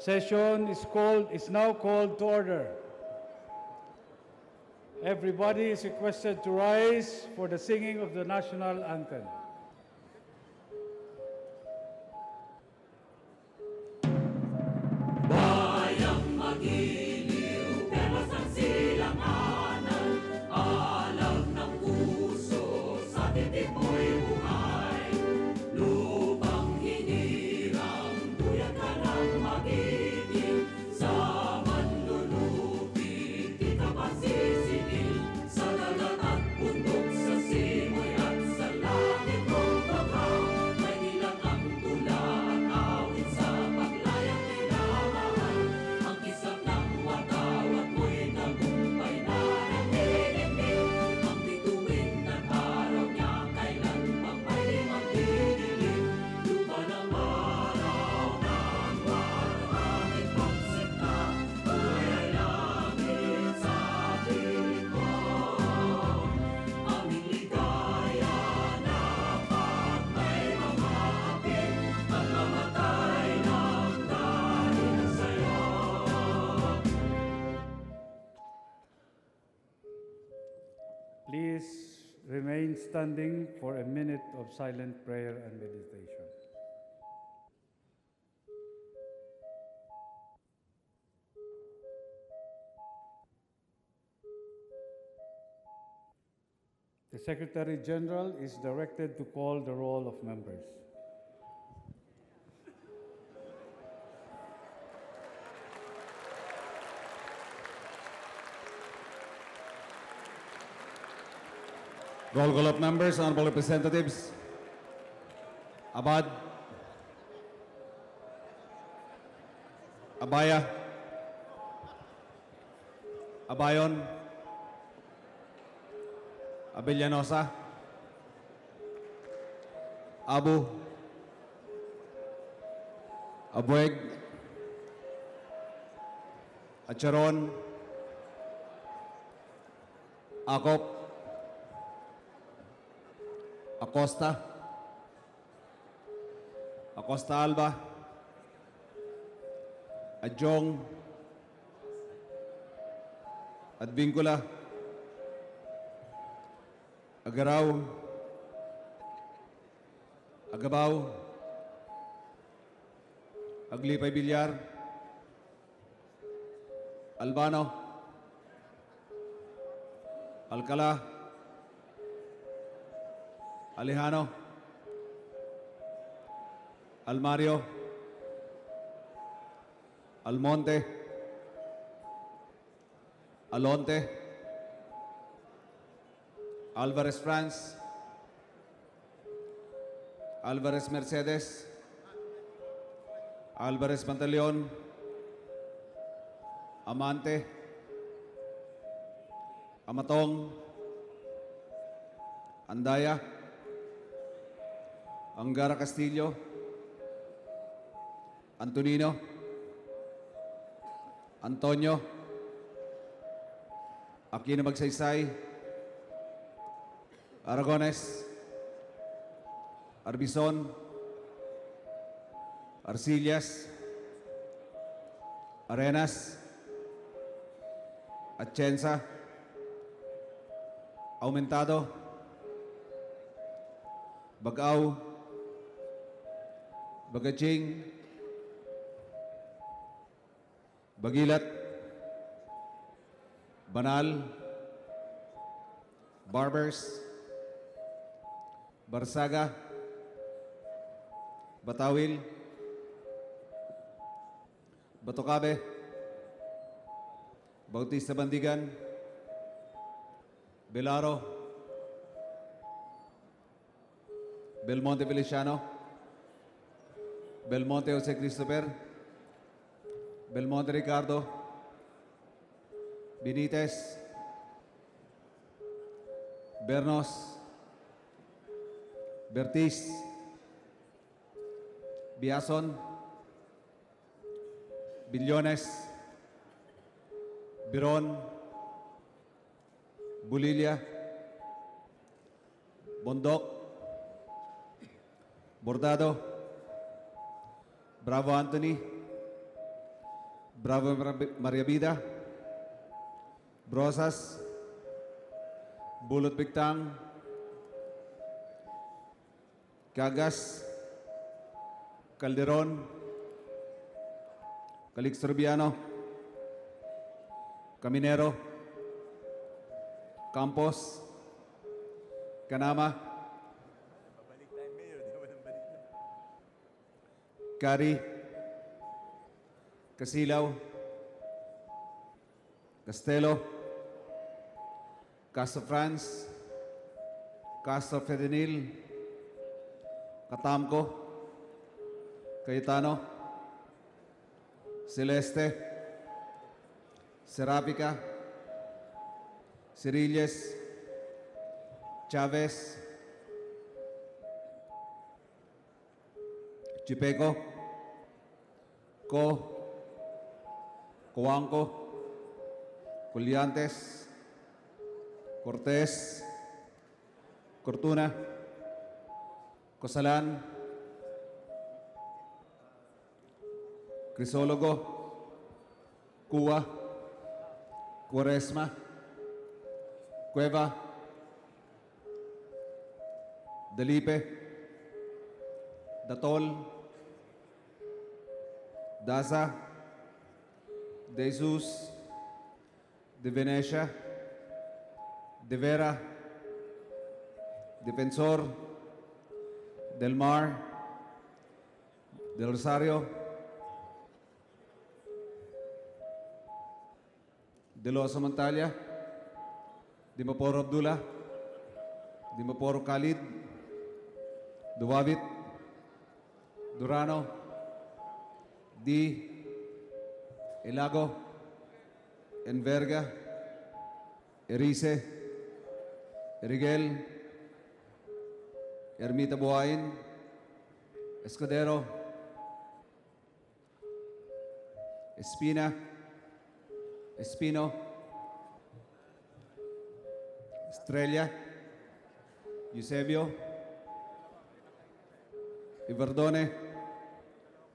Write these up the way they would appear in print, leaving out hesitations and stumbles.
Session is now called to order. Everybody is requested to rise for the singing of the national anthem. Bayang magiliw, perlas ng silanganan, alam ng puso, sa titik mo'y buhay. Lupang hinirang, duyan ka ng magiting, sa manlulupig, di ka masisingil, sa dagat at bundok, sa simoy at sa langit mong bakaw, may nilang ang tula at awit sa paglayang minamahal. Ang kisap ng watawat mo'y tagumpay na nanginginig, ang bituin at araw niya kailan pang may magdidilim. Lupa ng araw ng warangit pagsikta, buhay ay langit sa piling mo. Aming ligaya na pag may mamapit, at mamatay ng dahil sa'yo. Please remain standing for a minute of silent prayer and meditation. The Secretary General is directed to call the roll of members. Roll call of members, honorable representatives. Abad. Abaya. Abayon. Abellanosa. Abu. Abueg. Acharon. Akop. Acosta. Acosta Alba. Adjong. Advincula. Agaraw. Agabaw. Aglipay Bilyar. Albano. Alcala. Alejano. Almario. Almonte. Alonte. Alvarez France. Alvarez Mercedes. Alvarez Pantaleon. Amante. Amatong. Andaya. Angara Castillo. Antonino. Antonio. Aquino Magsaysay. Aragones. Arbizon. Arcillas. Arenas. Atienza. Aumentado. Bagaw. Bagaching. Bagilat. Banal. Barbers. Barsaga. Batawil. Batocabe. Bautista Bandigan. Belaro. Belmonte Feliciano. Belmonte Jose Christopher. Belmonte Ricardo. Benitez. Bernos. Bertis. Biason. Billones. Biron. Bulilia. Bondok. Bordado. Bravo Anthony. Bravo Maria Vida, Brosas, Bulot Bigtang, Cagas, Calderon, Calixturbiano, Caminero, Campos, Canama, Cari, Casilaw, Castelo, Castro France, Castro Fedenil, Catamco, Cayetano, Celeste, Serapica, Cirilles, Chavez, Chipeco, Co, Coanco, Culiantes, Cortés, Cortuna, Cosalan, Crisólogo, Cuba, Cuaresma, Cueva, Delipe, Datol, Daza, De Jesus, De Venecia, De Vera, Defensor, Del Mar, Del Rosario, De Los Montalia, Dimaporo Abdullah, Dimaporo Khalid, Duwabit, Durano, Di, Ilago, Enverga, Erice, Erigel, Ermita Buhain, Escudero, Espina, Espino, Estrella, Eusebio, Iverdone,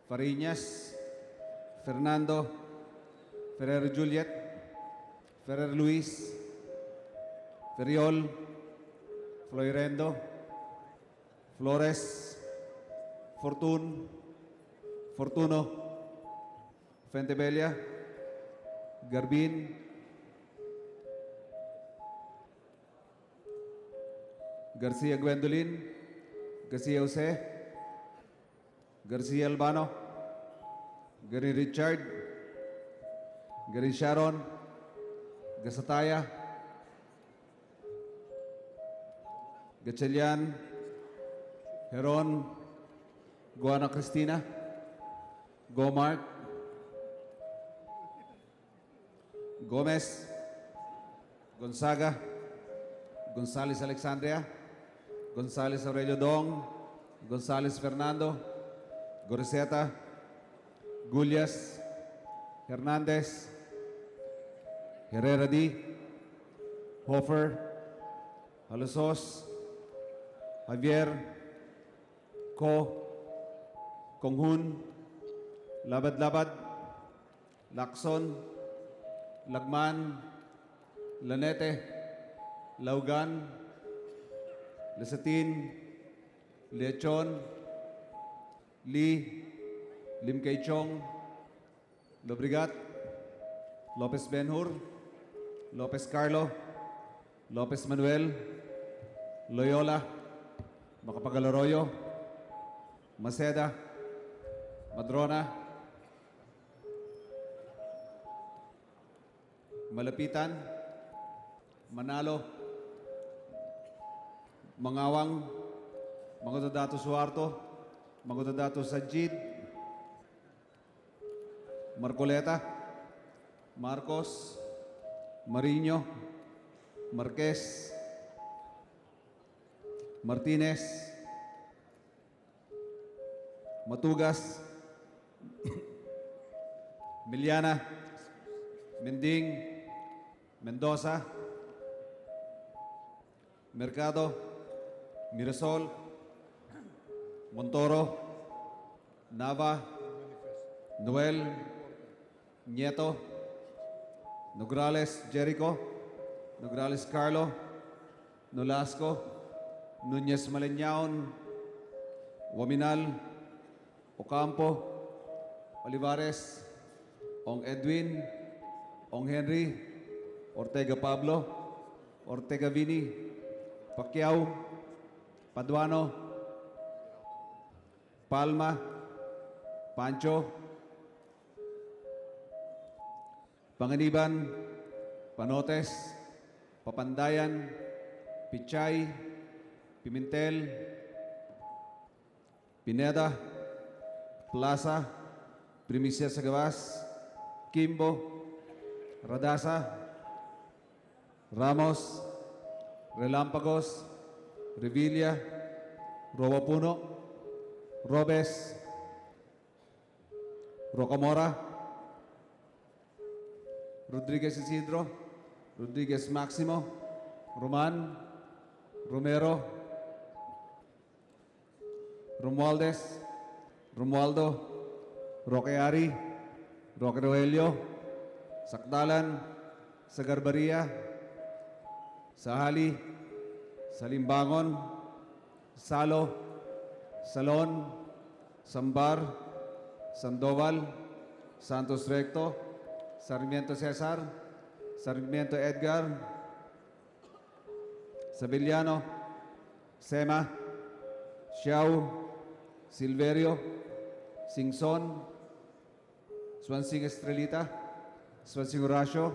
Fariñas, Fernando, Ferrer Juliet, Ferrer Luis, Feriol, Floirendo, Flores, Fortuno, Fentebelia, Garbin, Garcia Gwendolyn, Garcia Jose, Garcia Albano, Gary Richard, Gary Sharon, Gasataya, Gatchelian, Heron, Guana Cristina, Gomark, Gomez, Gonzaga, Gonzales Alexandria, Gonzales Aurelio Dong, Gonzales Fernando, Goriseta, Gullias, Hernandez, Herrera D, Hofer, Halosos, Javier, Konghun, Labad-Labad, Lacson, Lagman, Lanete, Laugan, Lesatin, Lechon, Lee, Lim Kay Chong, Lobrigat, Lopez Benhur, Lopez Carlo, Lopez Manuel, Loyola, Macapagal-Arroyo, Maceda, Madrona, Malapitan, Manalo, Mangawang, Mangutadato Suarto, Mangutadato Sajid, Marcoleta, Marcos, Mariño, Marquez, Martinez, Matugas, Miliana, Mending, Mendoza, Mercado, Mirasol, Montoro, Nava, Noel, Nieto, Nograles Jericho, Nograles Carlo, Nolasco, Nunez Maleñaon, Waminal, Ocampo, Olivares, Ong Edwin, Ong Henry, Ortega Pablo, Ortega Vini, Pacquiao, Paduano, Palma, Pancho, Panganiban, Panotes, Papandayan, Pichay, Pimentel, Pineda, Plaza, Primicia Sagabas, Kimbo, Radasa, Ramos, Relampagos, Revilla, Robopuno, Robes, Rocamora, Rodriguez Isidro, Rodriguez Maximo, Roman, Romero, Romualdez, Romualdo, Roque Ari, Roque Rogelio, Sakdalan, Sagarbaria, Sahali, Salimbangon, Salo, Salon, Sambar, Sandoval, Santos Recto, Sarmiento Cesar, Sarmiento Edgar, Sabillano, Sema, Xiao, Silverio, Singson, Swansing Estrelita, Swansing Horacio,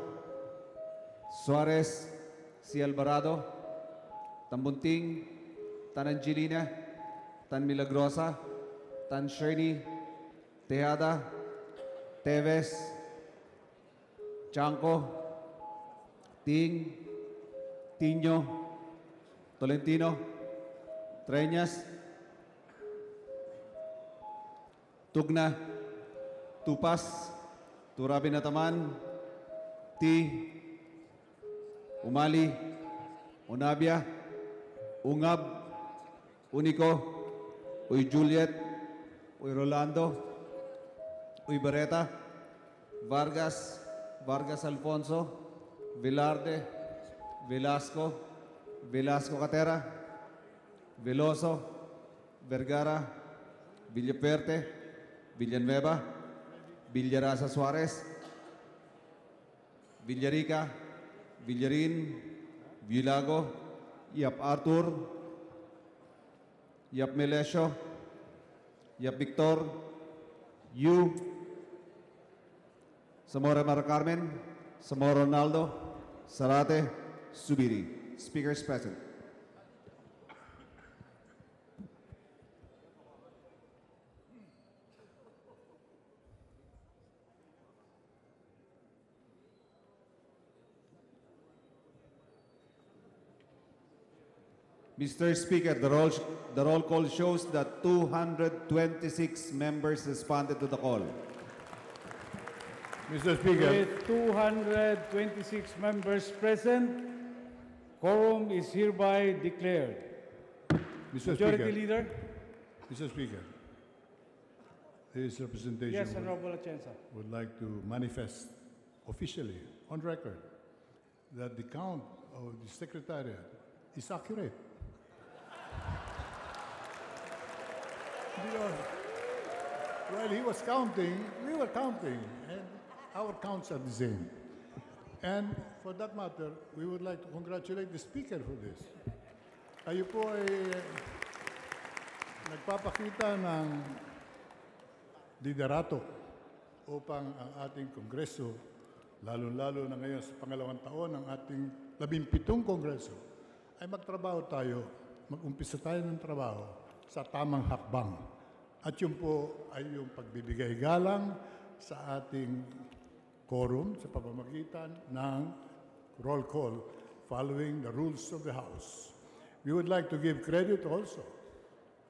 Suarez, Si Alvarado, Tambunting, Tan Angelina, Tan Milagrosa, Tan Shirley, Tejada, Teves, Chanco, Ting, Tiño, Tolentino, Treñas, Tugna, Tupas, Turabinataman, Ti, Umali, Unabia, Ungab, Unico, Uy Juliet, Uy Rolando, Uy Barreta, Vargas, Vargas Alfonso, Velarde, Velasco, Velasco Catera, Veloso, Vergara, Villaperte, Villanueva, Villarasa Suarez, Villarica, Villarin, Villago, Yap Arthur, Yap Melesio, Yap Victor, Yu, Zamora Mara Carmen, Zamora Ronaldo, Sarate, Subiri. Speakers present. Mr. Speaker, the roll call shows that 226 members responded to the call. Mr. Speaker, With 226 members present, quorum is hereby declared. Mr. Majority Speaker, Leader? Mr. Speaker, this representation Yes, Honorable Atienza. would like to manifest officially on record that the count of the Secretariat is accurate. Because while he was counting, we were counting, and our counts are the same. And for that matter, we would like to congratulate the Speaker for this. Kayo po ay nagpapakita ng liderato upang ang ating Kongreso, lalo-lalo na ngayon sa pangalawang taon ng ating 17 Kongreso, ay magtrabaho tayo, mag-umpisa tayo ng trabaho sa tamang hakbang. At yun po ay yung pagbibigay galang sa ating quorum sa pamamagitan ng roll call following the rules of the House. We would like to give credit also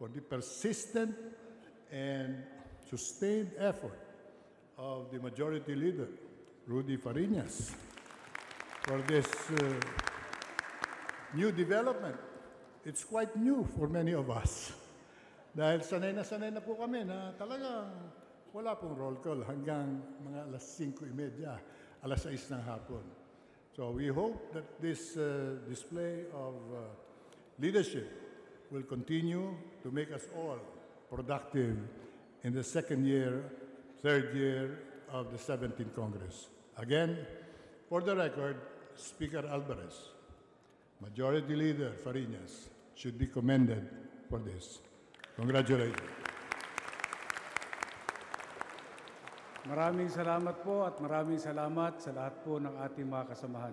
for the persistent and sustained effort of the Majority Leader, Rudy Fariñas, for this new development. It's quite new for many of us. Dahil sanay na po kami na talagang wala pong roll call hanggang mga alas 5:30, alas 6 ng hapon. So we hope that this display of leadership will continue to make us all productive in the second year, third year of the 17th Congress. Again, for the record, Speaker Alvarez, Majority Leader Fariñas should be commended for this. Congratulations. Maraming salamat po at maraming salamat sa lahat po ng ating mga kasamahan.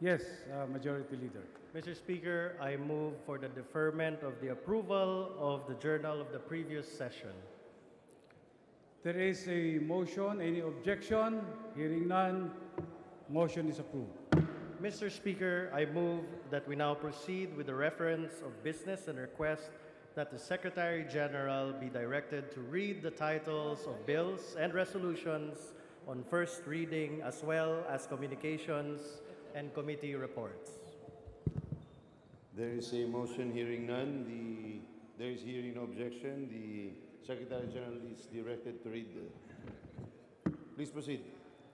Yes, Majority Leader. Mr. Speaker, I move for the deferment of the approval of the journal of the previous session. There is a motion. Any objection? Hearing none, motion is approved. Mr. Speaker, I move that we now proceed with the reference of business and request that the Secretary General be directed to read the titles of bills and resolutions on first reading as well as communications and committee reports. There is a motion, hearing none. There is hearing no objection. The Secretary General is directed to read. Please proceed.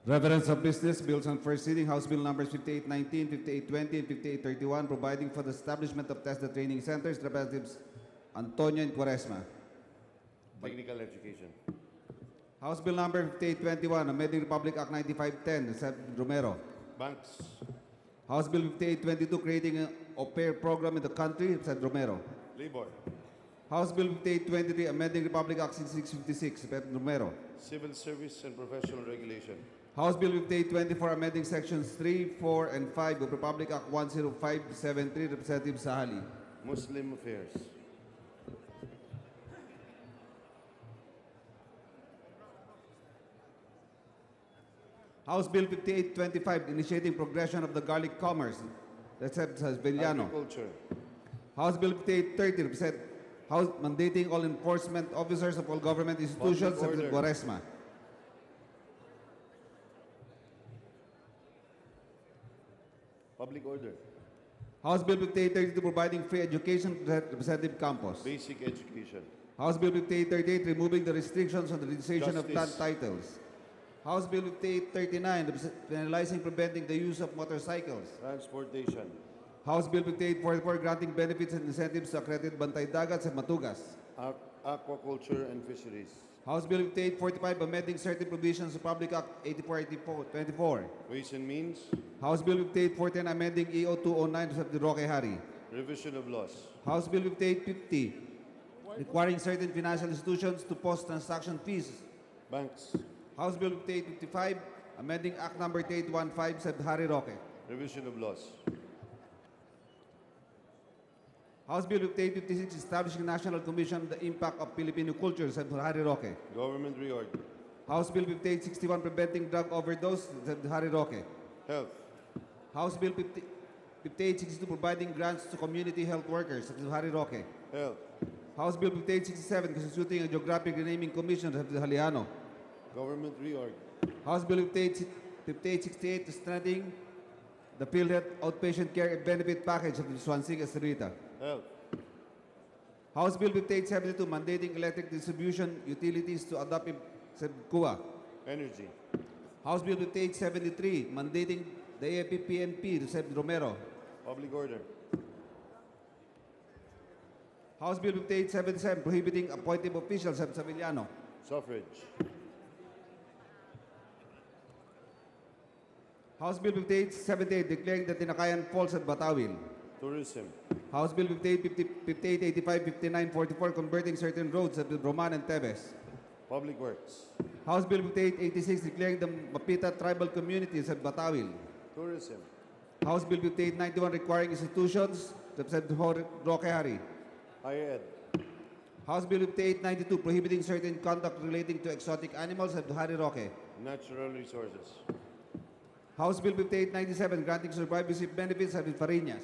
Reference of business, bills on first reading, House Bill numbers 5819, 5820, and 5831, providing for the establishment of TESDA training centers, Representatives Antonio and Quaresma. Technical education. House Bill number 5821, amending Republic Act 9510, Representative Romero. Banks. House Bill 5822, creating an au pair program in the country, Representative Romero. Labor. House Bill 5823, amending Republic Act 6656, Representative Romero. Civil service and professional regulation. House Bill 5824, amending sections 3, 4, and 5 of Republic Act 10573, Representative Sahali. Muslim affairs. House Bill 5825, initiating progression of the garlic commerce, Representative Villano. Agriculture. House Bill 5830, House mandating all enforcement officers of all government institutions, Order. Representative Quaresma. Public order. House Bill 5832, providing free education, Representative Campos. Basic education. House Bill 5838, removing the restrictions on the registration of plant Justice. titles. House Bill 5839, penalizing preventing the use of motorcycles. Transportation. House Bill 5844, granting benefits and incentives to accredited bantay dagat sa Matugas. Aquaculture and fisheries. House Bill 5845, amending certain provisions of Public Act 8424. Ways and means. House Bill 5814, amending EO 209 of the Roque Hari. Revision of laws. House Bill 5850, requiring certain financial institutions to post transaction fees. Banks. House Bill 5855, amending Act Number 8815 sa Hari Roque. Revision of laws. House Bill 5856, establishing National Commission on the Impact of Filipino Culture sa Hari Roque. Government reorg. House Bill 5861, preventing drug overdose sa Hari Roque. Health. House Bill 5862, providing grants to community health workers sa Hari Roque. Health. House Bill 5867, constituting a geographic renaming commission sa Haliano. Government reorg. House Bill 5868, strengthening the PhilHealth outpatient care benefit package of Swansea Estrita. Health. House Bill 5872, mandating electric distribution utilities to adopt sa CUA. Energy. House Bill 5873, mandating the AFP-PNP to Seb Romero. Public order. House Bill 5877, prohibiting appointive officials sa Villano. Suffrage. House Bill 5878, declaring the Tinakayan Falls at Batawil. Tourism. House Bill 5885, 5944, converting certain roads at Roman and Tebes. Public works. House Bill 5886, declaring the Mapita tribal communities at Batawil. Tourism. House Bill 5891, requiring institutions to Roque Hari. Higher ed. House Bill 5892, prohibiting certain conduct relating to exotic animals at Hari Roque. Natural resources. House Bill 5897, granting survivorship benefits at Fariñas.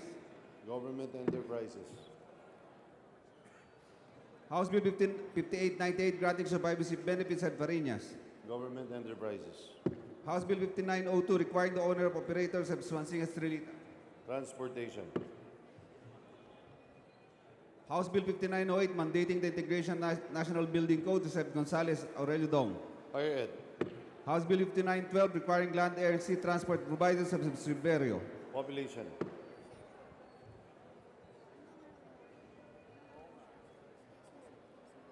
Government enterprises. House Bill 5898, granting survivorship benefits at Fariñas. Government enterprises. House Bill 5902, requiring the owner of operators of Swansea Estrelita. Transportation. House Bill 5908, mandating the integration National Building Code to Seb Gonzales Aurelio Dong. Higher Ed. House Bill 5912 requiring land, air, and sea transport provided sa Silverio. Population.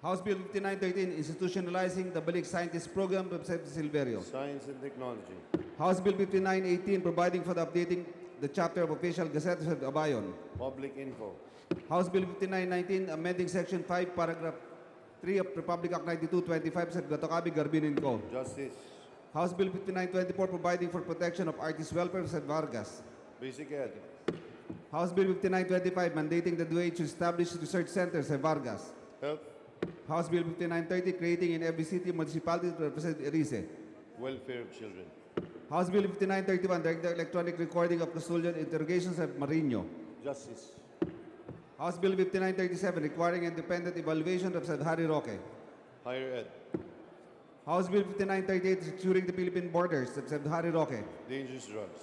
House Bill 5913 institutionalizing the Balik Scientist Program sa Silverio. Science and Technology. House Bill 5918 providing for the updating the chapter of Official Gazette of Abayon. Public Info. House Bill 5919 amending Section 5, Paragraph 3 of Republic Act 9225 sa Gatocabi, Garbinin Co. Justice. House Bill 5924 providing for protection of artist welfare sa Vargas. Basic Ed. House Bill 5925 mandating the DOH to establish research centers sa Vargas. Health. House Bill 5930 creating in every city municipality to represent Erice. Welfare of Children. House Bill 5931 direct the electronic recording of custodial interrogations at Marino. Justice. House Bill 5937 requiring independent evaluation of Harry Roque. Higher Ed. House Bill 5938 securing the Philippine borders of Harry Roque. Dangerous Drugs.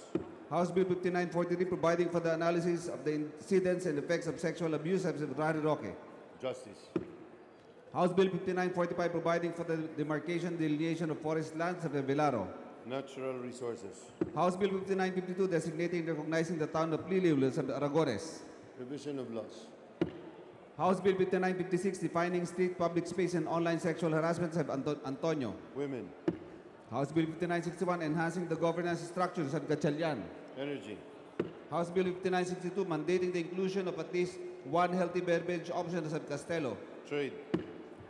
House Bill 5943 providing for the analysis of the incidents and effects of sexual abuse of Harry Roque. Justice. House Bill 5945 providing for the demarcation delineation of forest lands of Velaro. Natural Resources. House Bill 5952 designating and recognizing the town of Liliw of Aragores. Revision of Laws. House Bill 5956 defining street, public space, and online sexual harassment of Antonio. Women. House Bill 5961 enhancing the governance structures of Gatchalian. Energy. House Bill 5962 mandating the inclusion of at least one healthy beverage option at Castelo. Trade.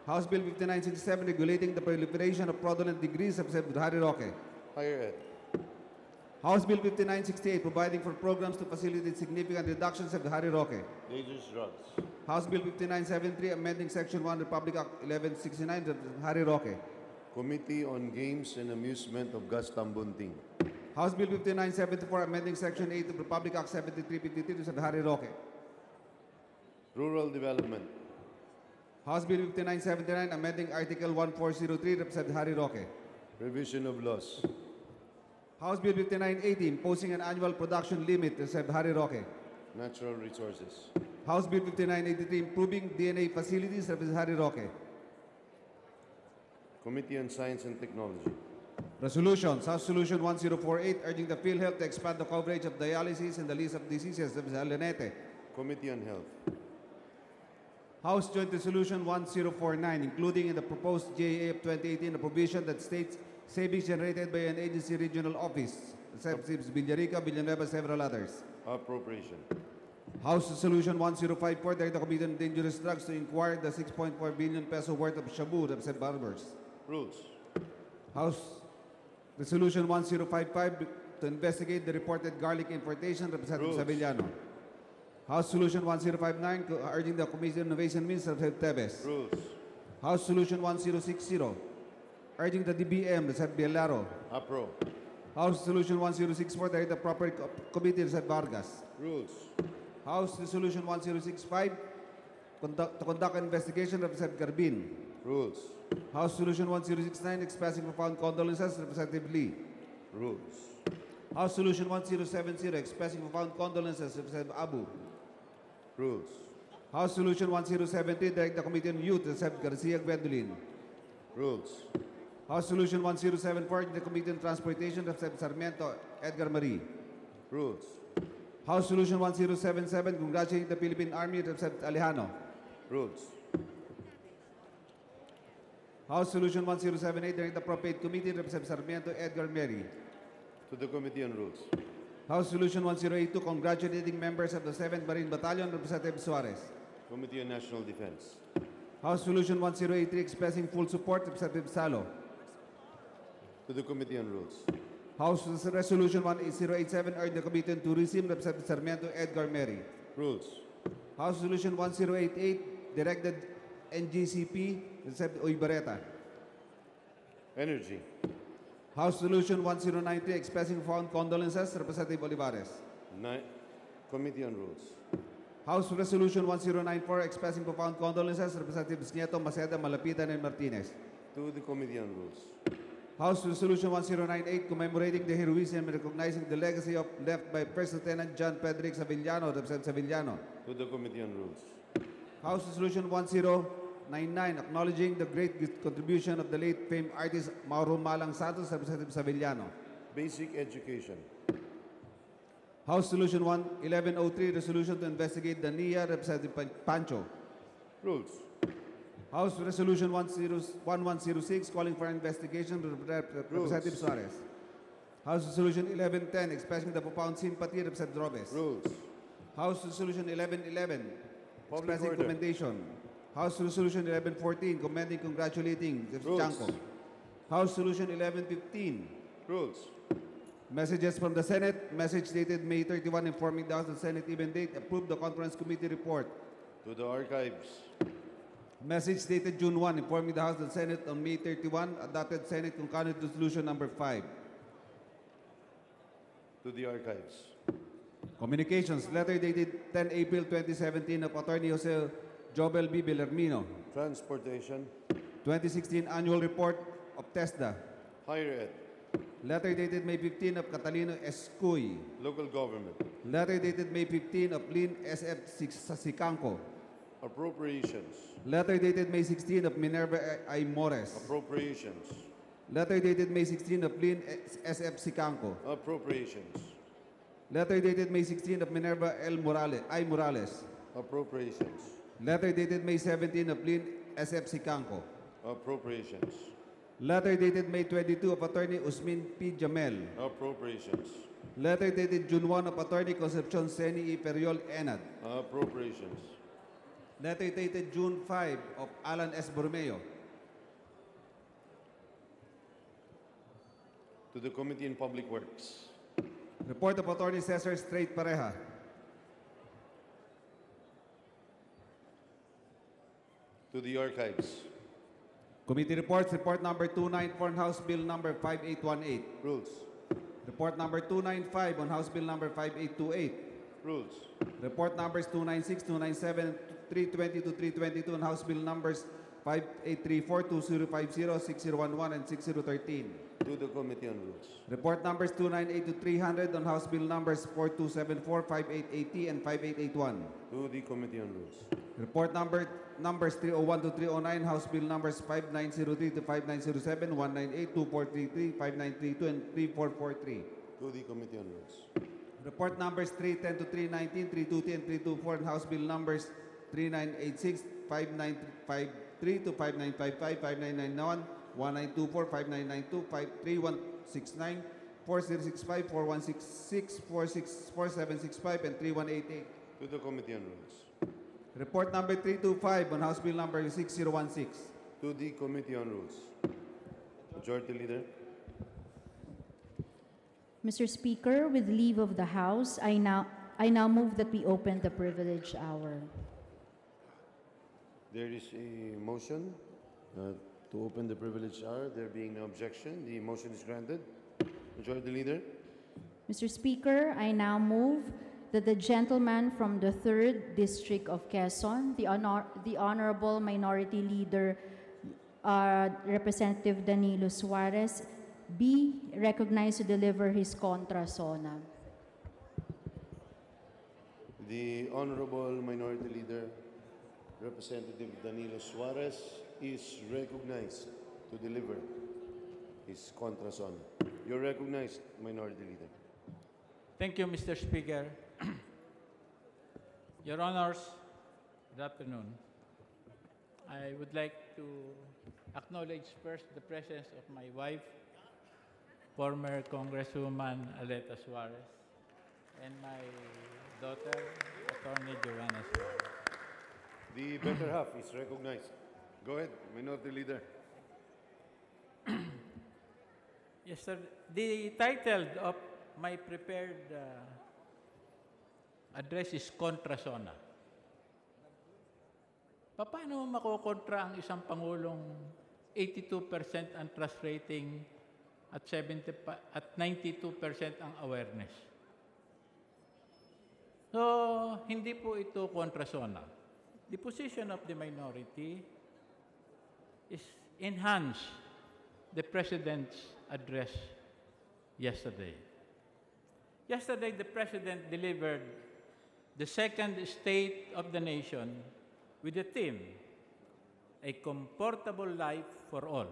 House Bill 5967 regulating the proliferation of fraudulent degrees of Harry Roque. Higher Ed. House Bill 5968 providing for programs to facilitate significant reductions of Harry Roque. Dangerous Drugs. House Bill 5973 amending Section 1 Republic Act 1169 of Harry Roque. Committee on Games and Amusement of Gas Tambunting. House Bill 5974 amending Section 8 of Republic Act 7353 of Harry Roque. Rural Development. House Bill 5979 amending Article 1403 of Harry Roque. Revision of Laws. House Bill 5980 imposing an annual production limit of Harry Roque. Natural Resources. House Bill 5983 improving DNA facilities of Harry Roque. Committee on Science and Technology. Resolutions. House Solution 1048 urging the PhilHealth to expand the coverage of dialysis and the list of diseases of Alenete. Committee on Health. House Joint Resolution 1049 including in the proposed JA of 2018 a provision that states savings generated by an agency regional office, except Villarica, Villanueva, several others. Appropriation. House Resolution 1054 direct the Committee on Dangerous Drugs to inquire the 6.4 billion peso worth of shabu of St. Barbers. Rules. House Resolution 1055 to investigate the reported garlic importation Representative Rules. Savillano. House Solution 1059 urging the Committee on Innovation Minister of Tebes. Rules. House Solution 1060 urging the DBM Representative Bielaro. Appro. House Resolution 1064 direct the proper committee Representative Vargas. Rules. House Resolution 1065 to conduct an investigation Representative Garbin. Rules. House Resolution 1069 expressing profound condolences Representative Lee. Rules. House Resolution 1070 expressing profound condolences Representative Abu. Rules. House Resolution 1070 direct the Committee on Youth Representative Garcia Gwendolyn. Rules. House Resolution 1074 the Committee on Transportation Representative Sarmiento Edgar Marie. Rules. House Resolution 1077 congratulating the Philippine Army Representative Alejano. Rules. House Resolution 1078 direct the Appropriate Committee Representative Sarmiento Edgar Mary. To the Committee on Rules. House Resolution 1082 congratulating members of the 7th Marine Battalion Representative Suarez. Committee on National Defense. House Resolution 1083 expressing full support Representative Salo. To the Committee on Rules. House Resolution 1087 urging the Committee on Tourism Representative Sarmiento Edgar Mary. Rules. House Resolution 1088 directed NGCP Representative Oybareta. Energy. House Resolution 1093 expressing profound condolences Representative Olivares. Committee on Rules. House Resolution 1094 expressing profound condolences Representatives Nieto, Maceda, Malapitan, and Martinez. To the Committee on Rules. House Resolution 1098 commemorating the heroism and recognizing the legacy left by First Lieutenant John Pedrick Savillano, Representative Savillano. To the Committee on Rules. House Resolution 0099, acknowledging the great contribution of the late famed artist Mauro Malang Santos, Representative Savillano. Basic education. House Resolution 1103, resolution to investigate the NIA, Representative Pancho. Rules. House Resolution 1106, calling for investigation, Representative Suarez. House Resolution 1110, expressing the profound sympathy, Representative Robes. Rules. House Resolution 1111, Public expressing order. commendation. House Resolution 1114, commending, congratulating, Rules. Chanco. House Resolution 1115, Rules. messages from the Senate. Message dated May 31, informing the House of Senate even date, approved the Conference Committee report. To the archives. Message dated June 1, informing the House and Senate on May 31, adopted Senate Concurrent Resolution number 5. To the archives. Communications, letter dated 10 April 2017 of Attorney Jose Jobel B. Bellarmino. Transportation. 2016 Annual Report of TESDA. Higher ed. Letter dated May 15 of Catalino Escuy. Local government. Letter dated May 15 of Lynn SF Sicanco. Appropriations. Letter dated May 16 of Minerva I. Mores. Appropriations. Letter dated May 16 of Lynn SF Sicanco. Appropriations. Letter dated May 16 of Minerva L. Morales. Appropriations. Letter dated May 17 of Lynn SF Sicanco. Appropriations. Letter dated May 22 of Attorney Usmin P. Jamel. Appropriations. Letter dated June 1 of Attorney Concepcion Seni E. Periol Enad. Appropriations. Letter dated June 5 of Alan S. Borromeo. To the Committee on Public Works. Report of Attorney Cesar Straight Pareja. To the archives. Committee reports, report number 294 on House Bill number 5818. Rules. Report number 295 on House Bill number 5828. Rules. Report numbers 296, 297, 320 to 322 on House Bill numbers 5834, 2050, 6011, and 6013. To the Committee on Rules. Report numbers 298 to 300 on House Bill numbers 4274, 5880, and 5881. To the Committee on Rules. Report numbers 301 to 309, House Bill numbers 5903 to 5907, 198, 2433, 5932, and 3443. To the Committee on Rules. Report numbers 310 to 319, 320, and 324, and House Bill numbers 3986, 5953 to 5955, 5991, 1924, 5992, 3169, 4065, 4166, 4765, and 3188. To the Committee on Rules. Report number 325 on House Bill number 6016. To the Committee on Rules. Majority Leader. Mr. Speaker, with leave of the House, I now move that we open the privilege hour. There is a motion to open the privilege hour. There being no objection, the motion is granted. Majority Leader. Mr. Speaker, I now move that the gentleman from the 3rd District of Quezon, the Honorable Minority Leader, Representative Danilo Suarez, be recognized to deliver his contra-SONA. The Honorable Minority Leader, Representative Danilo Suarez, is recognized to deliver his contra-SONA. You're recognized, Minority Leader. Thank you, Mr. Speaker. Your Honors, good afternoon. I would like to acknowledge first the presence of my wife, former Congresswoman Aleta Suarez, and my daughter, Attorney Joanna Suarez. The better half is recognized. Go ahead, Minority Leader. Yes, sir. The title of my prepared address is contra-SONA. Paano makokontra ang isang Pangulong 82% ang trust rating at 92% ang awareness? So, hindi po ito contra-SONA. The position of the minority is enhance the President's address yesterday. Yesterday, the President delivered the second State of the Nation with a theme, a comfortable life for all.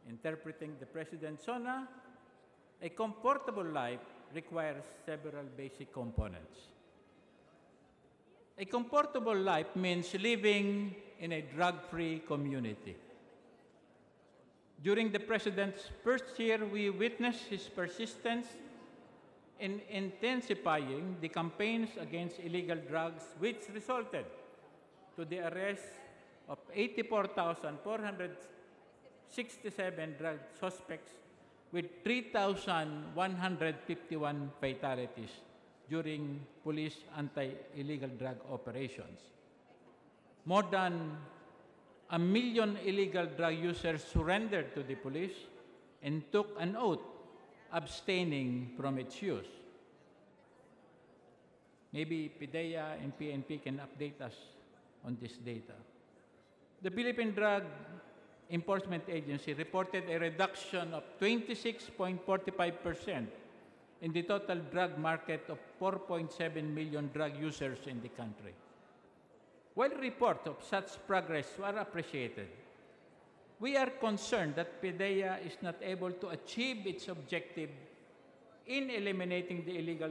Interpreting the President's SONA, a comfortable life requires several basic components. A comfortable life means living in a drug-free community. During the President's first year, we witnessed his persistence in intensifying the campaigns against illegal drugs, which resulted to the arrest of 84,467 drug suspects with 3,151 fatalities during police anti-illegal drug operations. More than 1 million illegal drug users surrendered to the police and took an oath abstaining from its use. Maybe PIDEA and PNP can update us on this data. The Philippine Drug Enforcement Agency reported a reduction of 26.45% in the total drug market of 4.7 million drug users in the country. While reports of such progress are appreciated, we are concerned that PIDEA is not able to achieve its objective in eliminating the illegal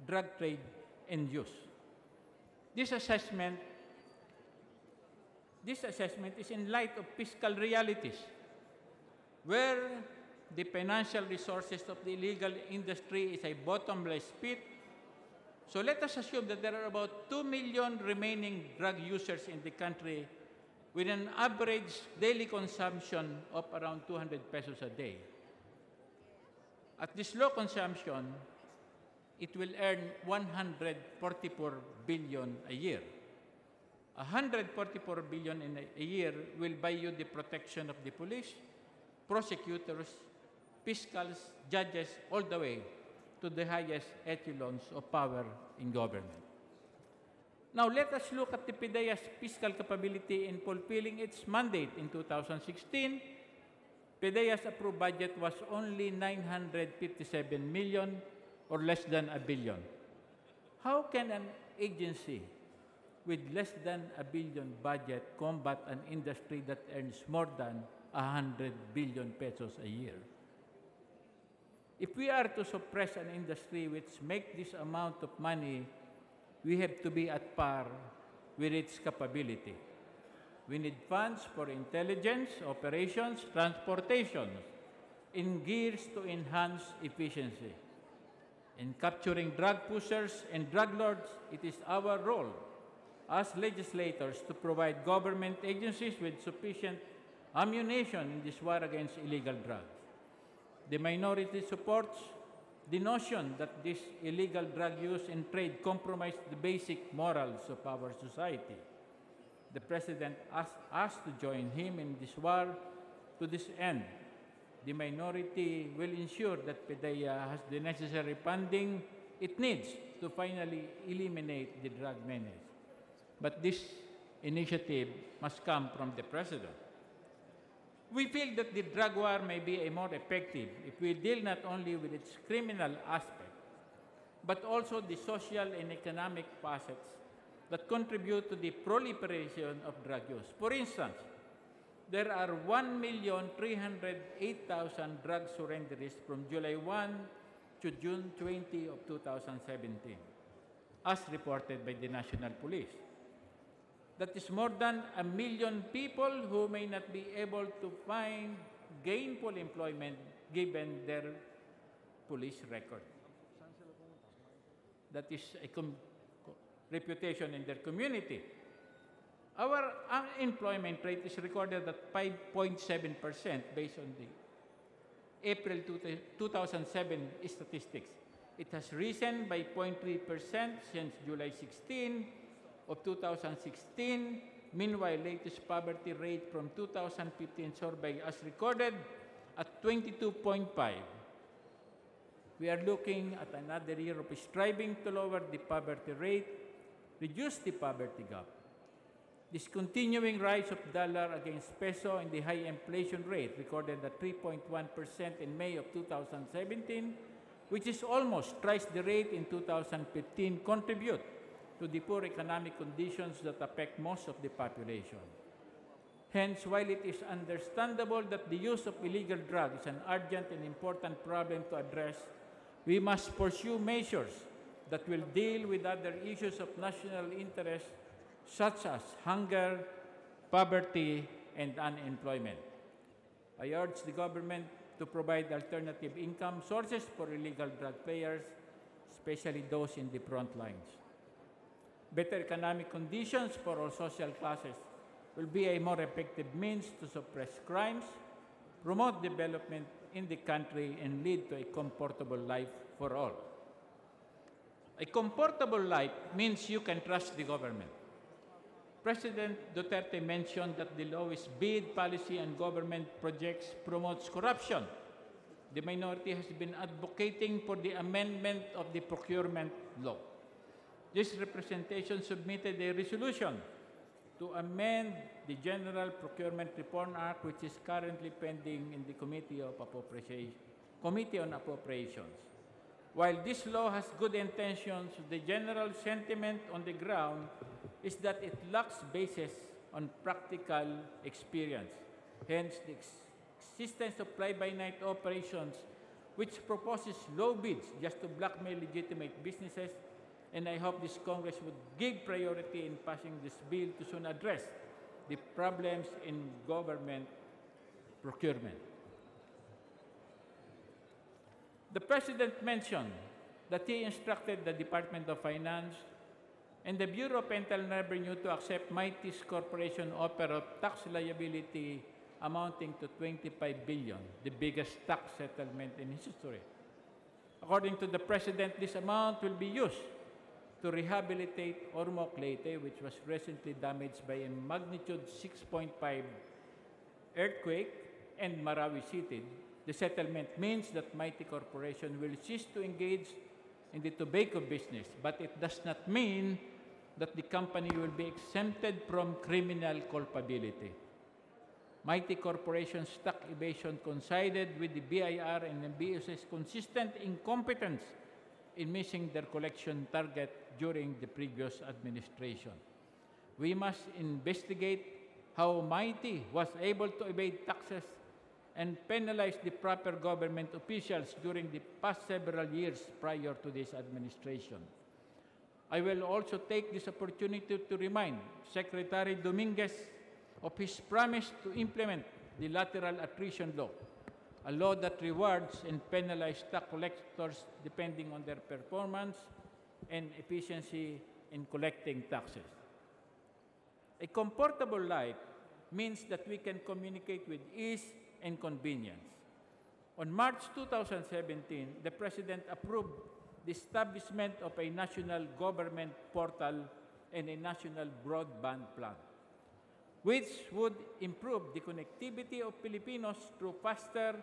drug trade and use. This assessment is in light of fiscal realities, where the financial resources of the illegal industry is a bottomless pit. So let us assume that there are about 2 million remaining drug users in the country with an average daily consumption of around 200 pesos a day. At this low consumption, it will earn 144 billion a year. 144 billion in a year will buy you the protection of the police, prosecutors, fiscals, judges, all the way to the highest echelons of power in government. Now, let us look at the PIDEA's fiscal capability in fulfilling its mandate. In 2016, PIDEA's approved budget was only 957 million, or less than a billion. How can an agency with less than a billion budget combat an industry that earns more than 100 billion pesos a year? If we are to suppress an industry which makes this amount of money, we have to be at par with its capability. We need funds for intelligence, operations, transportation, in gears to enhance efficiency. In capturing drug pushers and drug lords, it is our role as legislators to provide government agencies with sufficient ammunition in this war against illegal drugs. The minority supports the notion that this illegal drug use and trade compromise the basic morals of our society. The President asked us to join him in this war. To this end, the minority will ensure that PIDEA has the necessary funding it needs to finally eliminate the drug menace. But this initiative must come from the President. We feel that the drug war may be more effective if we deal not only with its criminal aspect, but also the social and economic facets that contribute to the proliferation of drug use. For instance, there are 1,308,000 drug surrenderies from July 1 to June 20 of 2017, as reported by the National Police. That is more than 1 million people who may not be able to find gainful employment given their police record. That is a reputation in their community. Our unemployment rate is recorded at 5.7% based on the April 2007 statistics. It has risen by 0.3% since July 16 of 2016. Meanwhile, latest poverty rate from 2015 survey as recorded at 22.5. We are looking at another year of striving to lower the poverty rate, reduce the poverty gap. This continuing rise of dollar against peso and the high inflation rate recorded at 3.1% in May of 2017, which is almost twice the rate in 2015, contribute to the poor economic conditions that affect most of the population. Hence, while it is understandable that the use of illegal drugs is an urgent and important problem to address, we must pursue measures that will deal with other issues of national interest, such as hunger, poverty, and unemployment. I urge the government to provide alternative income sources for illegal drug players, especially those in the front lines. Better economic conditions for all social classes will be a more effective means to suppress crimes, promote development in the country, and lead to a comfortable life for all. A comfortable life means you can trust the government. President Duterte mentioned that the lowest bid policy and government projects promotes corruption. The minority has been advocating for the amendment of the procurement law. This representation submitted a resolution to amend the General Procurement Reform Act, which is currently pending in the Committee on Appropriations. While this law has good intentions, the general sentiment on the ground is that it lacks basis on practical experience. Hence, the existence of fly-by-night operations, which proposes low bids just to blackmail legitimate businesses, and I hope this Congress would give priority in passing this bill to soon address the problems in government procurement. The President mentioned that he instructed the Department of Finance and the Bureau of Internal Revenue to accept Mighty's Corporation offer of tax liability amounting to 25 billion, the biggest tax settlement in history. According to the President, this amount will be used to rehabilitate Ormoc Leyte, which was recently damaged by a magnitude 6.5 earthquake, and Marawi City. The settlement means that Mighty Corporation will cease to engage in the tobacco business, but it does not mean that the company will be exempted from criminal culpability. Mighty Corporation's tax evasion coincided with the BIR and MBS's consistent incompetence in missing their collection target during the previous administration. We must investigate how Mighty was able to evade taxes and penalize the proper government officials during the past several years prior to this administration. I will also take this opportunity to remind Secretary Dominguez of his promise to implement the lateral attrition law, a law that rewards and penalizes tax collectors depending on their performance and efficiency in collecting taxes. A comfortable life means that we can communicate with ease and convenience. On March 2017, the President approved the establishment of a national government portal and a national broadband plan, which would improve the connectivity of Filipinos through faster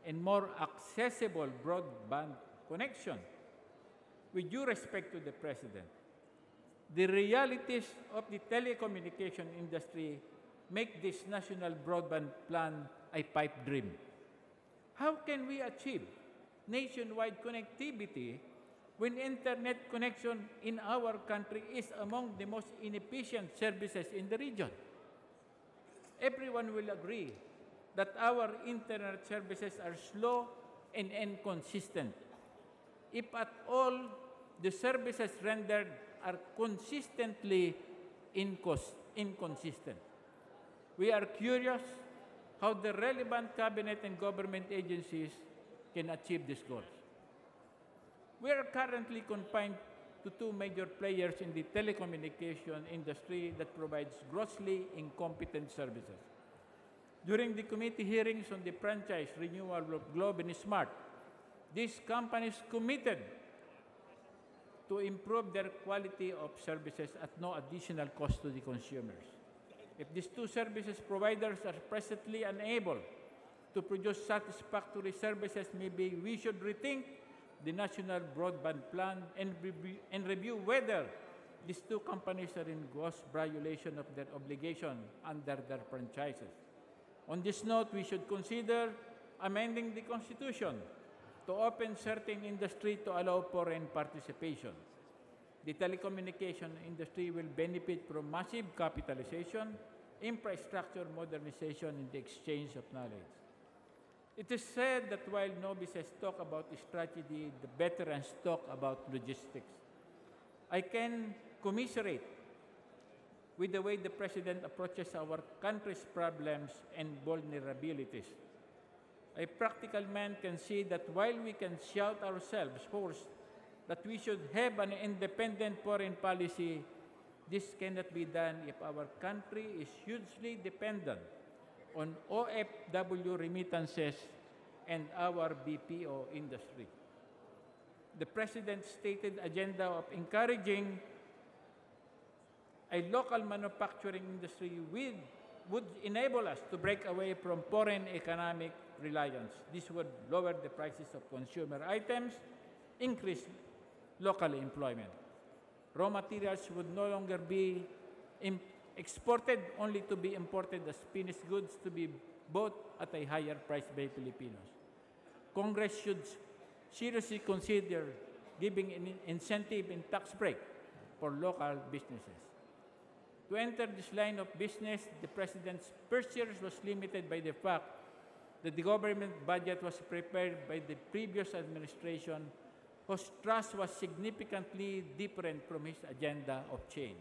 and more accessible broadband connection. With due respect to the President, the realities of the telecommunication industry make this national broadband plan a pipe dream. How can we achieve nationwide connectivity when internet connection in our country is among the most inefficient services in the region? Everyone will agree that our internet services are slow and inconsistent. If at all, the services rendered are consistently inconsistent. We are curious how the relevant cabinet and government agencies can achieve these goals. We are currently confined to two major players in the telecommunication industry that provides grossly incompetent services. During the committee hearings on the franchise renewal of Globe and Smart, these companies committed to improve their quality of services at no additional cost to the consumers. If these two services providers are presently unable to produce satisfactory services, maybe we should rethink the national broadband plan and review whether these two companies are in gross violation of their obligation under their franchises. On this note, we should consider amending the Constitution to open certain industry to allow foreign participation. The telecommunication industry will benefit from massive capitalization, infrastructure modernization, and the exchange of knowledge. It is said that while novices talk about strategy, the veterans talk about logistics. I can commiserate with the way the President approaches our country's problems and vulnerabilities. A practical man can see that while we can shout ourselves hoarse that we should have an independent foreign policy, this cannot be done if our country is hugely dependent on OFW remittances and our BPO industry. The President's stated agenda of encouraging a local manufacturing industry would enable us to break away from foreign economic reliance. This would lower the prices of consumer items, increase local employment. Raw materials would no longer be exported only to be imported as finished goods to be bought at a higher price by Filipinos. Congress should seriously consider giving an incentive and tax break for local businesses. To enter this line of business, the President's first years was limited by the fact that the government budget was prepared by the previous administration, whose trust was significantly different from his agenda of change.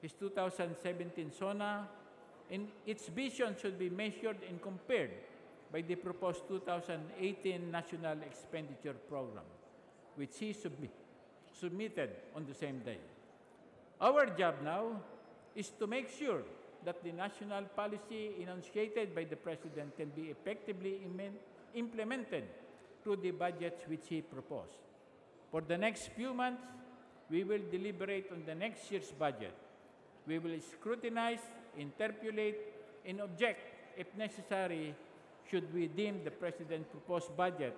His 2017 SONA and its vision should be measured and compared by the proposed 2018 National Expenditure Program, which he submitted on the same day. Our job now is to make sure that the national policy enunciated by the President can be effectively implemented through the budgets which he proposed. For the next few months, we will deliberate on the next year's budget. We will scrutinize, interpolate, and object if necessary should we deem the President's proposed budget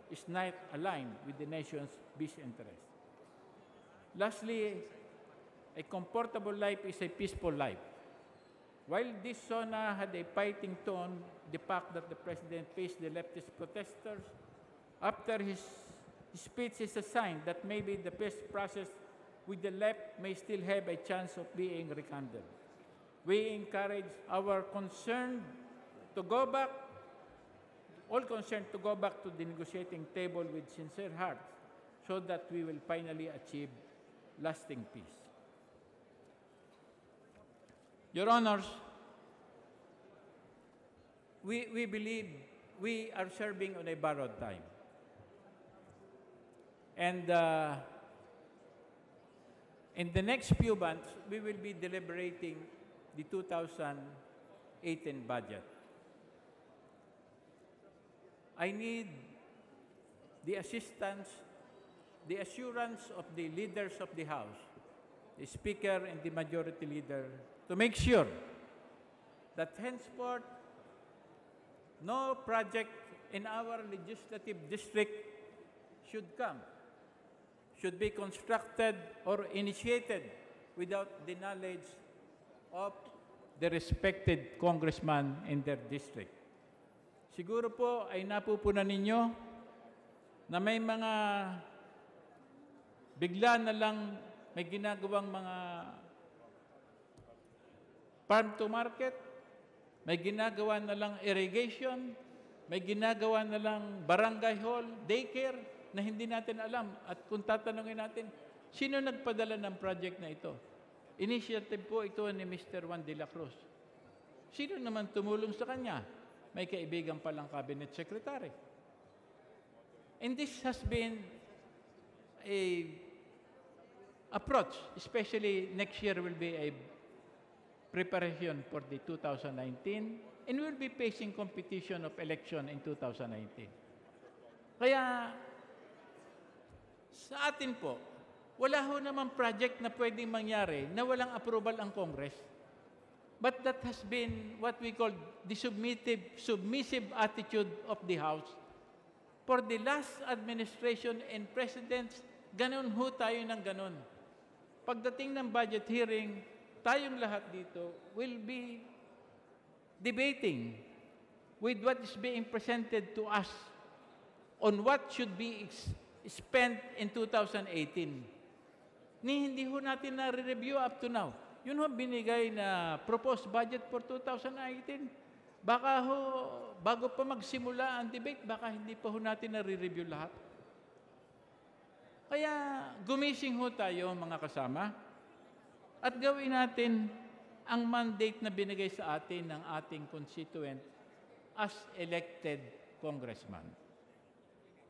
is not aligned with the nation's best interest. Lastly, a comfortable life is a peaceful life. While this SONA had a fighting tone, the fact that the President faced the leftist protesters after his speech is a sign that maybe the peace process with the left may still have a chance of being rekindled. We encourage our concerned to go back, all concerned to go back to the negotiating table with sincere hearts so that we will finally achieve lasting peace. Your Honors, we believe we are serving on a borrowed time. And in the next few months, we will be deliberating the 2018 budget. I need the assistance, the assurance of the leaders of the House, the Speaker and the Majority Leader, to make sure that henceforth, no project in our legislative district should be constructed or initiated without the knowledge of the respected congressman in their district. Siguro po ay napupunan ninyo na may mga bigla na lang may ginagawang mga farm to market, may ginagawa na lang irrigation, may ginagawa na lang barangay hall, daycare, na hindi natin alam. At kung tatanungin natin, sino nagpadala ng project na ito? Initiative po ito ni Mr. Juan de la Cruz. Sino naman tumulong sa kanya? May kaibigan palang cabinet secretary. And this has been a approach, especially next year will be a preparation for the 2019, and we'll be facing competition of election in 2019. Kaya, sa atin po, wala ho naman project na pwedeng mangyari na walang approval ang Congress. But that has been what we call the submissive attitude of the House. For the last administration and presidents, ganun ho tayo ng ganun. Pagdating ng budget hearing, tayong lahat dito will be debating with what is being presented to us on what should be spent in 2018. Hindi ho natin na-review up to now. Yun ho binigay na proposed budget for 2018. Baka ho, bago pa magsimula ang debate, baka hindi pa ho natin nare-review lahat. Kaya gumising ho tayo mga kasama at gawin natin ang mandate na binigay sa atin ng ating constituent as elected congressman.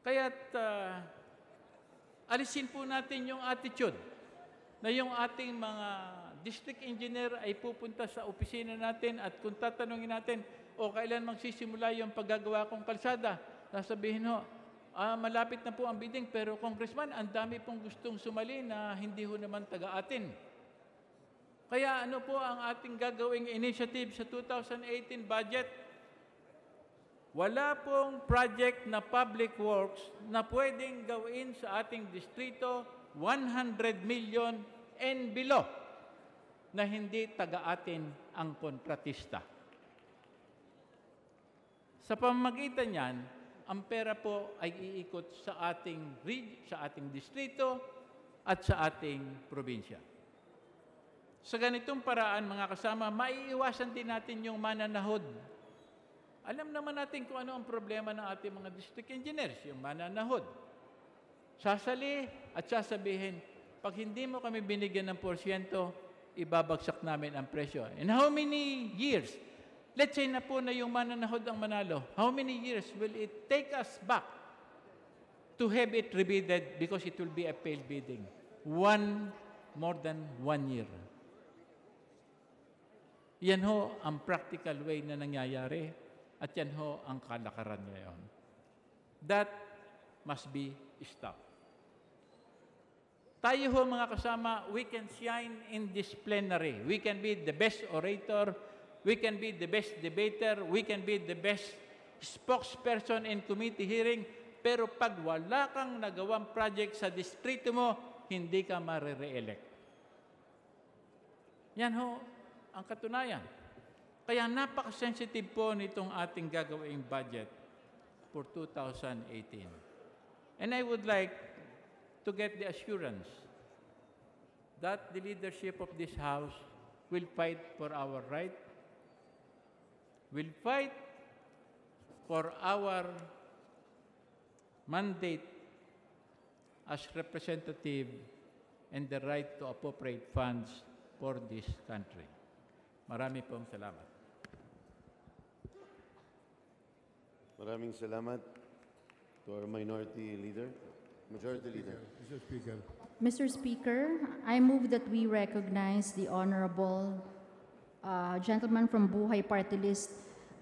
Kaya't alisin po natin yung attitude na yung ating mga district engineer ay pupunta sa opisina natin at kung tatanungin natin, o kailan magsisimula yung paggagawa kong kalsada, sasabihin ho, malapit na po ang bidding, pero congressman, ang dami pong gustong sumali na hindi ho naman taga-atin. Kaya ano po ang ating gagawing initiative sa 2018 budget? Wala pong project na public works na pwedeng gawin sa ating distrito 100 million and below na hindi taga-atin ang kontratista. Sa pamamagitan niyan, ang pera po ay iikot sa ating distrito at sa ating probinsya. Sa ganitong paraan, mga kasama, maiiwasan din natin yung mananahod. Alam naman natin kung ano ang problema ng ating mga district engineers, yung mananahod. Sasali at sasabihin, pag hindi mo kami binigyan ng porsyento, ibabagsak namin ang presyo. And how many years? Let's say na po na yung mananahod ang manalo. How many years will it take us back to have it rebidded because it will be a failed bidding? More than 1 year. Yan ho ang practical way na nangyayari at yan ho ang kalakaran ngayon. That must be stopped. Tayo ho mga kasama, we can shine in this plenary. We can be the best orator, we can be the best debater, we can be the best spokesperson in committee hearing, pero pag wala kang nagawang project sa distrito mo, hindi ka marire-elect. Yan ho ang katunayan. Kaya napaka-sensitive po nitong ating gagawing budget for 2018. And I would like to get the assurance that the leadership of this House will fight for our right, will fight for our mandate as representative and the right to appropriate funds for this country. Marami pong salamat. Maraming salamat to our minority leader, majority leader. Mr. Speaker. Mr. Speaker, I move that we recognize the Honorable gentleman from Buhay Party List,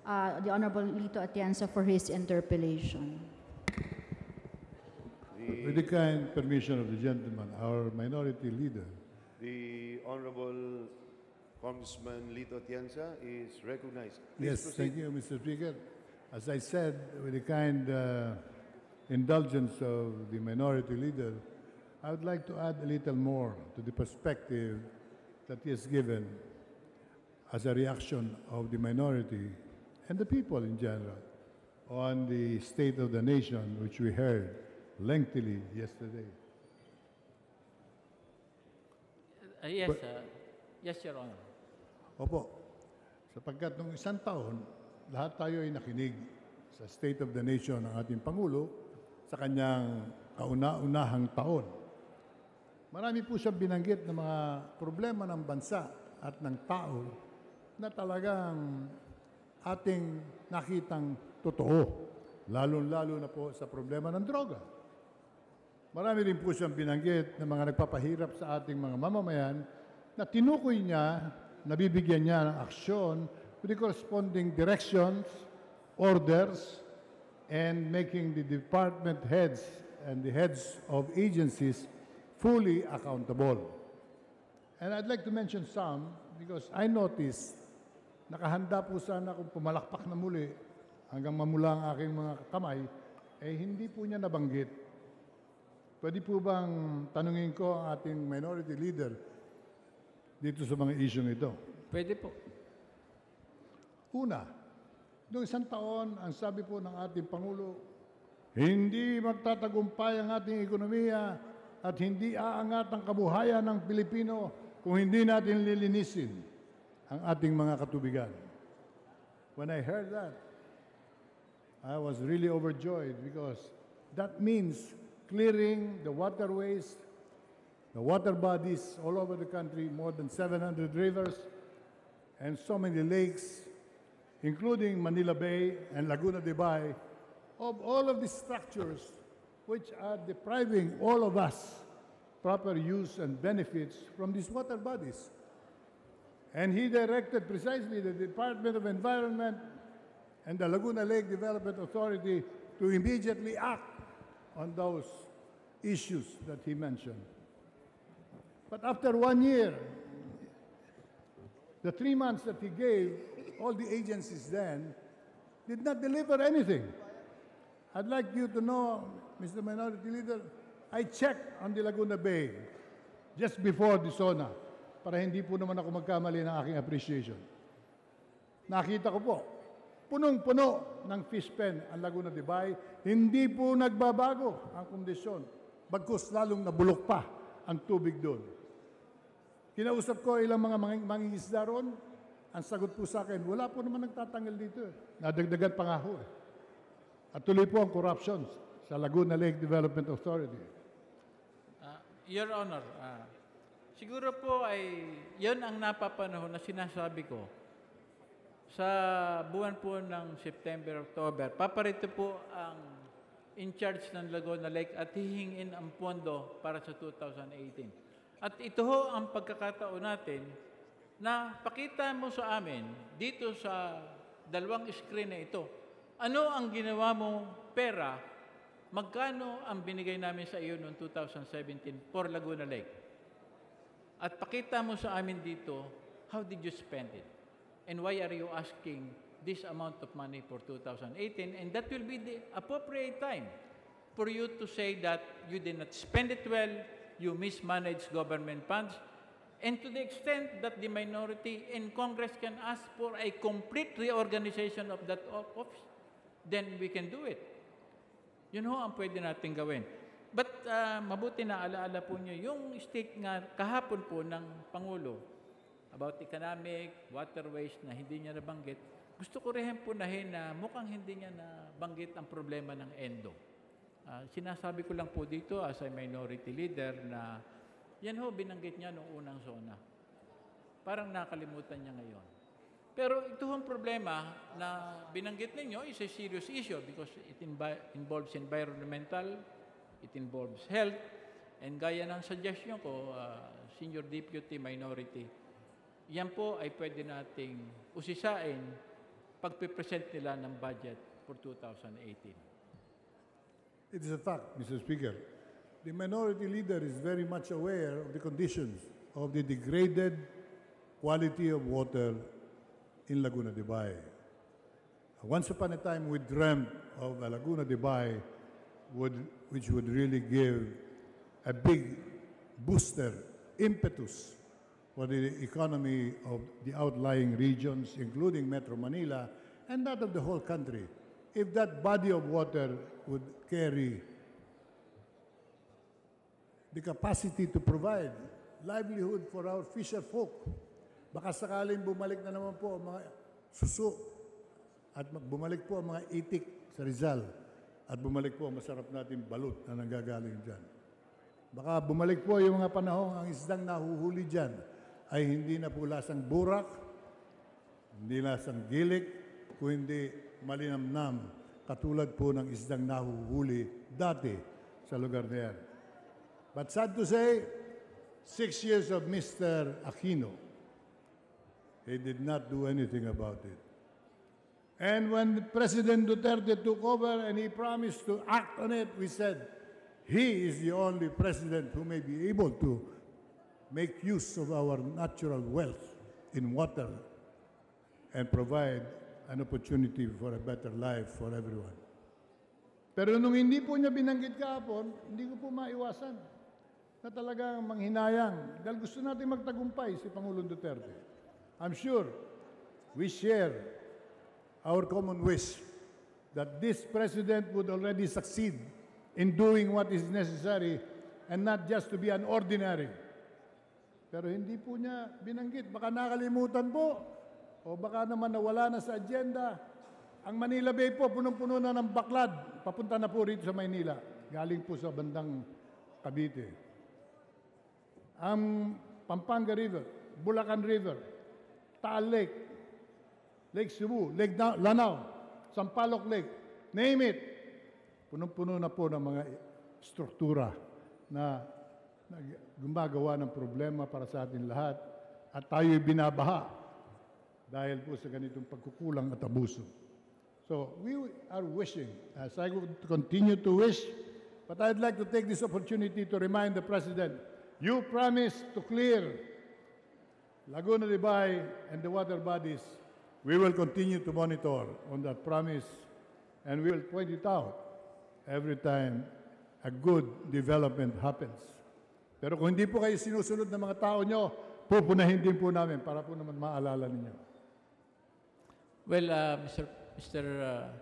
the Honorable Lito Atienza, for his interpellation. With the kind permission of the gentleman, our minority leader. The Honorable Congressman Lito Atienza is recognized. Yes, Please proceed. thank you, Mr. Speaker. As I said, with the kind indulgence of the minority leader, I would like to add a little more to the perspective that he has given as a reaction of the minority and the people in general on the state of the nation, which we heard lengthily yesterday. Yes, Your Honor. Opo, sapagkat nung isang taon, lahat tayo ay nakinig sa State of the Nation ng ating Pangulo sa kanyang kauna-unahang taon. Marami po siyang binanggit ng mga problema ng bansa at ng tao na talagang ating nakitang totoo, lalong-lalo na po sa problema ng droga. Marami rin po siyang binanggit ng mga nagpapahirap sa ating mga mamamayan na tinukoy niya, nabibigyan niya ng aksyon with the corresponding directions, orders, and making the department heads and the heads of agencies fully accountable. And I'd like to mention some because I noticed, nakahanda po sana kung pumalakpak na muli hanggang mamula ang aking mga kamay, hindi po niya nabanggit. Pwede po bang tanungin ko ang ating minority leader dito sa mga isyong ito? Pwede po. Una, noong isang taon, ang sabi po ng ating Pangulo, hindi magtatagumpay ang ating ekonomiya at hindi aangat ang kabuhayan ng Pilipino kung hindi natin lilinisin ang ating mga katubigan. When I heard that, I was really overjoyed because that means clearing the waterways, the water bodies all over the country, more than 700 rivers, and so many lakes, including Manila Bay and Laguna de Bay, of all of these structures which are depriving all of us proper use and benefits from these water bodies. And he directed precisely the Department of Environment and the Laguna Lake Development Authority to immediately act on those issues that he mentioned. But after 1 year, the 3 months that he gave, all the agencies then did not deliver anything. I'd like you to know, Mr. Minority Leader, I checked on the Laguna Bay just before the SONA para hindi po naman ako magkamali ng aking appreciation. Nakita ko po, punong-puno ng fish pen ang Laguna de Bay, hindi po nagbabago ang kondisyon, bagkus lalong nabulok pa ang tubig doon. Kinausap ko ilang mga mangingisda ron, ang sagot po sa akin, wala po naman nagtatanggal dito. Nadagdagan pa nga ho. At tuloy po ang corruption sa Laguna Lake Development Authority. Your Honor, siguro po ay yon ang napapanahon na sinasabi ko. Sa buwan po ng September, October, paparito po ang in charge ng Laguna Lake at hihingin ang pondo para sa 2018. At ito ho ang pagkakataon natin na pakita mo sa amin dito sa dalawang screen na ito. Ano ang ginawa mong pera? Magkano ang binigay namin sa iyo noong 2017 for Laguna Lake? At pakita mo sa amin dito, how did you spend it? And why are you asking this amount of money for 2018? And that will be the appropriate time for you to say that you did not spend it well, you mismanaged government funds, and to the extent that the minority in Congress can ask for a complete reorganization of that office, then we can do it. Yun ho ang pwede natin gawin. But mabuti na alaala po niyo yung state nga kahapon po ng Pangulo about economic, waterways na hindi niya nabanggit. Gusto ko rin punahin na mukhang hindi niya nabanggit ang problema ng ENDO. Sinasabi ko lang po dito as a minority leader na yan ho binanggit niya noong unang SONA. Parang nakalimutan niya ngayon. Pero ito ang problema na binanggit ninyo is a serious issue because it involves environmental, it involves health, and gaya ng suggestion ko, Senior Deputy Minority, yan po ay pwede nating usisain pagpipresent nila ng budget for 2018. It is a fact, Mr. Speaker. The minority leader is very much aware of the conditions of the degraded quality of water in Laguna de Bay. Once upon a time, we dreamt of a Laguna de Bay which would really give a big booster, impetus for the economy of the outlying regions, including Metro Manila, and that of the whole country. If that body of water would carry the capacity to provide livelihood for our fisher folk, baka sakaling bumalik na naman po ang mga suso at bumalik po ang mga itik sa Rizal at bumalik po ang masarap nating balut na nanggagaling dyan. Baka bumalik po yung mga panahon ang isdang nahuhuli dyan ay hindi na po lasang burak, hindi lasang gilik, kundi malinamnam katulad po ng isdang nahuhuli dati sa lugar na yan. But sad to say, 6 years of Mr. Aquino, he did not do anything about it. And when President Duterte took over and he promised to act on it, we said, he is the only president who may be able to make use of our natural wealth in water and provide an opportunity for a better life for everyone. Pero nung hindi po niya binanggit kahapon, hindi ko po maiwasan na talagang manghinayang dahil gusto natin magtagumpay si Pangulong Duterte. I'm sure we share our common wish that this president would already succeed in doing what is necessary and not just to be an ordinary. Pero hindi po niya binanggit. Baka nakalimutan po. O baka naman nawala na sa agenda. Ang Manila Bay po, punong-puno na ng baklad. Papunta na po rito sa Maynila. Galing po sa bandang Cavite. Ang Pampanga River, Bulacan River, Taal Lake, Lake Cebu, Lake Lanao, Sampaloc Lake, name it. Punong-puno na po ng mga struktura na gumagawa ng problema para sa atin lahat at tayo'y binabaha dahil po sa ganitong pagkukulang at abuso. So we are wishing, as I would continue to wish, but I'd like to take this opportunity to remind the President, you promised to clear Laguna de Bay and the water bodies. We will continue to monitor on that promise and we will point it out every time a good development happens. Pero kung hindi po kayo sinusunod ng mga tao nyo, pupunahin din po namin para po naman maalala ninyo. Well, Mr.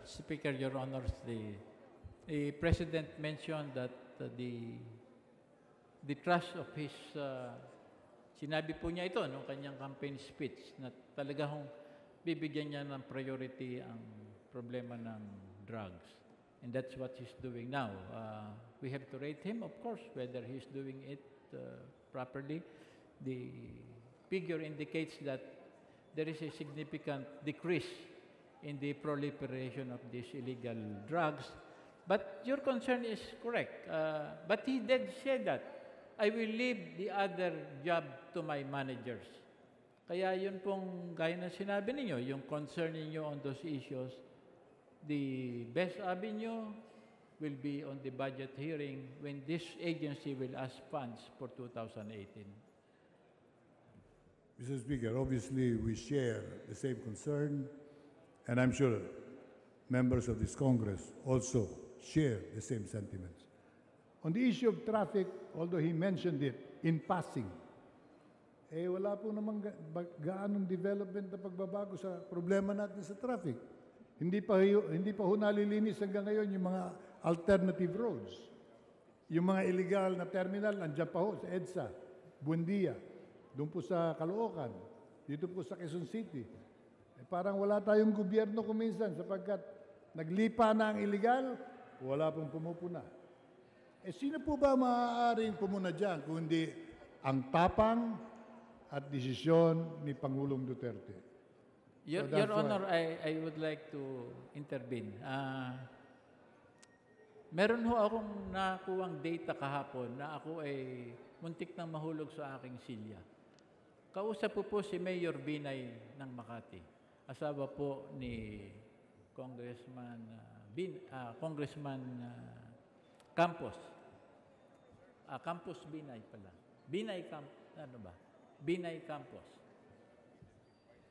Speaker, Your Honors, the President mentioned that the trust of his, sinabi po niya ito nung kanyang campaign speech na talaga hong bibigyan niya ng priority ang problema ng drugs. And that's what he's doing now. We have to rate him, of course, whether he's doing it properly. The figure indicates that there is a significant decrease in the proliferation of these illegal drugs. But your concern is correct. But he did say that, I will leave the other job to my managers. Kaya yun pong gaya na sinabi ninyo, yung concern ninyo on those issues, the best avenue will be on the budget hearing when this agency will ask funds for 2018. Mr. Speaker, obviously we share the same concern, and I'm sure members of this Congress also share the same sentiments. On the issue of traffic, although he mentioned it in passing, wala po namang gaanong development na pagbabago sa problema natin sa traffic. Hindi pa ho nalilinis hanggang ngayon yung mga alternative roads. Yung mga illegal na terminal, nandiyan pa ho sa EDSA, Buendia, doon po sa Caloocan, dito po sa Quezon City. Parang wala tayong gobyerno kuminsan sapagkat naglipa na ang illegal, wala pong pumupuna. Sino po ba maaaring pumuna dyan kung hindi ang tapang at desisyon ni Pangulong Duterte? Your Honor, I would like to intervene. Meron ho akong nakuwang data kahapon na ako ay muntik nang mahulog sa aking silya. Kausap po si Mayor Binay ng Makati. Asawa po ni Congressman Campos. Campos Binay pala. Binay Campos.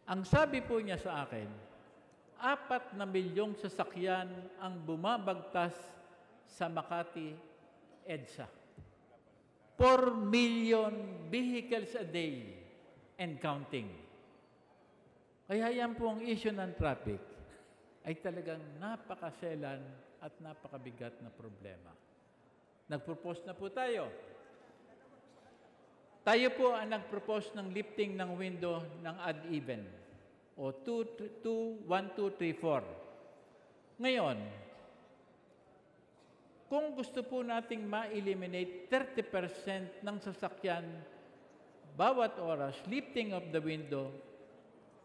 Ang sabi po niya sa akin, 4 na milyong sasakyan ang bumabagtas sa Makati EDSA. 4 million vehicles a day and counting. Kaya yan po ang issue ng traffic ay talagang napakaselan at napakabigat na problema. Nag-propose na po tayo. Tayo po ang nag-propose ng lifting ng window ng odd even o 1, 2, 3, 4. Ngayon, kung gusto po nating ma-eliminate 30% ng sasakyan bawat oras, lifting of the window,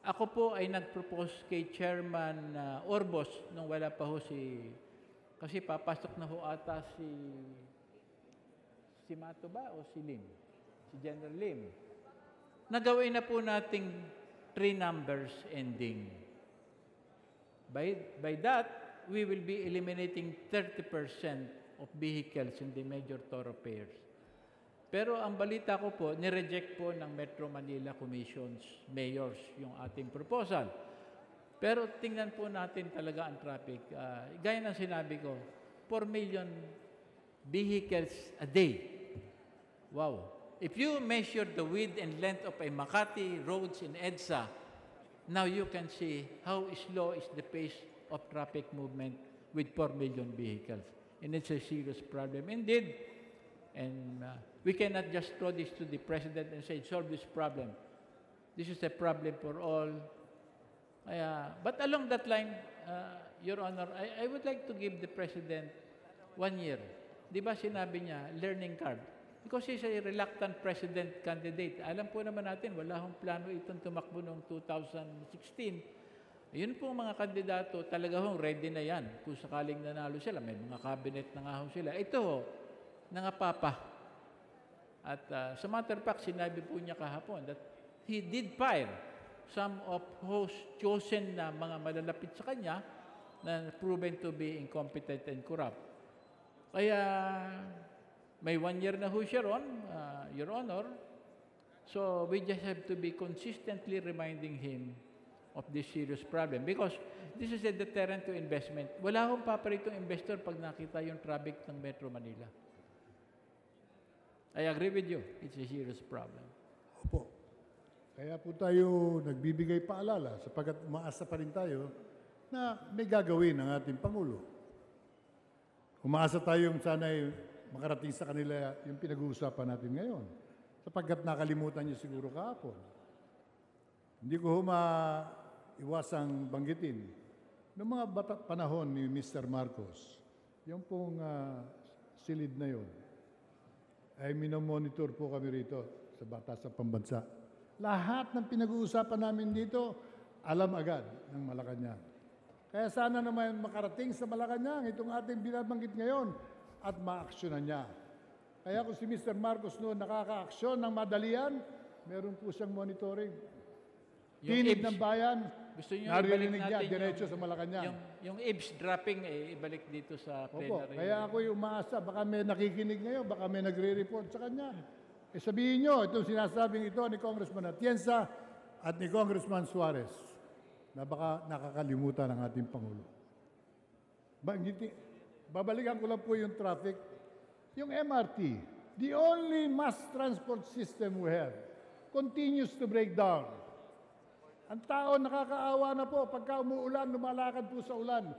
ako po ay nag-propose kay Chairman Orbos nung wala pa ho kasi papasok na ho ata si Mato ba o si Lim? Si General Lim. Nagawin na po nating 3 numbers ending. By that, we will be eliminating 30% of vehicles in the major thoroughfares. Pero ang balita ko po, nireject po ng Metro Manila Commission's mayors yung ating proposal. Pero tingnan po natin talaga ang traffic. Gaya ng sinabi ko, 4 million vehicles a day. Wow. If you measure the width and length of a Makati roads in EDSA, now you can see how slow is the pace of traffic movement with 4 million vehicles. And it's a serious problem indeed. And we cannot just throw this to the President and say, solve this problem. This is a problem for all. But along that line, Your Honor, I would like to give the President 1 year. Di ba sinabi niya, learning curve? Because he's a reluctant president candidate. Alam po naman natin, wala hong plano itong tumakbo noong 2016. Yun po mga kandidato, talaga hong ready na yan. Kung sakaling nanalo sila, may mga cabinet na nga ho sila. Ito ho, nangapapa. At sa matter of fact, sinabi po niya kahapon that he did fire some of whose chosen na mga malalapit sa kanya na proven to be incompetent and corrupt. Kaya may 1 year na ho siya ron, Your Honor. So we just have to be consistently reminding him of this serious problem because this is a deterrent to investment. Wala akong paparitong investor pag nakita yung traffic ng Metro Manila. I agree with you. It's a serious problem. Opo. Kaya po tayo nagbibigay paalala sapagkat umaasa pa rin tayo na may gagawin ang ating Pangulo. Umaasa tayong sana'y makarating sa kanila yung pinag-uusapan natin ngayon. Sapagkat nakalimutan niyo siguro kahapon. Hindi ko iwasang banggitin. Noong mga panahon ni Mr. Marcos, yung pong silid na yon, ay minomonitor po kami rito sa Batasan Pambansa. Lahat ng pinag-uusapan namin dito, alam agad ng Malacanang. Kaya sana naman makarating sa Malacanang itong ating binabanggit ngayon at maaksyonan niya. Kaya kung si Mr. Marcos noon nakaka-aksyon ng madalian, meron po siyang monitoring. Tinig ng bayan, gusto niyo naririnig ibalik niya natin diretso sa Malacanang. Yung eavesdropping, ibalik dito sa Opo, plenary. kaya ako'y umaasa, baka may nakikinig ngayon, baka may nagre-report sa kanya. Sabihin nyo, itong sinasabing ito ni Congressman Atienza at ni Congressman Suarez na baka nakakalimutan ng ating Pangulo. Babalikan ko lang po yung traffic. Yung MRT, the only mass transport system we have, continues to break down. Ang tao nakakaawa na po pagka umuulan, lumalakad po sa ulan.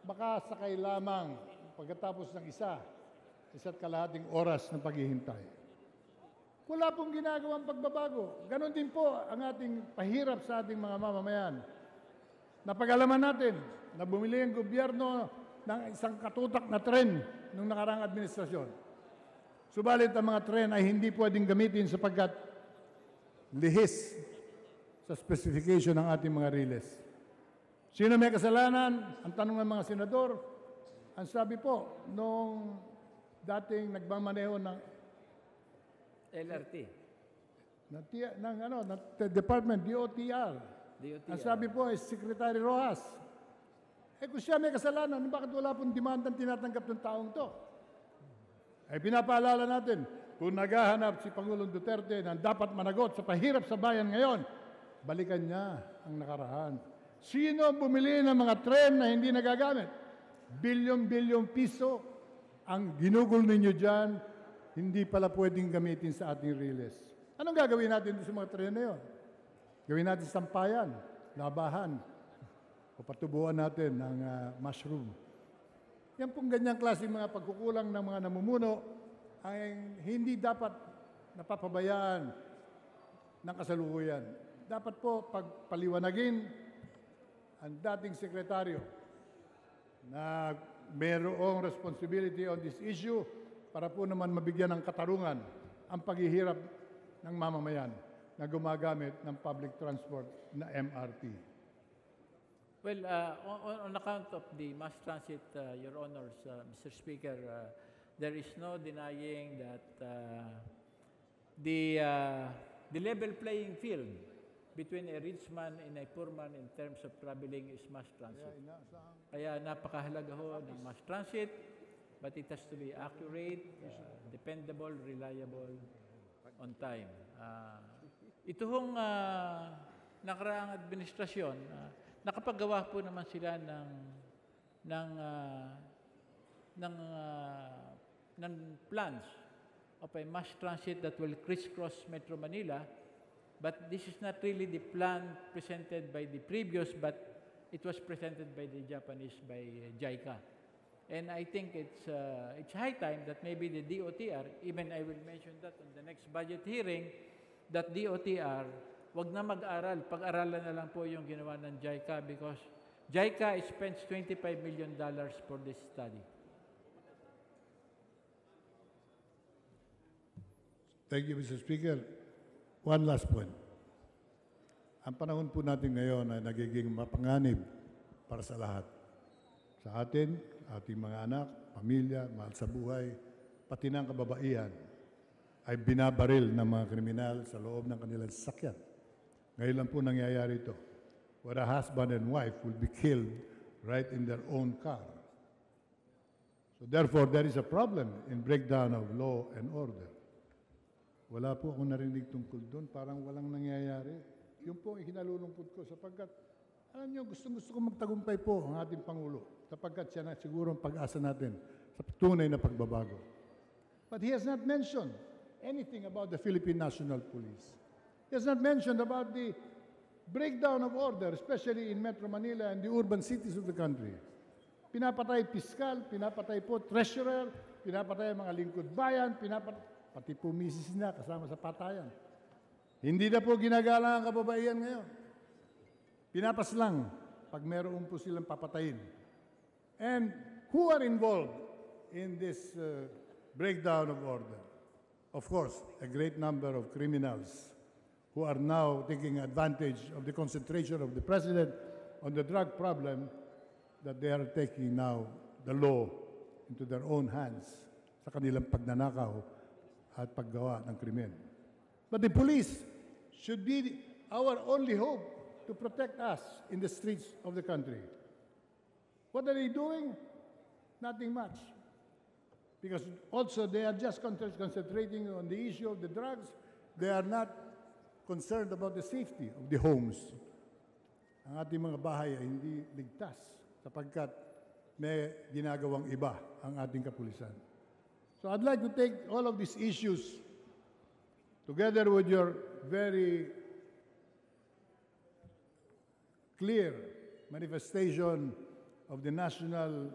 Baka sakay lamang pagkatapos ng isa't kalahating oras ng paghihintay. Wala pong ginagawang pagbabago. Ganon din po ang ating pahirap sa ating mga mamamayan. Napag-alaman natin na bumili ang gobyerno ng isang katutak na tren nung nakaraang administrasyon. Subalit ang mga tren ay hindi pwedeng gamitin sapagkat lihis sa specification ng ating mga riles. Sino may kasalanan? Ang tanong ng mga senador, ang sabi po, nung dating nagmamaneho ng LRT. ng Department, DOTR. Ang sabi po ay Secretary Rojas. Kung siya may kasalanan, bakit wala pong demandang tinatanggap ng taong to? Ay pinapaalala natin, kung naghahanap si Pangulong Duterte na dapat managot sa pahirap sa bayan ngayon, balikan niya ang nakaraan. Sino bumili ng mga tren na hindi nagagamit? Bilyon-bilyong piso ang ginugol ninyo dyan, hindi pala pwedeng gamitin sa ating riles. Anong gagawin natin sa mga tren na yun? Gawin natin sampayan, labahan, o patubuan natin ng mushroom. Yan pong ganyang klase mga pagkukulang ng mga namumuno ay hindi dapat napapabayaan ng kasalukuyan. Dapat po pagpaliwanagin ang dating sekretaryo na mayroong responsibility on this issue para po naman mabigyan ng katarungan ang paghihirap ng mamamayan na gumagamit ng public transport na MRT. Well, on account of the mass transit, Your Honors, Mr. Speaker, there is no denying that the level playing field between a rich man and a poor man in terms of traveling is mass transit. Kaya napakahalaga ho ng mass transit, but it has to be accurate, dependable, reliable, on time. Ito hong nakaraang administrasyon, nakapagawa po naman sila ng plans of a mass transit that will crisscross Metro Manila, but this is not really the plan presented by the previous, but it was presented by the Japanese, by JICA. And I think it's high time that maybe the DOTR, even I will mention that on the next budget hearing, that DOTR, wag na mag-aral, pag-aralan na lang po yung ginawa ng JICA because JICA spends $25 million for this study. Thank you, Mr. Speaker. One last point. Ang panahon po natin ngayon ay nagiging mapanganib para sa lahat. Sa atin, ating mga anak, pamilya, mahal sa buhay, pati ng kababaihan ay binabaril ng mga kriminal sa loob ng kanilang sasakyan. Ngayon lang po nangyayari ito, where a husband and wife will be killed right in their own car. So therefore, there is a problem in breakdown of law and order. Wala po akong narinig tungkol doon, parang walang nangyayari. Yun po ang hinalulungkot ko sapagkat, alam niyo, gusto ko magtagumpay po ang ating Pangulo sapagkat siya na siguro ang pag-asa natin sa tunay na pagbabago. But he has not mentioned anything about the Philippine National Police. He has not mentioned about the breakdown of order, especially in Metro Manila and the urban cities of the country. Pinapatay piskal, pinapatay po treasurer, pinapatay mga lingkod bayan, pati po misis na kasama sa patayan. Hindi na po ginagalang ang kababaihan ngayon. Pinapas lang pag meron po silang papatayin. And who are involved in this breakdown of order? Of course, a great number of criminals who are now taking advantage of the concentration of the President on the drug problem that they are taking now the law into their own hands sa kanilang pagnanakaw at paggawa ng krimen. But the police should be our only hope to protect us in the streets of the country. What are they doing? Nothing much. Because also they are just concentrating on the issue of the drugs. They are not concerned about the safety of the homes. Ang ating mga bahay ay hindi ligtas sapagkat may ginagawang iba ang ating kapulisan. So I'd like to take all of these issues together with your very clear manifestation of the national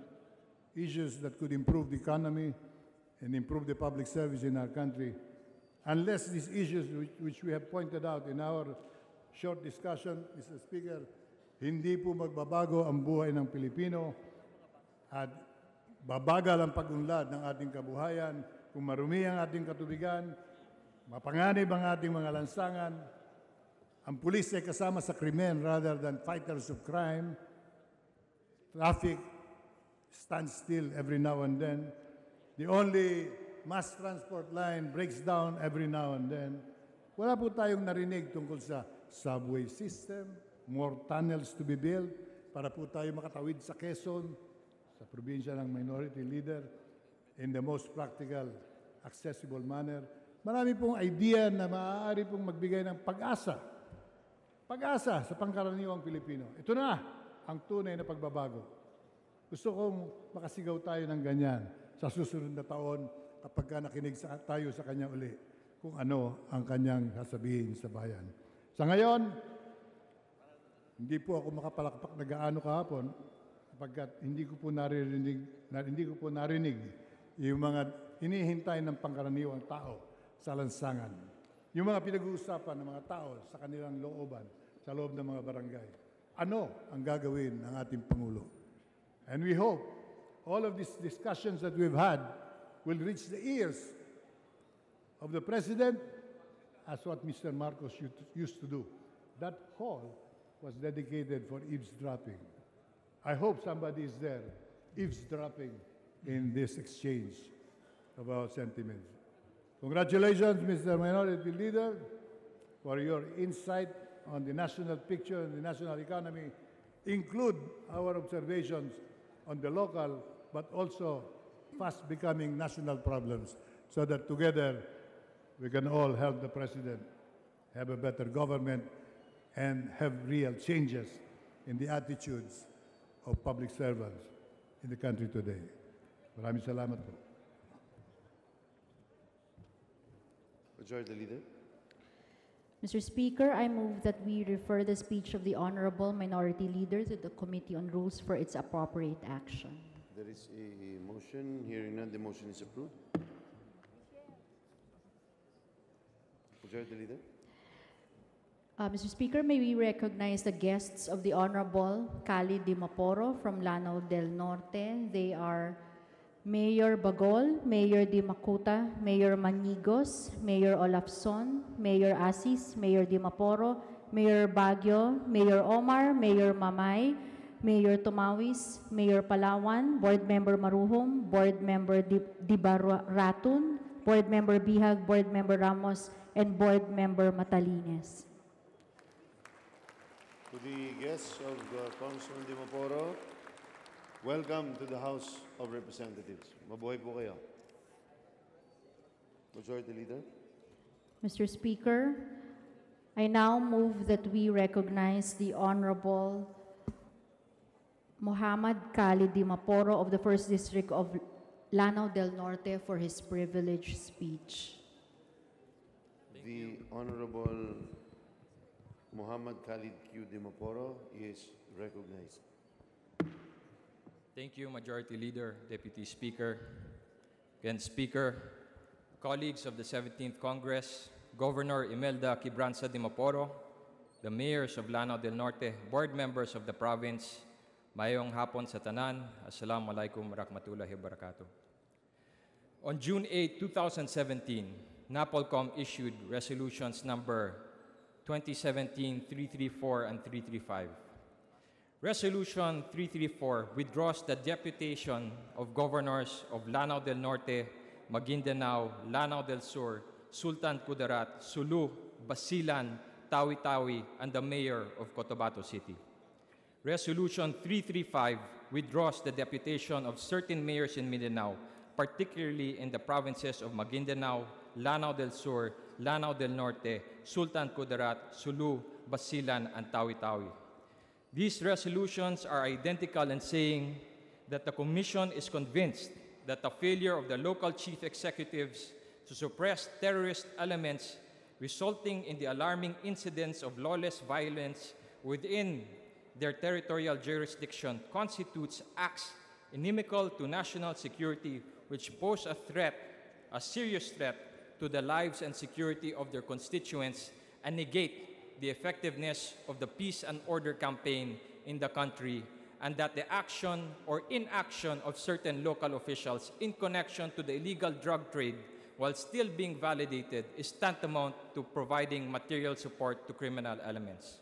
issues that could improve the economy and improve the public service in our country. Unless these issues which we have pointed out in our short discussion, Mr. Speaker, hindi po magbabago ang buhay ng Pilipino at babagal ang pag-unlad ng ating kabuhayan kung marumi ang ating katubigan, mapanganib ang ating mga lansangan, ang pulis ay kasama sa krimen rather than fighters of crime, traffic stands still every now and then, the only mass transport line breaks down every now and then. Wala po tayong narinig tungkol sa subway system, more tunnels to be built para po tayo makatawid sa Quezon, sa probinsya ng minority leader, in the most practical, accessible manner. Marami pong idea na maaari pong magbigay ng pag-asa. Pag-asa sa pangkaraniwang Pilipino. Ito na ang tunay na pagbabago. Gusto kong makasigaw tayo ng ganyan sa susunod na taon kapag nakinig tayo sa kanya uli kung ano ang kanyang sasabihin sa bayan. Sa ngayon, hindi po ako makapalakpak na gaano kahapon sapagkat hindi ko po narinig yung mga hinihintay ng pangkaraniwang tao sa lansangan. Yung mga pinag-uusapan ng mga tao sa kanilang looban, sa loob ng mga barangay. Ano ang gagawin ng ating Pangulo? And we hope all of these discussions that we've had will reach the ears of the President as what Mr. Marcos used to do. That hall was dedicated for eavesdropping. I hope somebody is there eavesdropping in this exchange of our sentiments. Congratulations, Mr. Minority Leader, for your insight on the national picture and the national economy. Include our observations on the local, but also fast becoming national problems, so that together we can all help the President have a better government and have real changes in the attitudes of public servants in the country today. Maraming salamat po. Majority Leader. Mr. Speaker, I move that we refer the speech of the Honorable Minority Leader to the Committee on Rules for its appropriate action. There is a motion. Hearing none, the motion is approved. Majority Leader. Mr. Speaker, may we recognize the guests of the Honorable Cali Dimaporo from Lanao del Norte. They are Mayor Bagol, Mayor Dimacuta, Mayor Manigos, Mayor Olafson, Mayor Asis, Mayor Dimaporo, Mayor Baguio, Mayor Omar, Mayor Mamay, Mayor Tumawis, Mayor Palawan, Board Member Maruhom, Board Member Dibaratun, Board Member Bihag, Board Member Ramos, and Board Member Matalines. To the guests of Congressman Dimaporo, welcome to the House of Representatives. Mabuhay po kayo. Majority Leader. Mr. Speaker, I now move that we recognize the Honorable Muhammad Kali Dimaporo of the 1st District of Lanao del Norte for his privileged speech. The Honorable Muhammad Khalid Q. Dimaporo is recognized. Thank you, Majority Leader, Deputy Speaker. Again, Speaker, colleagues of the 17th Congress, Governor Imelda Quibranza Dimaporo, the mayors of Lanao del Norte, board members of the province, mayong hapon sa tanan, assalamu alaikum warahmatullahi wabarakatuh. On June 8, 2017, NAPOLCOM issued resolutions number 2017-334 and 335. Resolution 334 withdraws the deputation of governors of Lanao del Norte, Maguindanao, Lanao del Sur, Sultan Kudarat, Sulu, Basilan, Tawi-Tawi, and the mayor of Cotabato City. Resolution 335 withdraws the deputation of certain mayors in Mindanao, particularly in the provinces of Maguindanao, Lanao del Sur, Lanao del Norte, Sultan Kudarat, Sulu, Basilan, and Tawi-Tawi. These resolutions are identical in saying that the Commission is convinced that the failure of the local chief executives to suppress terrorist elements resulting in the alarming incidents of lawless violence within their territorial jurisdiction constitutes acts inimical to national security which pose a serious threat to the lives and security of their constituents and negate the effectiveness of the peace and order campaign in the country, and that the action or inaction of certain local officials in connection to the illegal drug trade while still being validated is tantamount to providing material support to criminal elements.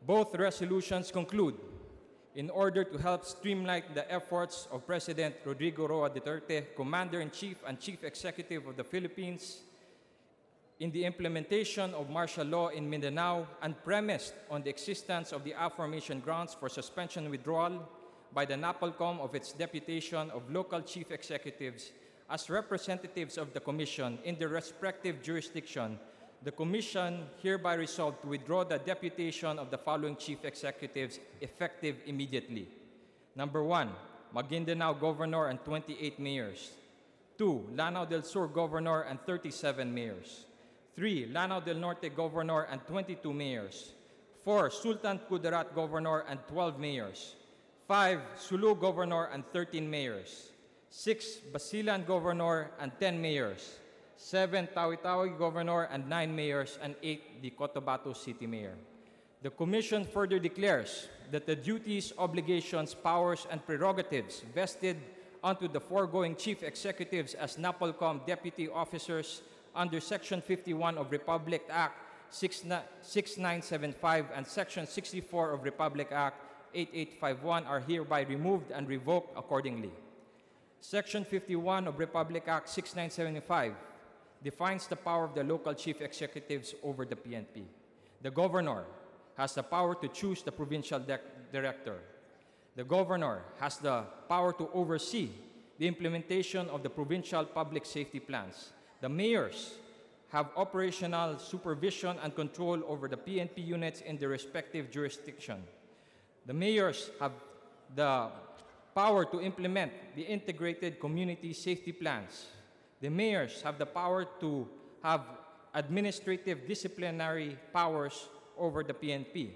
Both resolutions conclude, in order to help streamline the efforts of President Rodrigo Roa Duterte, Commander-in-Chief and Chief Executive of the Philippines, in the implementation of martial law in Mindanao and premised on the existence of the aforementioned grounds for suspension and withdrawal by the NAPOLCOM of its deputation of local chief executives as representatives of the Commission in their respective jurisdiction, the Commission hereby resolved to withdraw the deputation of the following chief executives effective immediately. Number 1, Maguindanao Governor and 28 mayors. 2, Lanao del Sur Governor and 37 mayors. 3, Lanao del Norte Governor and 22 mayors. 4, Sultan Kudarat Governor and 12 mayors. 5, Sulu Governor and 13 mayors. 6, Basilan Governor and 10 mayors. 7, Tawi-Tawi Governor and 9 mayors. And 8, the Cotabato City Mayor. The Commission further declares that the duties, obligations, powers, and prerogatives vested unto the foregoing chief executives as NAPOLCOM deputy officers under Section 51 of Republic Act 6975 and Section 64 of Republic Act 8851 are hereby removed and revoked accordingly. Section 51 of Republic Act 6975 defines the power of the local chief executives over the PNP. The governor has the power to choose the provincial director. The governor has the power to oversee the implementation of the provincial public safety plans. The mayors have operational supervision and control over the PNP units in their respective jurisdiction. The mayors have the power to implement the integrated community safety plans. The mayors have the power to have administrative disciplinary powers over the PNP.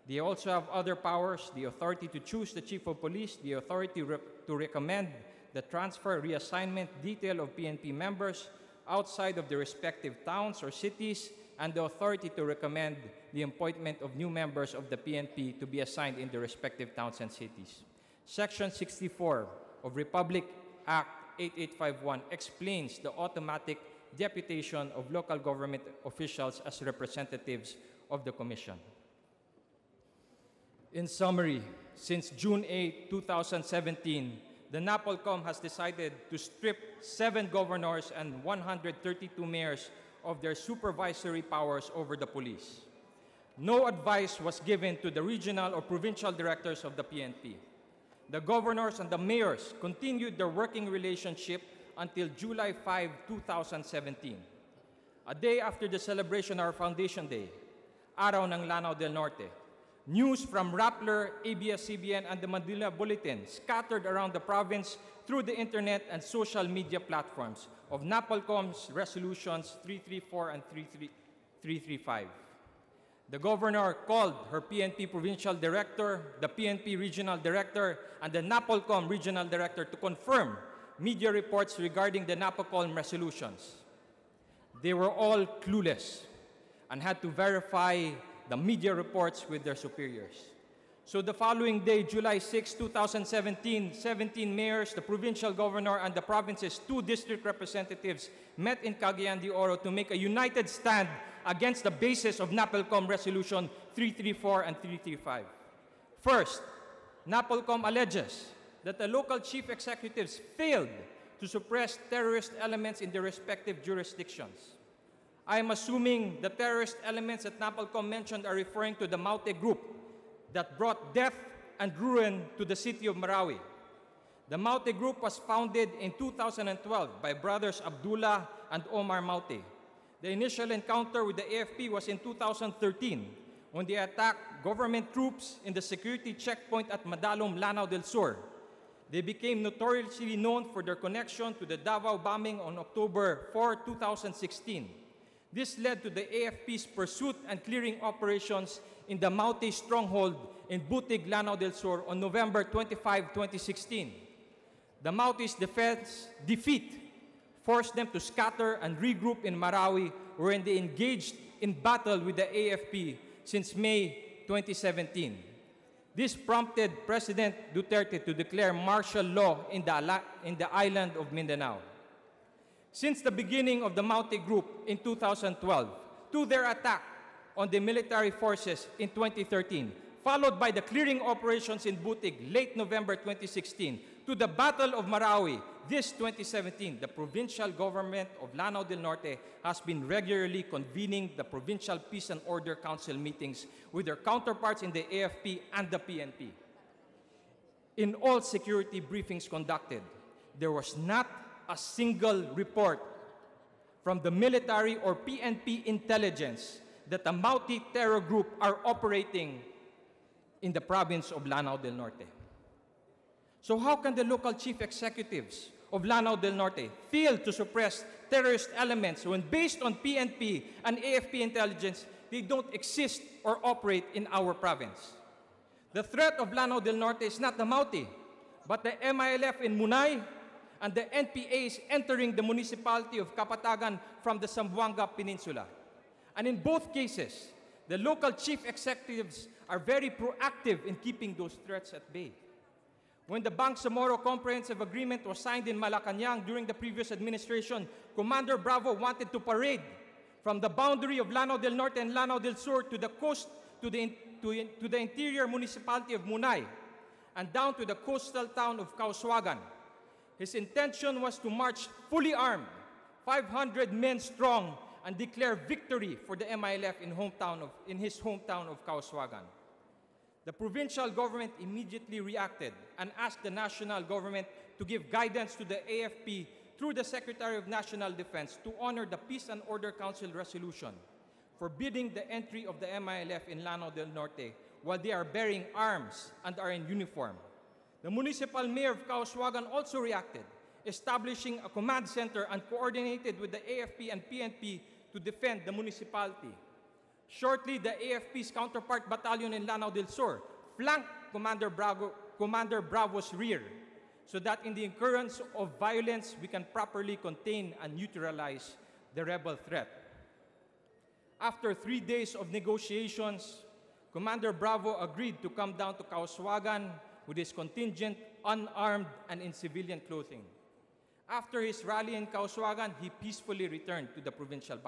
They also have other powers: the authority to choose the chief of police, the authority to recommend the transfer, reassignment, detail of PNP members outside of the respective towns or cities, and the authority to recommend the appointment of new members of the PNP to be assigned in the respective towns and cities. Section 64 of Republic Act 8851 explains the automatic deputation of local government officials as representatives of the Commission. In summary, since June 8, 2017, the NAPOLCOM has decided to strip 7 governors and 132 mayors of their supervisory powers over the police. No advice was given to the regional or provincial directors of the PNP. The governors and the mayors continued their working relationship until July 5, 2017. A day after the celebration of our Foundation Day, Araw ng Lanao del Norte, news from Rappler, ABS-CBN, and the Manila Bulletin scattered around the province through the internet and social media platforms of NAPOLCOM's resolutions 334 and 335. The governor called her PNP provincial director, the PNP regional director, and the NAPOLCOM regional director to confirm media reports regarding the NAPOLCOM resolutions. They were all clueless and had to verify the media reports with their superiors. So the following day, July 6, 2017, 17 mayors, the provincial governor, and the province's 2 district representatives met in Cagayan de Oro to make a united stand against the basis of NAPOLCOM Resolution 334 and 335. First, NAPOLCOM alleges that the local chief executives failed to suppress terrorist elements in their respective jurisdictions. I am assuming the terrorist elements that NAPOLCOM mentioned are referring to the Maute group that brought death and ruin to the city of Marawi. The Maute group was founded in 2012 by brothers Abdullah and Omar Maute. The initial encounter with the AFP was in 2013 when they attacked government troops in the security checkpoint at Madalom, Lanao del Sur. They became notoriously known for their connection to the Davao bombing on October 4, 2016. This led to the AFP's pursuit and clearing operations in the Maute stronghold in Butig, Lanao del Sur on November 25, 2016. The Maute's defeat forced them to scatter and regroup in Marawi, wherein they engaged in battle with the AFP since May 2017. This prompted President Duterte to declare martial law in the island of Mindanao. Since the beginning of the Maute group in 2012, to their attack on the military forces in 2013, followed by the clearing operations in Butig late November 2016, to the Battle of Marawi this 2017, the provincial government of Lanao del Norte has been regularly convening the Provincial Peace and Order Council meetings with their counterparts in the AFP and the PNP. In all security briefings conducted, there was not a single report from the military or PNP intelligence that the Maute terror group are operating in the province of Lanao del Norte. So how can the local chief executives of Lanao del Norte fail to suppress terrorist elements when, based on PNP and AFP intelligence, they don't exist or operate in our province? The threat of Lanao del Norte is not the Maute, but the MILF in Munay and the NPAs entering the municipality of Kapatagan from the Zamboanga Peninsula. And in both cases, the local chief executives are very proactive in keeping those threats at bay. When the Bangsamoro Comprehensive Agreement was signed in Malacanang during the previous administration, Commander Bravo wanted to parade from the boundary of Lanao del Norte and Lanao del Sur to the coast, to the interior municipality of Munay, and down to the coastal town of Kauswagan. His intention was to march fully armed, 500 men strong, and declare victory for the MILF in his hometown of Kauswagan. The provincial government immediately reacted and asked the national government to give guidance to the AFP through the Secretary of National Defense to honor the Peace and Order Council resolution, forbidding the entry of the MILF in Lanao del Norte while they are bearing arms and are in uniform. The municipal mayor of Kauswagan also reacted, establishing a command center and coordinated with the AFP and PNP to defend the municipality. Shortly, the AFP's counterpart battalion in Lanao del Sur flanked Commander Bravo's rear so that in the occurrence of violence, we can properly contain and neutralize the rebel threat. After 3 days of negotiations, Commander Bravo agreed to come down to Kauswagan with his contingent unarmed and in civilian clothing. After his rally in Kauswagan, he peacefully returned to the provincial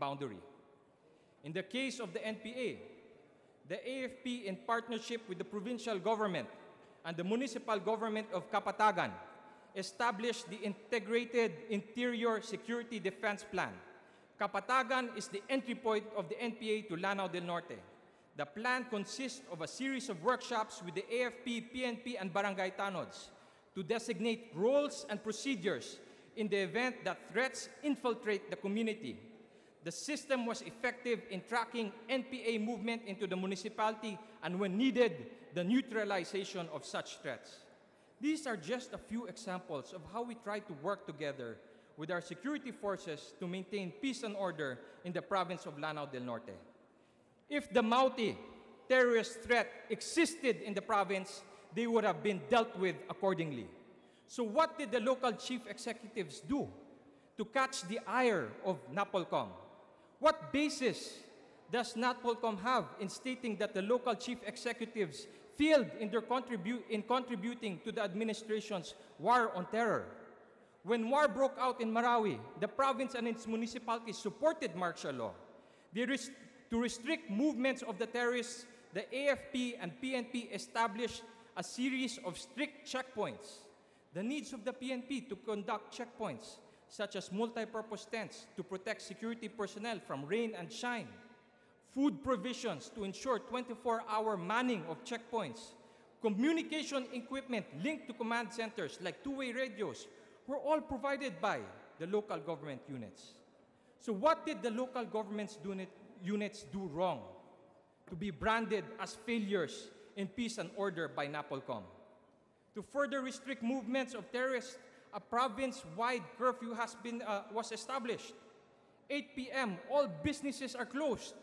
boundary. In the case of the NPA, the AFP, in partnership with the provincial government and the municipal government of Kapatagan, established the Integrated Interior Security Defense Plan. Kapatagan is the entry point of the NPA to Lanao del Norte. The plan consists of a series of workshops with the AFP, PNP, and barangay tanods to designate roles and procedures in the event that threats infiltrate the community. The system was effective in tracking NPA movement into the municipality and, when needed, the neutralization of such threats. These are just a few examples of how we try to work together with our security forces to maintain peace and order in the province of Lanao del Norte. If the Mauti terrorist threat existed in the province, they would have been dealt with accordingly. So what did the local chief executives do to catch the ire of NAPOLCOM? What basis does NAPOLCOM have in stating that the local chief executives failed in contributing to the administration's war on terror? When war broke out in Marawi, the province and its municipalities supported martial law. To restrict movements of the terrorists, the AFP and PNP established a series of strict checkpoints. The needs of the PNP to conduct checkpoints, such as multi-purpose tents to protect security personnel from rain and shine, food provisions to ensure 24-hour manning of checkpoints, communication equipment linked to command centers like two-way radios were all provided by the local government units. So what did the local government units do wrong to be branded as failures in peace and order by NAPOLCOM? To further restrict movements of terrorists, a province-wide curfew was established. 8 p.m., all businesses are closed.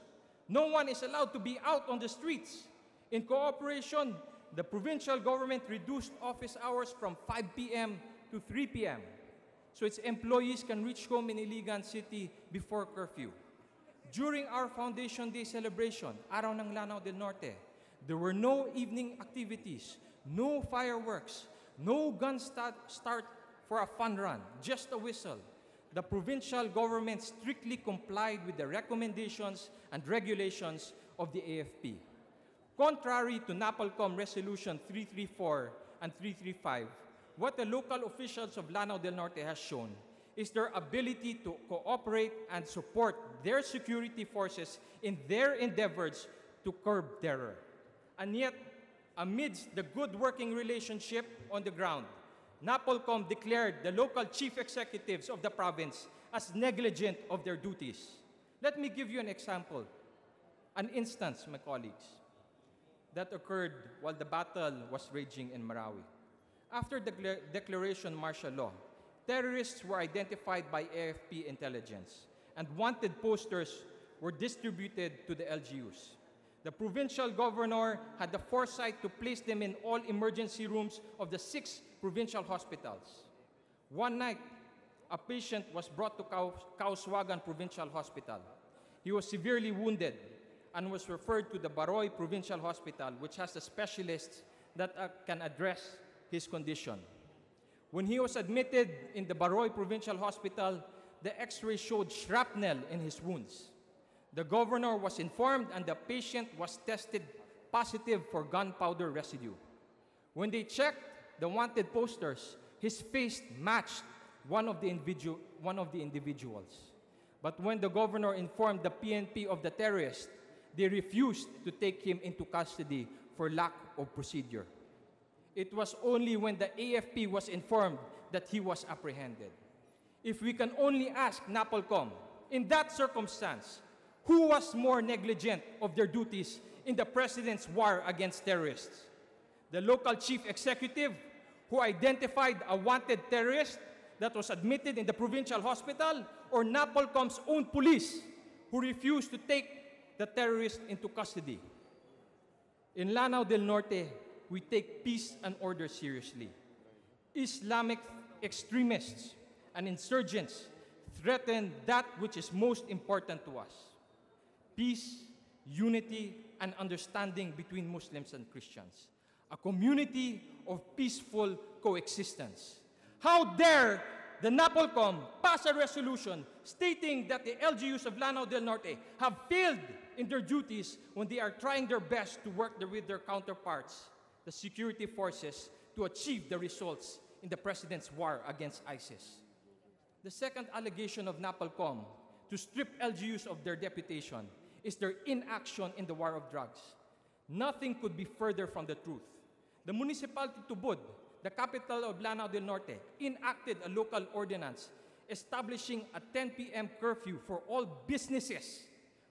No one is allowed to be out on the streets. In cooperation, the provincial government reduced office hours from 5 p.m. to 3 p.m. so its employees can reach home in Iligan City before curfew. During our Foundation Day celebration, Araw ng Lanao del Norte, there were no evening activities, no fireworks, no gun start for a fun run, just a whistle. The provincial government strictly complied with the recommendations and regulations of the AFP. Contrary to NAPOLCOM Resolution 334 and 335, what the local officials of Lanao del Norte has shown is their ability to cooperate and support their security forces in their endeavors to curb terror. And yet, amidst the good working relationship on the ground, NAPOLCOM declared the local chief executives of the province as negligent of their duties. Let me give you an example, an instance, my colleagues, that occurred while the battle was raging in Marawi. After the declaration martial law, terrorists were identified by AFP intelligence, and wanted posters were distributed to the LGUs. The provincial governor had the foresight to place them in all emergency rooms of the 6 provincial hospitals. One night, a patient was brought to Kauswagan Provincial Hospital. He was severely wounded and was referred to the Baroy Provincial Hospital, which has a specialist that can address his condition. When he was admitted in the Baroy Provincial Hospital, the X-ray showed shrapnel in his wounds. The governor was informed and the patient was tested positive for gunpowder residue. When they checked the wanted posters, his face matched one of the individuals. But when the governor informed the PNP of the terrorist, they refused to take him into custody for lack of procedure. It was only when the AFP was informed that he was apprehended. If we can only ask NAPOLCOM, in that circumstance, who was more negligent of their duties in the President's war against terrorists? The local chief executive who identified a wanted terrorist that was admitted in the provincial hospital, or NAPOLCOM's own police who refused to take the terrorists into custody. In Lanao del Norte, we take peace and order seriously. Islamic extremists and insurgents threaten that which is most important to us: peace, unity, and understanding between Muslims and Christians. A community of peaceful coexistence. How dare the NAPOLCOM pass a resolution stating that the LGUs of Lanao del Norte have failed in their duties when they are trying their best to work with their counterparts, the security forces, to achieve the results in the President's war against ISIS. The second allegation of NAPOLCOM to strip LGUs of their deputation is their inaction in the war of drugs. Nothing could be further from the truth. The municipality of Tubod, the capital of Lanao del Norte, enacted a local ordinance establishing a 10 p.m. curfew for all businesses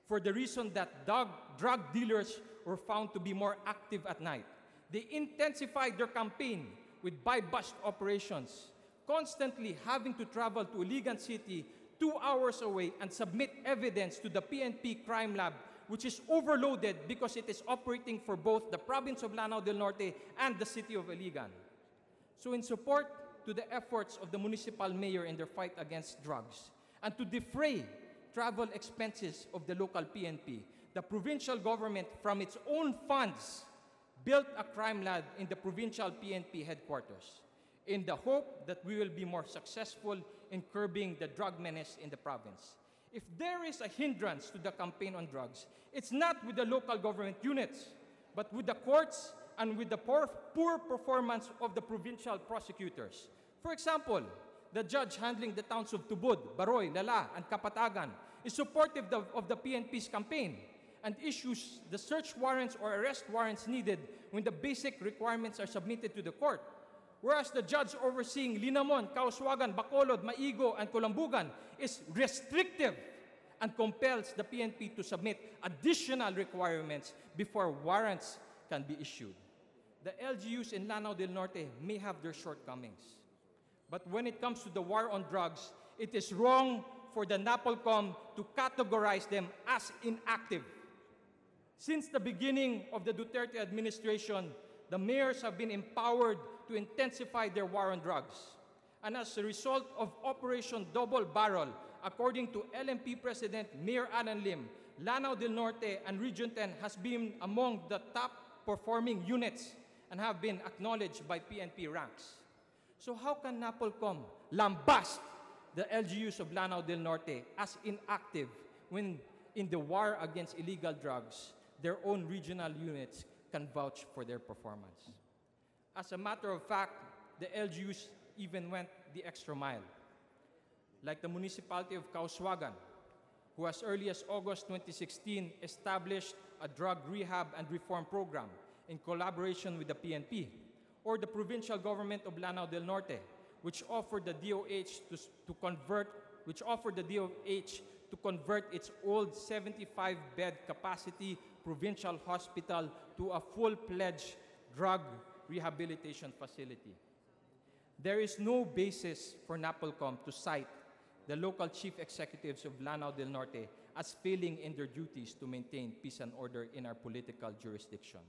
for the reason that drug dealers were found to be more active at night. They intensified their campaign with buy-bust operations, constantly having to travel to Iligan City 2 hours away and submit evidence to the PNP crime lab, which is overloaded because it is operating for both the province of Lanao del Norte and the city of Iligan. So in support to the efforts of the municipal mayor in their fight against drugs and to defray travel expenses of the local PNP, the provincial government from its own funds built a crime lab in the provincial PNP headquarters in the hope that we will be more successful in curbing the drug menace in the province. If there is a hindrance to the campaign on drugs, it's not with the local government units, but with the courts and with the poor performance of the provincial prosecutors. For example, the judge handling the towns of Tubod, Baroy, Lala, and Kapatagan is supportive of the PNP's campaign and issues the search warrants or arrest warrants needed when the basic requirements are submitted to the court. Whereas the judge overseeing Linamon, Kauswagan, Bacolod, Maigo, and Colambugan is restrictive and compels the PNP to submit additional requirements before warrants can be issued. The LGUs in Lanao del Norte may have their shortcomings. But when it comes to the war on drugs, it is wrong for the NAPOLCOM to categorize them as inactive. Since the beginning of the Duterte administration, the mayors have been empowered to intensify their war on drugs. And as a result of Operation Double Barrel, according to LMP President Mayor Alan Lim, Lanao del Norte and Region 10 has been among the top performing units and have been acknowledged by PNP ranks. So how can NAPOLCOM lambast the LGUs of Lanao del Norte as inactive when in the war against illegal drugs, their own regional units can vouch for their performance? As a matter of fact, the LGUs even went the extra mile. Like the municipality of Kauswagan, who as early as August 2016 established a drug rehab and reform program in collaboration with the PNP, or the provincial government of Lanao del Norte, which offered the DOH to convert its old 75-bed capacity provincial hospital to a full-fledged drug rehabilitation facility. There is no basis for NAPOLCOM to cite the local chief executives of Lanao del Norte as failing in their duties to maintain peace and order in our political jurisdiction,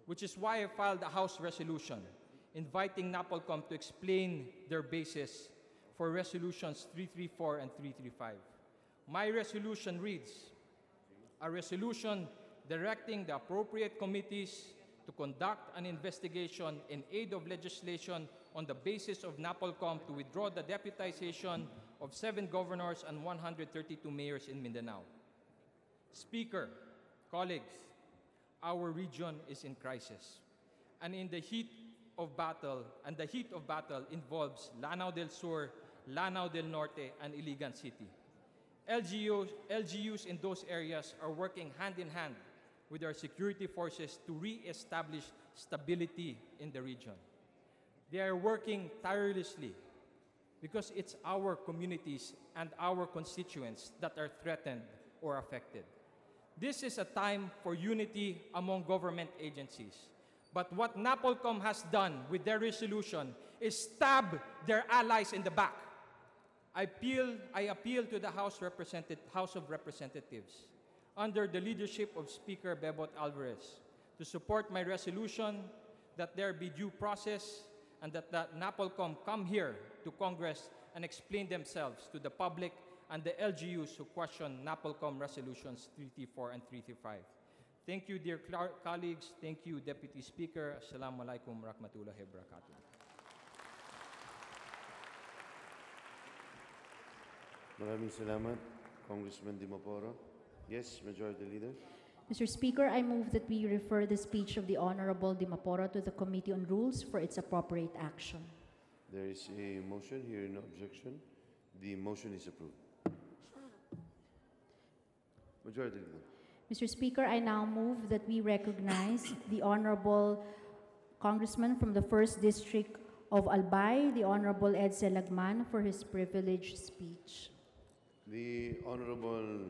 which is why I filed a House resolution inviting NAPOLCOM to explain their basis for Resolutions 334 and 335. My resolution reads, a resolution directing the appropriate committees to conduct an investigation in aid of legislation on the basis of NAPOLCOM to withdraw the deputization of 7 governors and 132 mayors in Mindanao. Speaker, colleagues, our region is in crisis, and the heat of battle involves Lanao del Sur, Lanao del Norte, and Iligan City. LGUs in those areas are working hand in hand with our security forces to re-establish stability in the region. They are working tirelessly because it's our communities and our constituents that are threatened or affected. This is a time for unity among government agencies. But what NAPOLCOM has done with their resolution is stab their allies in the back. I appeal to the House of Representatives. under the leadership of Speaker Bebot Alvarez, to support my resolution that there be due process and that the NAPOLCOM come here to Congress and explain themselves to the public and the LGUs who question NAPOLCOM resolutions 334 and 335. Thank you, dear colleagues. Thank you, Deputy Speaker. Assalamu alaikum warahmatullahi wabarakatuh. Maraming salamat, Congressman Dimaporo. Yes, Majority Leader. Mr. Speaker, I move that we refer the speech of the Honorable Dimaporo to the Committee on Rules for its appropriate action. There is a motion, hearing no objection. The motion is approved. Majority Leader. Mr. Speaker, I now move that we recognize the Honorable Congressman from the 1st District of Albay, the Honorable Edsel Lagman, for his privileged speech. The Honorable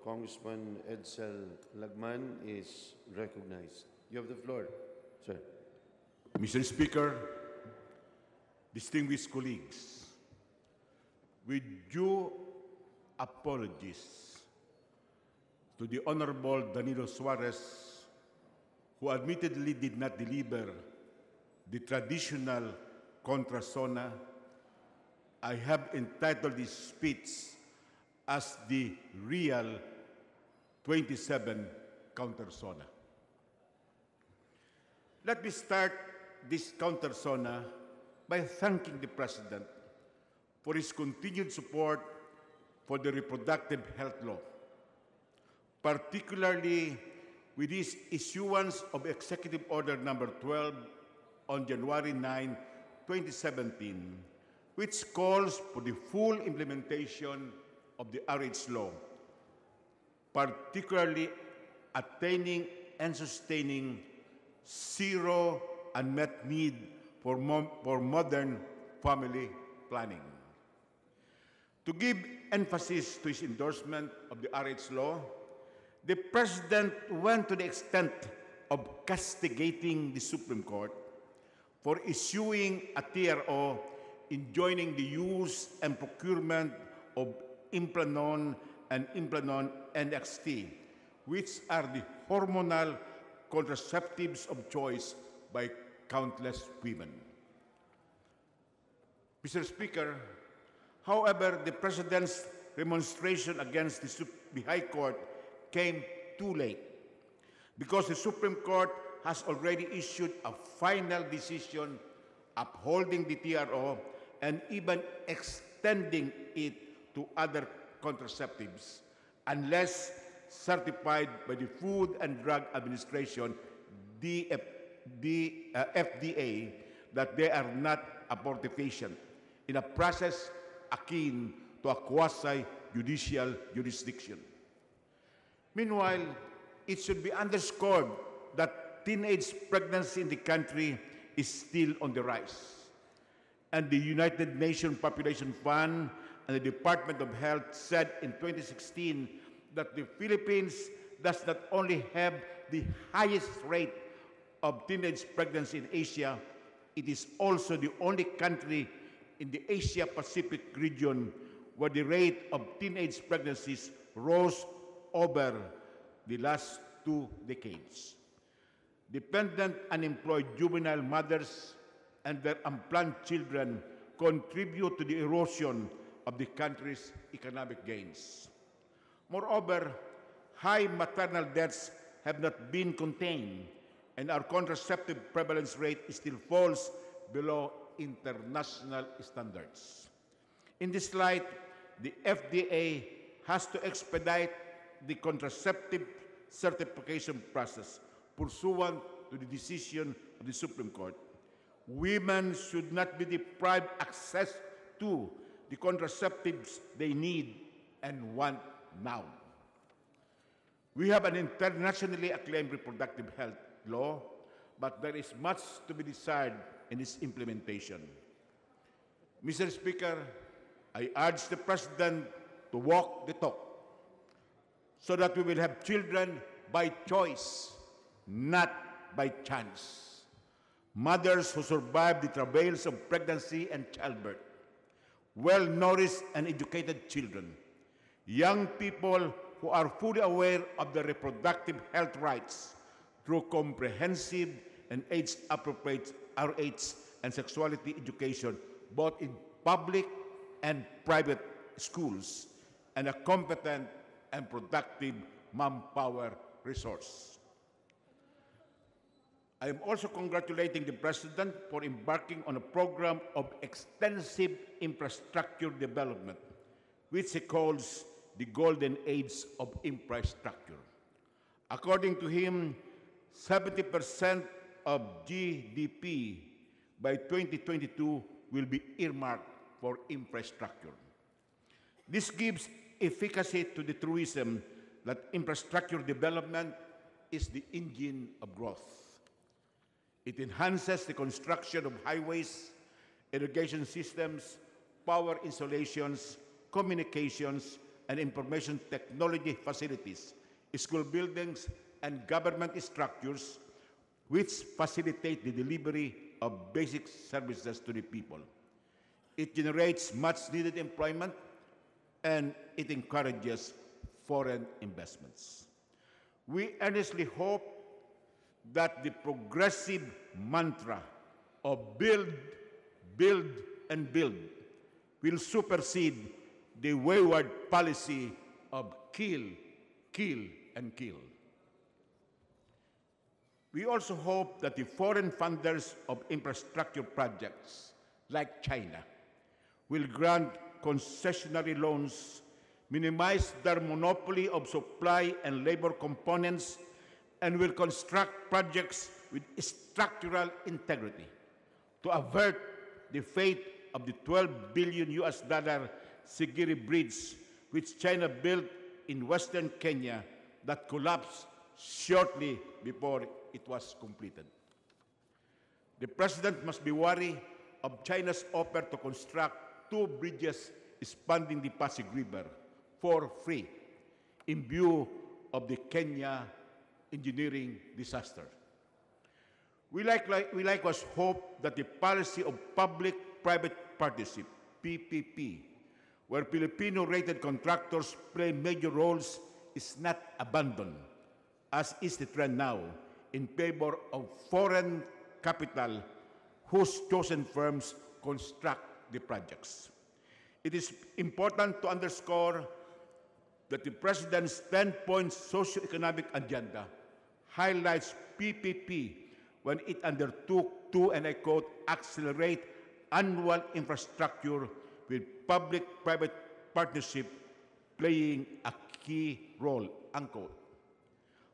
Congressman Edsel Lagman is recognized. You have the floor, sir. Mr. Speaker, distinguished colleagues, with due apologies to the Honorable Danilo Suarez, who admittedly did not deliver the traditional contra-SONA, I have entitled this speech as the real 27 counter-SONA. Let me start this counter-SONA by thanking the President for his continued support for the reproductive health law, particularly with his issuance of Executive Order Number 12 on January 9, 2017, which calls for the full implementation of the RH law, particularly attaining and sustaining zero unmet need for modern family planning. To give emphasis to his endorsement of the RH law, the President went to the extent of castigating the Supreme Court for issuing a TRO enjoining the use and procurement of Implanon and Implanon NXT, which are the hormonal contraceptives of choice by countless women. Mr. Speaker, however, the President's demonstration against the High Court came too late because the Supreme Court has already issued a final decision upholding the TRO and even extending it to other contraceptives unless certified by the Food and Drug Administration, the FDA, that they are not abortifacient in a process akin to a quasi-judicial jurisdiction. Meanwhile, it should be underscored that teenage pregnancy in the country is still on the rise. And the United Nations Population Fund and the Department of Health said in 2016 that the Philippines does not only have the highest rate of teenage pregnancy in Asia, it is also the only country in the Asia-Pacific region where the rate of teenage pregnancies rose over the last 2 decades. Dependent unemployed juvenile mothers and their unplanned children contribute to the erosion of the country's economic gains. Moreover, high maternal deaths have not been contained, and our contraceptive prevalence rate still falls below international standards. In this light, the FDA has to expedite the contraceptive certification process pursuant to the decision of the Supreme Court. Women should not be deprived access to the contraceptives they need and want now. We have an internationally acclaimed reproductive health law, but there is much to be desired in its implementation. Mr. Speaker, I urge the President to walk the talk so that we will have children by choice, not by chance. Mothers who survive the travails of pregnancy and childbirth, well-nourished and educated children, young people who are fully aware of their reproductive health rights through comprehensive and age-appropriate RH and sexuality education, both in public and private schools, and a competent and productive manpower resource. I am also congratulating the President for embarking on a program of extensive infrastructure development, which he calls the golden age of infrastructure. According to him, 70% of GDP by 2022 will be earmarked for infrastructure. This gives efficacy to the truism that infrastructure development is the engine of growth. It enhances the construction of highways, irrigation systems, power installations, communications, and information technology facilities, school buildings, and government structures which facilitate the delivery of basic services to the people. It generates much-needed employment, and it encourages foreign investments. We earnestly hope that the progressive mantra of build, build, and build will supersede the wayward policy of kill, kill, and kill. We also hope that the foreign funders of infrastructure projects, like China, will grant concessionary loans, minimize their monopoly of supply and labor components, and will construct projects with structural integrity to avert the fate of the $12 billion Sigiri Bridge, which China built in western Kenya, that collapsed shortly before it was completed. The President must be wary of China's offer to construct 2 bridges spanning the Pasig River for free in view of the Kenya engineering disaster. We likewise hope that the policy of public-private partnership, PPP, where Filipino-rated contractors play major roles, is not abandoned, as is the trend now, in favor of foreign capital whose chosen firms construct the projects. It is important to underscore that the President's 10-point socio-economic agenda highlights PPP when it undertook to, and I quote, accelerate annual infrastructure with public-private partnership playing a key role, unquote.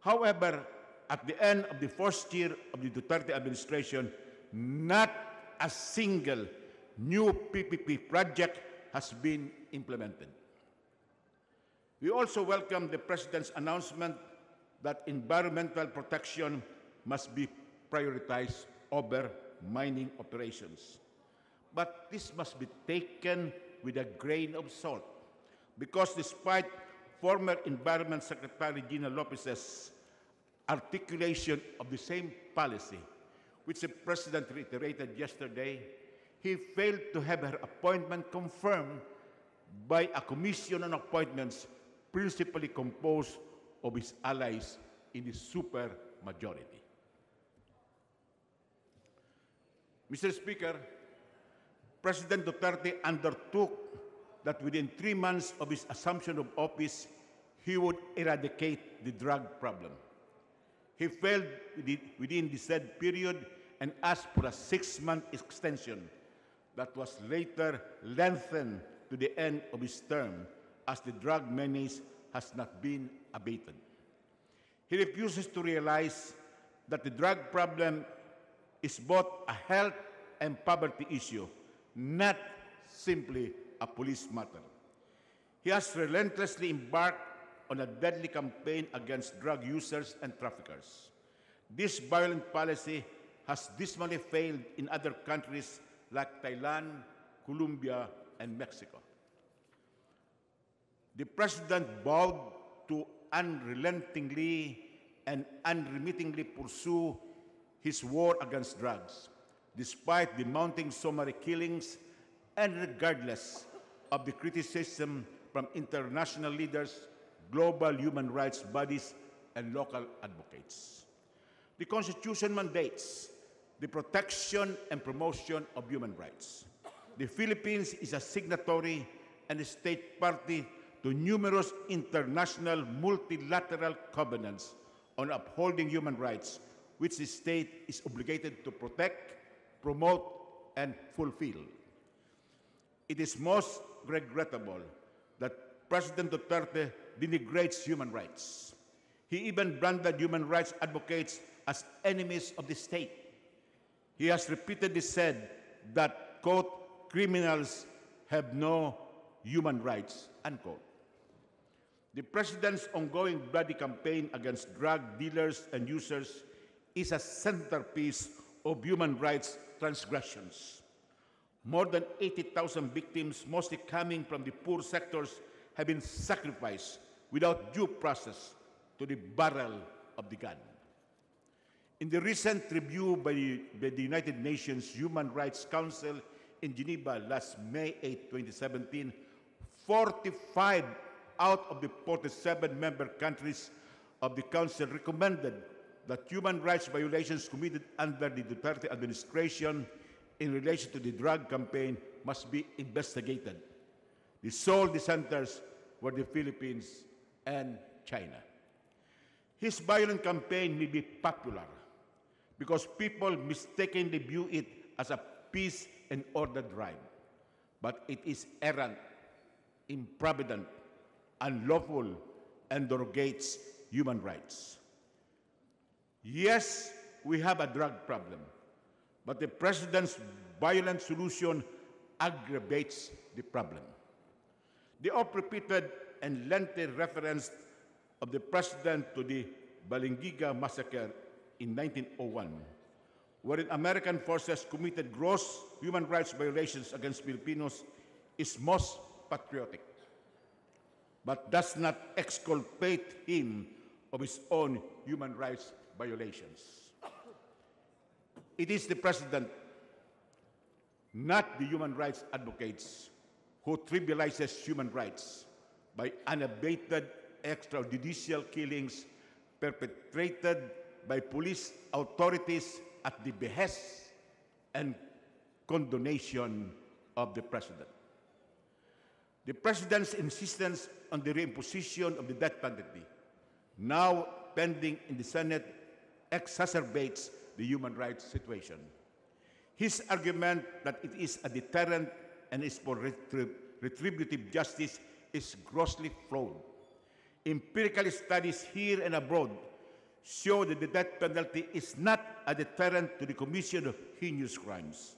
However, at the end of the first year of the Duterte administration, not a single new PPP project has been implemented. We also welcome the President's announcement that environmental protection must be prioritized over mining operations. But this must be taken with a grain of salt, because despite former Environment Secretary Gina Lopez's articulation of the same policy, which the President reiterated yesterday, he failed to have her appointment confirmed by a commission on appointments principally composed of his allies in the super majority. Mr. Speaker, President Duterte undertook that within 3 months of his assumption of office, he would eradicate the drug problem. He failed within the said period and asked for a 6-month extension that was later lengthened to the end of his term, as the drug menace has not been abated. He refuses to realize that the drug problem is both a health and poverty issue, not simply a police matter. He has relentlessly embarked on a deadly campaign against drug users and traffickers. This violent policy has dismally failed in other countries like Thailand, Colombia, and Mexico. The President vowed to unrelentingly and unremittingly pursue his war against drugs, despite the mounting summary killings and regardless of the criticism from international leaders, global human rights bodies, and local advocates. The Constitution mandates the protection and promotion of human rights. The Philippines is a signatory and a state party to numerous international multilateral covenants on upholding human rights, which the state is obligated to protect, promote, and fulfill. It is most regrettable that President Duterte denigrates human rights. He even branded human rights advocates as enemies of the state. He has repeatedly said that, quote, criminals have no human rights, unquote. The President's ongoing bloody campaign against drug dealers and users is a centerpiece of human rights transgressions. More than 80,000 victims, mostly coming from the poor sectors, have been sacrificed without due process to the barrel of the gun. In the recent review by the United Nations Human Rights Council in Geneva last May 8, 2017, 45 out of the 47 member countries of the Council recommended that human rights violations committed under the Duterte administration in relation to the drug campaign must be investigated. The sole dissenters were the Philippines and China. His violent campaign may be popular because people mistakenly view it as a peace and order drive, but it is errant, improvident, unlawful, and derogates human rights. Yes, we have a drug problem, but the President's violent solution aggravates the problem. The oft-repeated and lengthy reference of the President to the Balingiga massacre in 1901, wherein American forces committed gross human rights violations against Filipinos, is most patriotic, but does not exculpate him of his own human rights violations. It is the President, not the human rights advocates, who trivializes human rights by unabated extrajudicial killings perpetrated by police authorities at the behest and condonation of the President. The President's insistence on the reimposition of the death penalty, now pending in the Senate, exacerbates the human rights situation. His argument that it is a deterrent and is for retributive justice is grossly flawed. Empirical studies here and abroad show that the death penalty is not a deterrent to the commission of heinous crimes,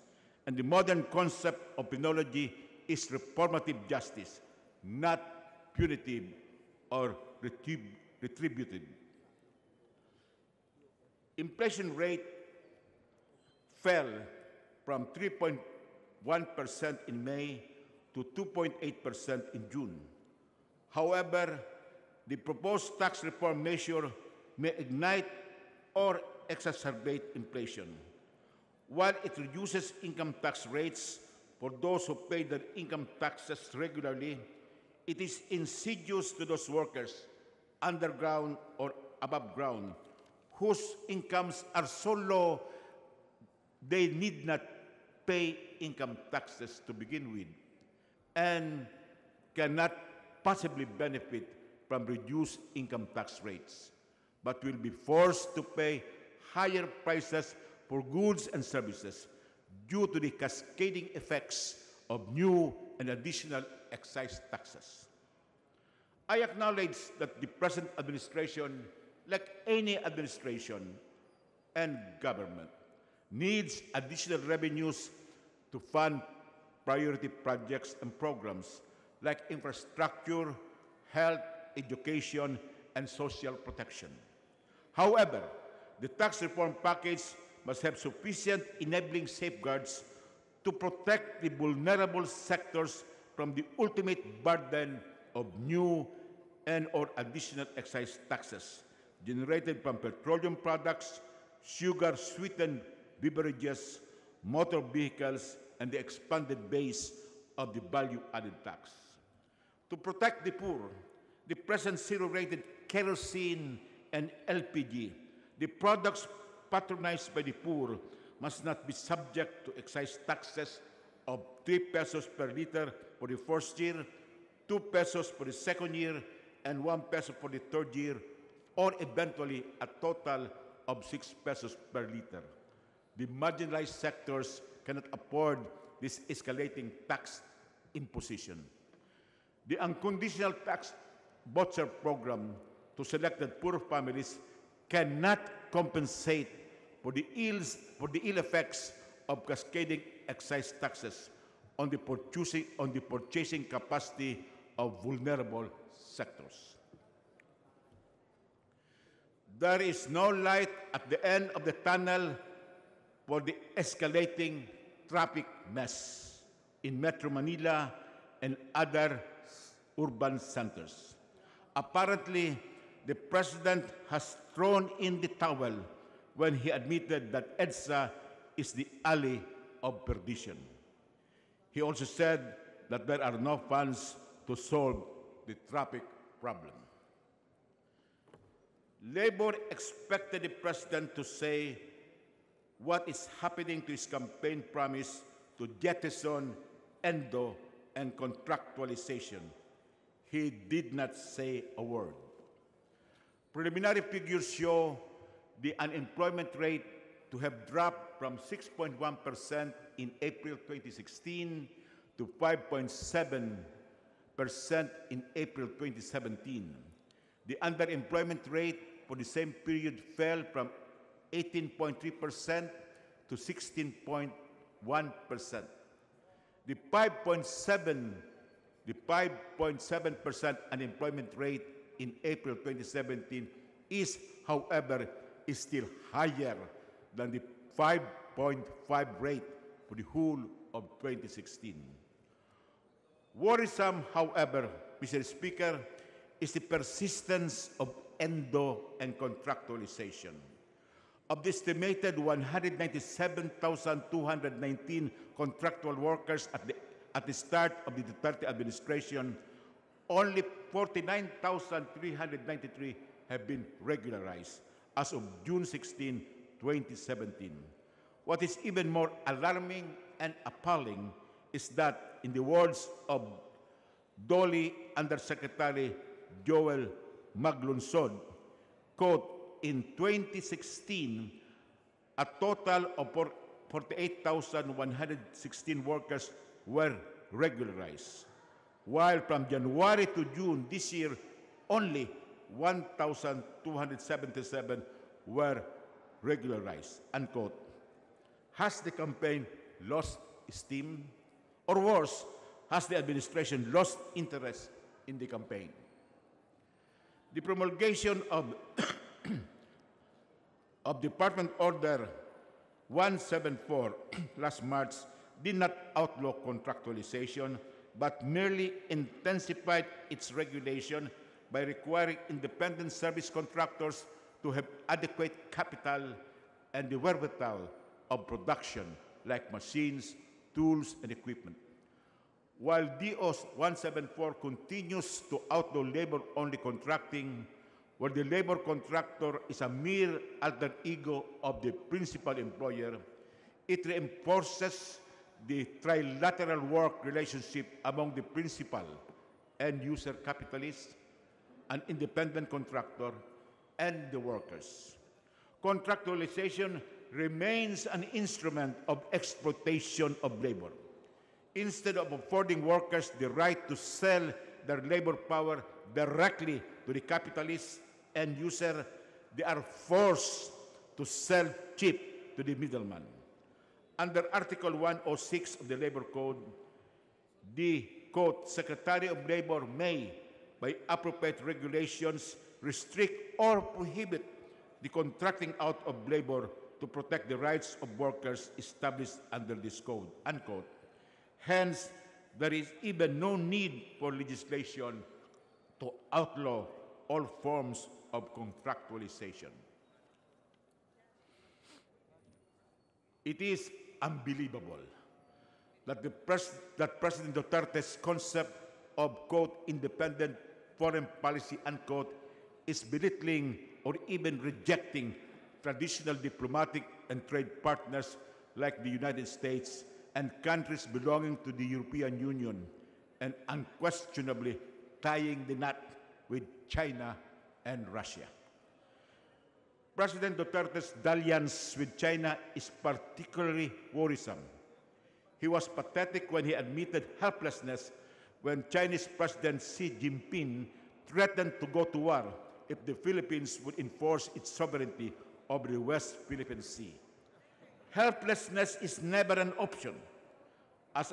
and the modern concept of penology is reformative justice, not punitive or retributive. Inflation rate fell from 3.1% in May to 2.8% in June. However, the proposed tax reform measure may ignite or exacerbate inflation. While it reduces income tax rates for those who pay their income taxes regularly, it is insidious to those workers, underground or above ground, whose incomes are so low they need not pay income taxes to begin with and cannot possibly benefit from reduced income tax rates, but will be forced to pay higher prices for goods and services due to the cascading effects of new and additional excise taxes. I acknowledge that the present administration, like any administration and government, needs additional revenues to fund priority projects and programs like infrastructure, health, education, and social protection. However, the tax reform package must have sufficient enabling safeguards to protect the vulnerable sectors from the ultimate burden of new and/or additional excise taxes generated from petroleum products, sugar-sweetened beverages, motor vehicles, and the expanded base of the value-added tax. To protect the poor, the present zero-rated kerosene and LPG, the products patronized by the poor, must not be subject to excise taxes of 3 pesos per liter for the first year, 2 pesos for the second year, and 1 peso for the third year, or eventually a total of 6 pesos per liter. The marginalized sectors cannot afford this escalating tax imposition. The unconditional tax voucher program to selected poor families cannot compensate for the ill effects of cascading excise taxes on the purchasing capacity of vulnerable sectors. There is no light at the end of the tunnel for the escalating traffic mess in Metro Manila and other urban centers. Apparently, the President has thrown in the towel when he admitted that EDSA is the alley of perdition. He also said that there are no funds to solve the traffic problem. Labor expected the President to say what is happening to his campaign promise to jettison endo and contractualization. He did not say a word. Preliminary figures show the unemployment rate to have dropped from 6.1% in April 2016 to 5.7% in April 2017. The underemployment rate for the same period fell from 18.3% to 16.1%. The 5.7% unemployment rate in April 2017 is, however, still higher than the 5.5 rate for the whole of 2016. Worrisome, however, Mr. Speaker, is the persistence of endo and contractualization. Of the estimated 197,219 contractual workers at the start of the Duterte administration, only 49,393 have been regularized as of June 16, 2017. What is even more alarming and appalling is that, in the words of Dolly Undersecretary Joel Maglunsod, quote, in 2016, a total of 48,116 workers were regularized, while from January to June this year, only 1,277 were regularized, unquote. Has the campaign lost steam? Or worse, has the administration lost interest in the campaign? The promulgation of Department Order 174 last March did not outlaw contractualization, but merely intensified its regulation by requiring independent service contractors to have adequate capital and the wherewithal of production, like machines, tools, and equipment. While DOS 174 continues to outlaw labor-only contracting, where the labor contractor is a mere alter ego of the principal employer, it reinforces the trilateral work relationship among the principal and user capitalist, an independent contractor, and the workers. Contractualization remains an instrument of exploitation of labor. Instead of affording workers the right to sell their labor power directly to the capitalist and user, they are forced to sell cheap to the middleman. Under Article 106 of the Labor Code, the, quote, Secretary of Labor may, by appropriate regulations, restrict or prohibit the contracting out of labor to protect the rights of workers established under this code, unquote. Hence, there is even no need for legislation to outlaw all forms of contractualization. It is unbelievable that President Duterte's concept of, quote, independent foreign policy, unquote, is belittling or even rejecting traditional diplomatic and trade partners like the United States and countries belonging to the European Union, and unquestionably tying the knot with China and Russia. President Duterte's dalliance with China is particularly worrisome. He was pathetic when he admitted helplessness when Chinese President Xi Jinping threatened to go to war if the Philippines would enforce its sovereignty over the West Philippine Sea. Helplessness is never an option, as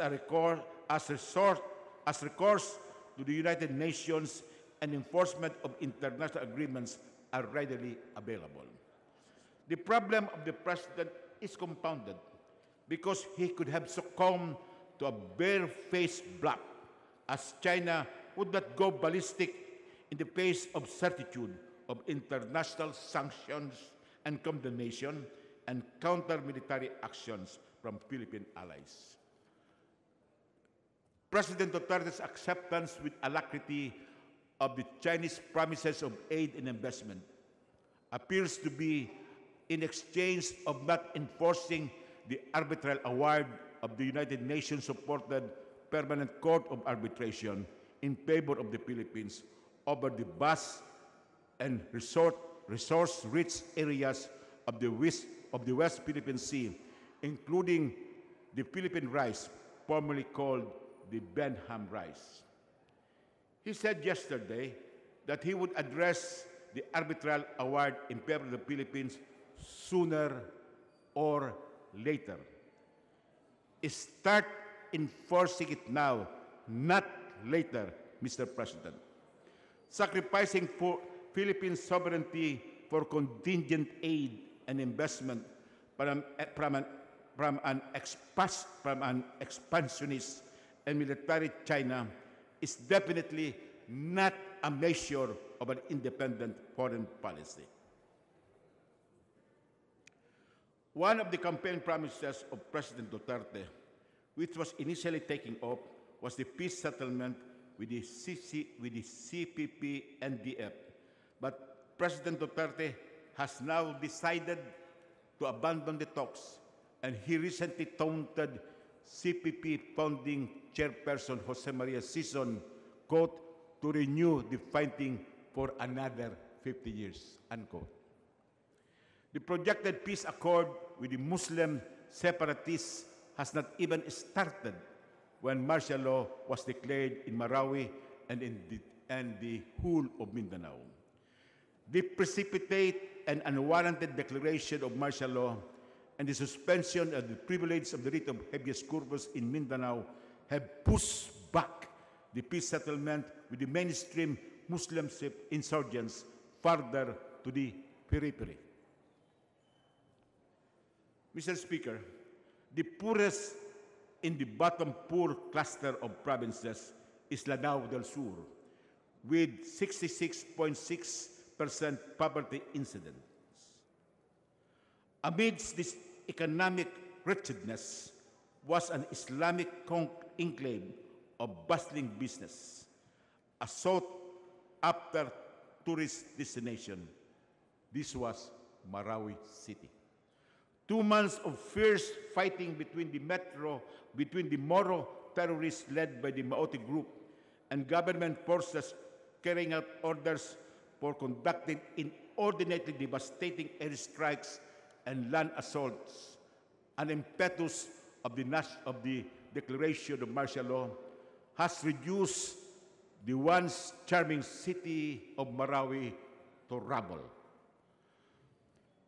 recourse to the United Nations and enforcement of international agreements are readily available. The problem of the president is compounded because he could have succumbed to a barefaced bluff, as China would not go ballistic in the face of certitude of international sanctions and condemnation and counter-military actions from Philippine allies. President Duterte's acceptance with alacrity of the Chinese promises of aid and investment appears to be in exchange of not enforcing the arbitral award of the United Nations-supported Permanent Court of Arbitration in favor of the Philippines over the vast and resource-rich areas of the West Philippine Sea, including the Philippine rice, formerly called the Benham rice. He said yesterday that he would address the arbitral award in favor of the Philippines sooner or later. Start enforcing it now, not later, Mr. President. Sacrificing for Philippine sovereignty for contingent aid and investment from an expansionist and military China is definitely not a measure of an independent foreign policy. One of the campaign promises of President Duterte, which was initially taken up, was the peace settlement with the CPP-NDF. But President Duterte has now decided to abandon the talks, and he recently taunted CPP founding chairperson Jose Maria Sison, quote, to renew the fighting for another 50 years, unquote. The projected peace accord with the Muslim separatists has not even started when martial law was declared in Marawi and the whole of Mindanao. The precipitate and unwarranted declaration of martial law and the suspension of the privilege of the writ of habeas corpus in Mindanao have pushed back the peace settlement with the mainstream Muslim insurgents further to the periphery. Mr. Speaker, the poorest in the bottom poor cluster of provinces is Lanao del Sur, with 66.6% poverty incidence. Amidst this economic wretchedness was an Islamic enclave of bustling business, a sought-after tourist destination. This was Marawi City. 2 months of fierce fighting between the Moro terrorists led by the Maote group and government forces carrying out orders for conducting inordinately devastating airstrikes and land assaults, an impetus of the declaration of martial law, has reduced the once charming city of Marawi to rubble.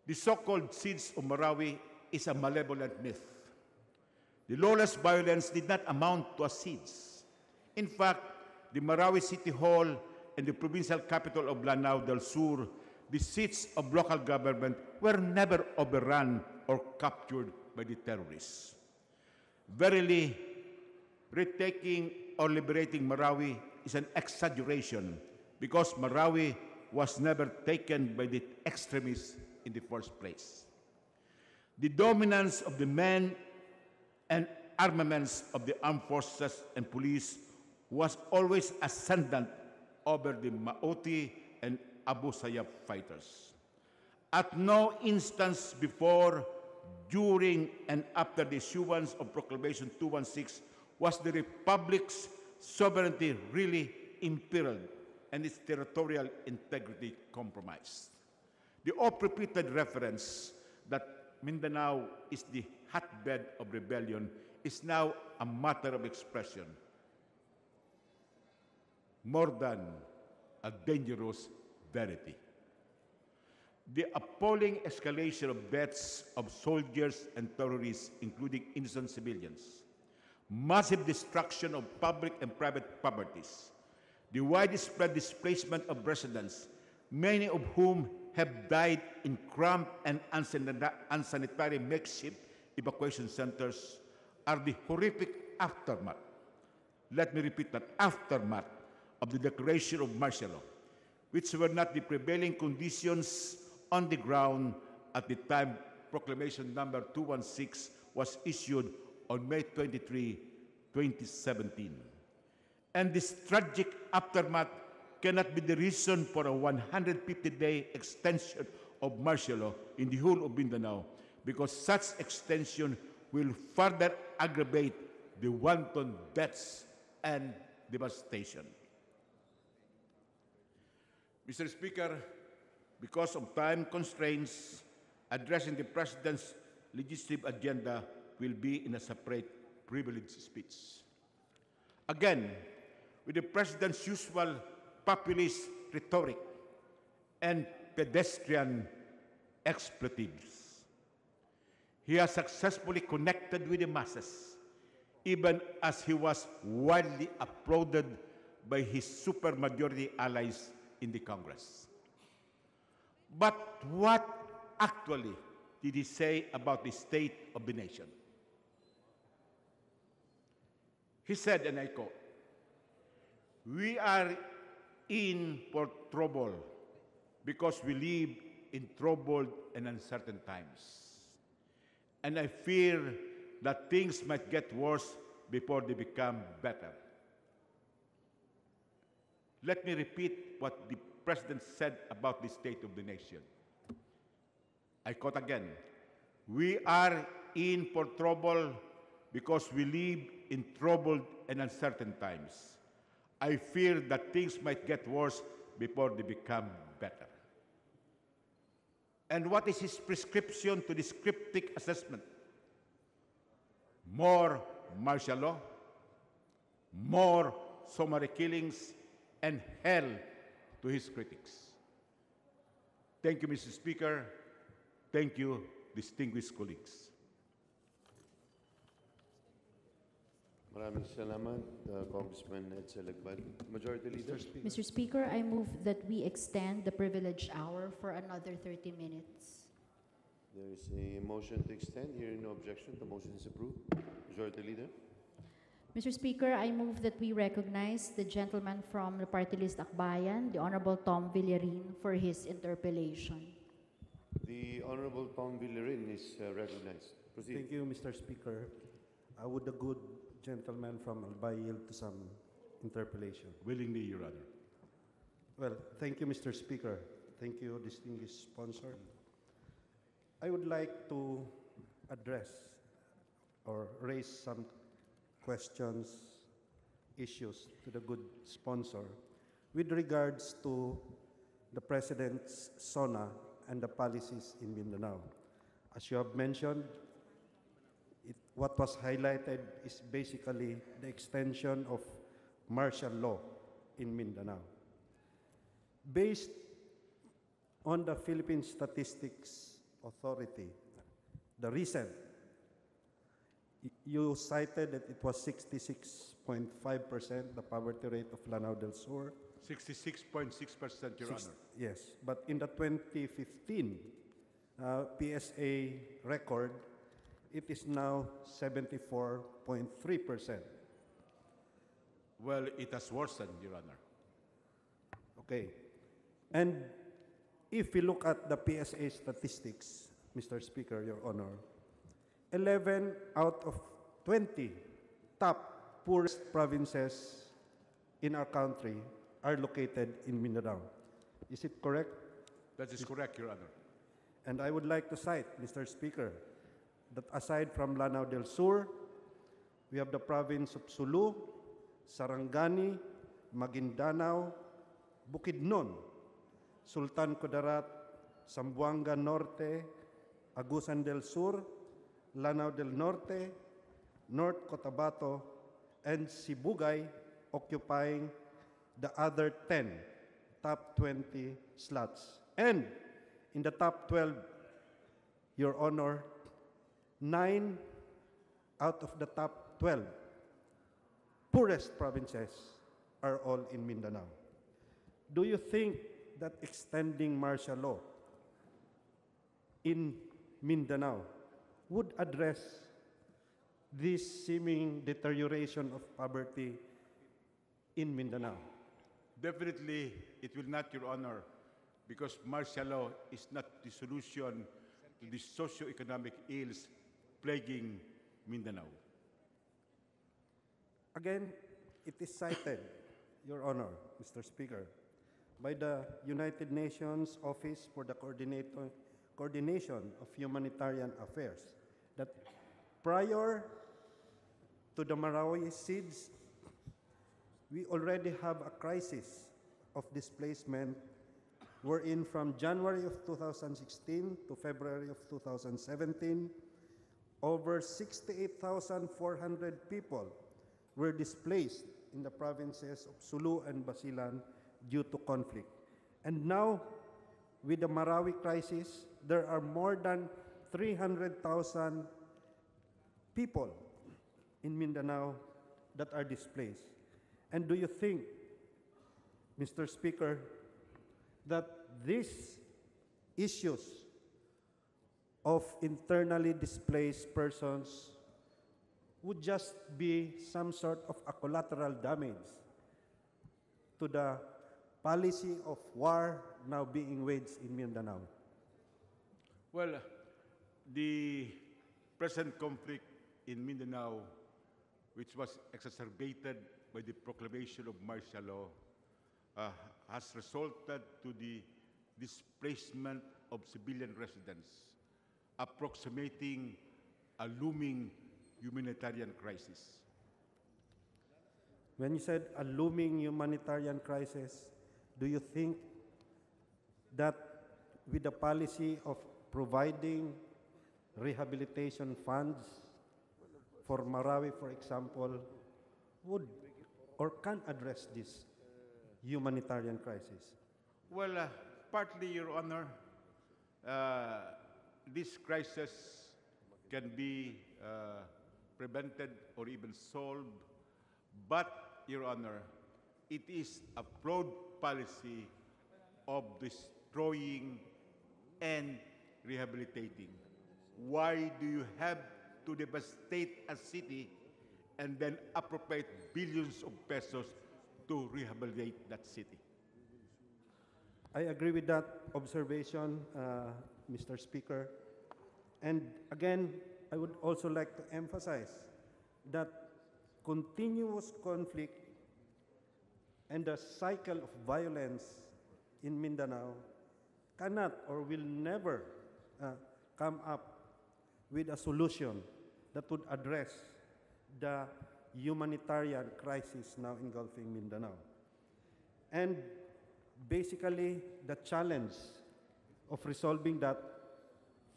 The so-called siege of Marawi is a malevolent myth. The lawless violence did not amount to a siege. In fact, the Marawi City Hall and the provincial capital of Lanao del Sur, the seats of local government, were never overrun or captured by the terrorists. Verily, retaking or liberating Marawi is an exaggeration because Marawi was never taken by the extremists in the first place. The dominance of the men and armaments of the armed forces and police was always ascendant over the Maoti and Abu Sayyaf fighters. At no instance before, during, and after the issuance of Proclamation 216 was the Republic's sovereignty really imperiled and its territorial integrity compromised. The oft-repeated reference that Mindanao is the hotbed of rebellion is now a matter of expression, more than a dangerous verity. The appalling escalation of deaths of soldiers and terrorists, including innocent civilians, massive destruction of public and private properties, the widespread displacement of residents, many of whom have died in cramped and unsanitary makeshift evacuation centers, are the horrific aftermath. Let me repeat that, aftermath of the declaration of martial law, which were not the prevailing conditions on the ground at the time Proclamation number 216 was issued on May 23, 2017. And this tragic aftermath cannot be the reason for a 150-day extension of martial law in the whole of Mindanao, because such extension will further aggravate the wanton deaths and devastation. Mr. Speaker, because of time constraints, addressing the President's legislative agenda will be in a separate privileged speech. Again, with the President's usual populist rhetoric and pedestrian expletives, he has successfully connected with the masses, even as he was widely applauded by his supermajority allies in the Congress. But what actually did he say about the state of the nation? He said, and I quote, "We are in for trouble because we live in troubled and uncertain times. And I fear that things might get worse before they become better." Let me repeat what the President said about the state of the nation. I quote again, "We are in for trouble because we live in troubled and uncertain times. I fear that things might get worse before they become better." And what is his prescription to this cryptic assessment? More martial law, more summary killings, and hell to his critics. Thank you, Mr. Speaker. Thank you, distinguished colleagues. Maraming salamat, Congressman Ed Salagbad. Majority Leader. Mr. Speaker, I move that we extend the privileged hour for another 30 minutes. There is a motion to extend. Hearing no objection, the motion is approved. Majority Leader. Mr. Speaker, I move that we recognize the gentleman from the party list Akbayan, the Honorable Tom Villarin, for his interpellation. The Honorable Tom Villarin is recognized. Proceed. Thank you, Mr. Speaker. Would the good gentleman from Albay yield to some interpellation? Willingly, Your Honor. Well, thank you, Mr. Speaker. Thank you, distinguished sponsor. I would like to address or raise some questions, issues to the good sponsor with regards to the President's SONA and the policies in Mindanao. As you have mentioned, what was highlighted is basically the extension of martial law in Mindanao. Based on the Philippine Statistics Authority, the recent, you cited that it was 66.5%, the poverty rate of Lanao del Sur. 66.6%, Your Honor. Yes, but in the 2015 PSA record, it is now 74.3%. Well, it has worsened, Your Honor. Okay. And if we look at the PSA statistics, Mr. Speaker, Your Honor, 11 out of 20 top poorest provinces in our country are located in Mindanao. Is it correct? That is correct, Your Honor. And I would like to cite, Mr. Speaker, that aside from Lanao del Sur, we have the province of Sulu, Sarangani, Maguindanao, Bukidnon, Sultan Kudarat, Zamboanga Norte, Agusan del Sur, Lanao del Norte, North Cotabato, and Sibugay occupying the other 10 top 20 slots. And in the top 12, Your Honor, 9 out of the top 12 poorest provinces are all in Mindanao. Do you think that extending martial law in Mindanao would address this seeming deterioration of poverty in Mindanao? Definitely, it will not, Your Honor, because martial law is not the solution to the socio-economic ills plaguing Mindanao. Again, it is cited, Your Honor, Mr. Speaker, by the United Nations Office for the Coordination of Humanitarian Affairs that prior to the Marawi siege, we already have a crisis of displacement wherein from January of 2016 to February of 2017, over 68,400 people were displaced in the provinces of Sulu and Basilan due to conflict. And now, with the Marawi crisis, there are more than 300,000 people in Mindanao that are displaced. And do you think, Mr. Speaker, that these issues of internally displaced persons would just be some sort of a collateral damage to the policy of war now being waged in Mindanao? Well, the present conflict in Mindanao, which was exacerbated by the proclamation of martial law, has resulted to the displacement of civilian residents, approximating a looming humanitarian crisis. When you said a looming humanitarian crisis, do you think that with the policy of providing rehabilitation funds for Marawi, for example, would or can address this humanitarian crisis? Well, partly, Your Honor, this crisis can be prevented or even solved, but, Your Honor, it is a broad policy of destroying and rehabilitating. Why do you have to devastate a city and then appropriate billions of pesos to rehabilitate that city? I agree with that observation, Mr. Speaker. And again, I would also like to emphasize that continuous conflict and the cycle of violence in Mindanao cannot or will never come up with a solution that would address the humanitarian crisis now engulfing Mindanao. And basically, the challenge of resolving that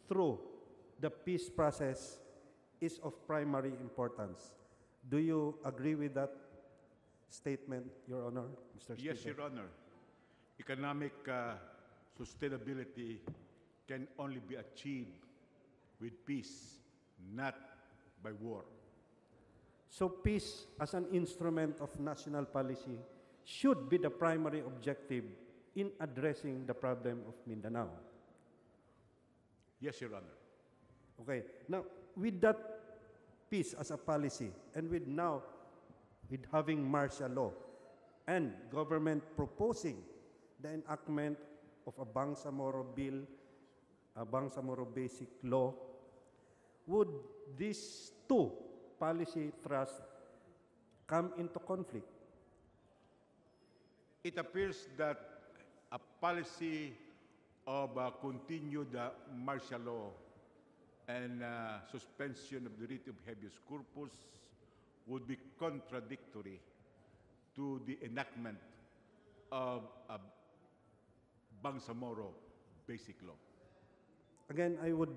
through the peace process is of primary importance. Do you agree with that statement, Your Honor, Mr. Speaker? Yes, Your Honor. Economic sustainability can only be achieved with peace, not by war. So peace as an instrument of national policy should be the primary objective in addressing the problem of Mindanao. Yes, Your Honor. Okay. Now, with that peace as a policy, and with having martial law, and government proposing the enactment of a Bangsamoro bill, a Bangsamoro basic law, would these two policy thrusts come into conflict? it appears that a policy of continued martial law and suspension of the writ of habeas corpus would be contradictory to the enactment of a Bangsamoro Basic Law. Again, I would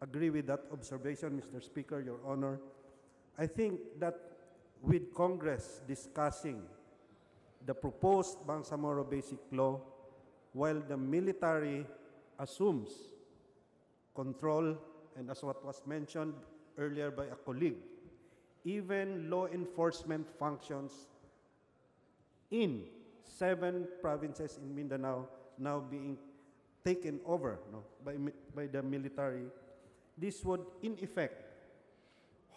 agree with that observation, Mr. Speaker, Your Honor. I think that with Congress discussing the proposed Bangsamoro Basic Law, while the military assumes control, and as what was mentioned earlier by a colleague, even law enforcement functions in 7 provinces in Mindanao now being taken over by the military, this would in effect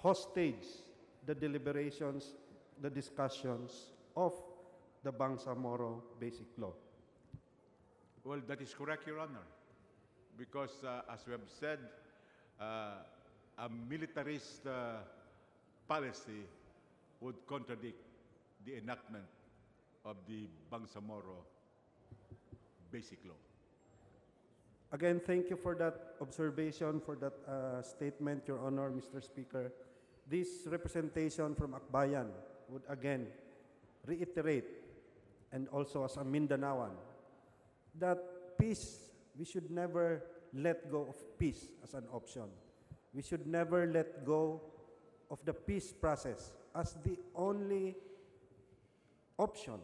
hostage the deliberations, the discussions of the Bangsamoro Basic Law. Well, that is correct, Your Honor, because as we have said, a militarist policy would contradict the enactment of the Bangsamoro Basic Law. Again, thank you for that observation, for that statement, Your Honor, Mr. Speaker. This representation from Akbayan would again reiterate, and also as a Mindanaoan, that peace, we should never let go of peace as an option. We should never let go of the peace process as the only option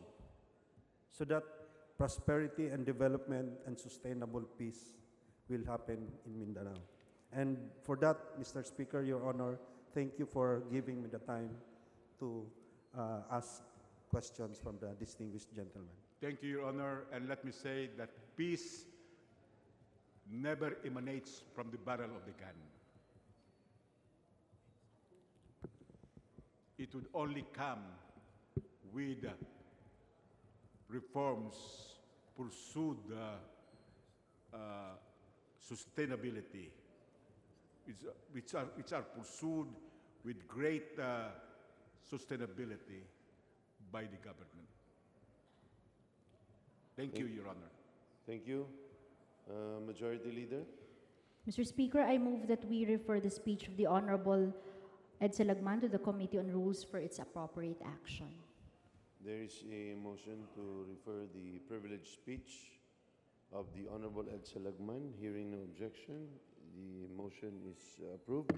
so that prosperity and development and sustainable peace will happen in Mindanao. And for that, Mr. Speaker, Your Honor, thank you for giving me the time to ask questions from the distinguished gentleman. Thank you, Your Honor, and let me say that peace never emanates from the barrel of the gun. It would only come with reforms pursued sustainability, which are pursued with great sustainability by the government. Thank you, Your Honor. Thank you. Majority Leader. Mr. Speaker, I move that we refer the speech of the Honorable Ed Salagman to the Committee on Rules for its appropriate action. There is a motion to refer the privileged speech of the Honorable Ed Salagman. Hearing no objection, the motion is approved.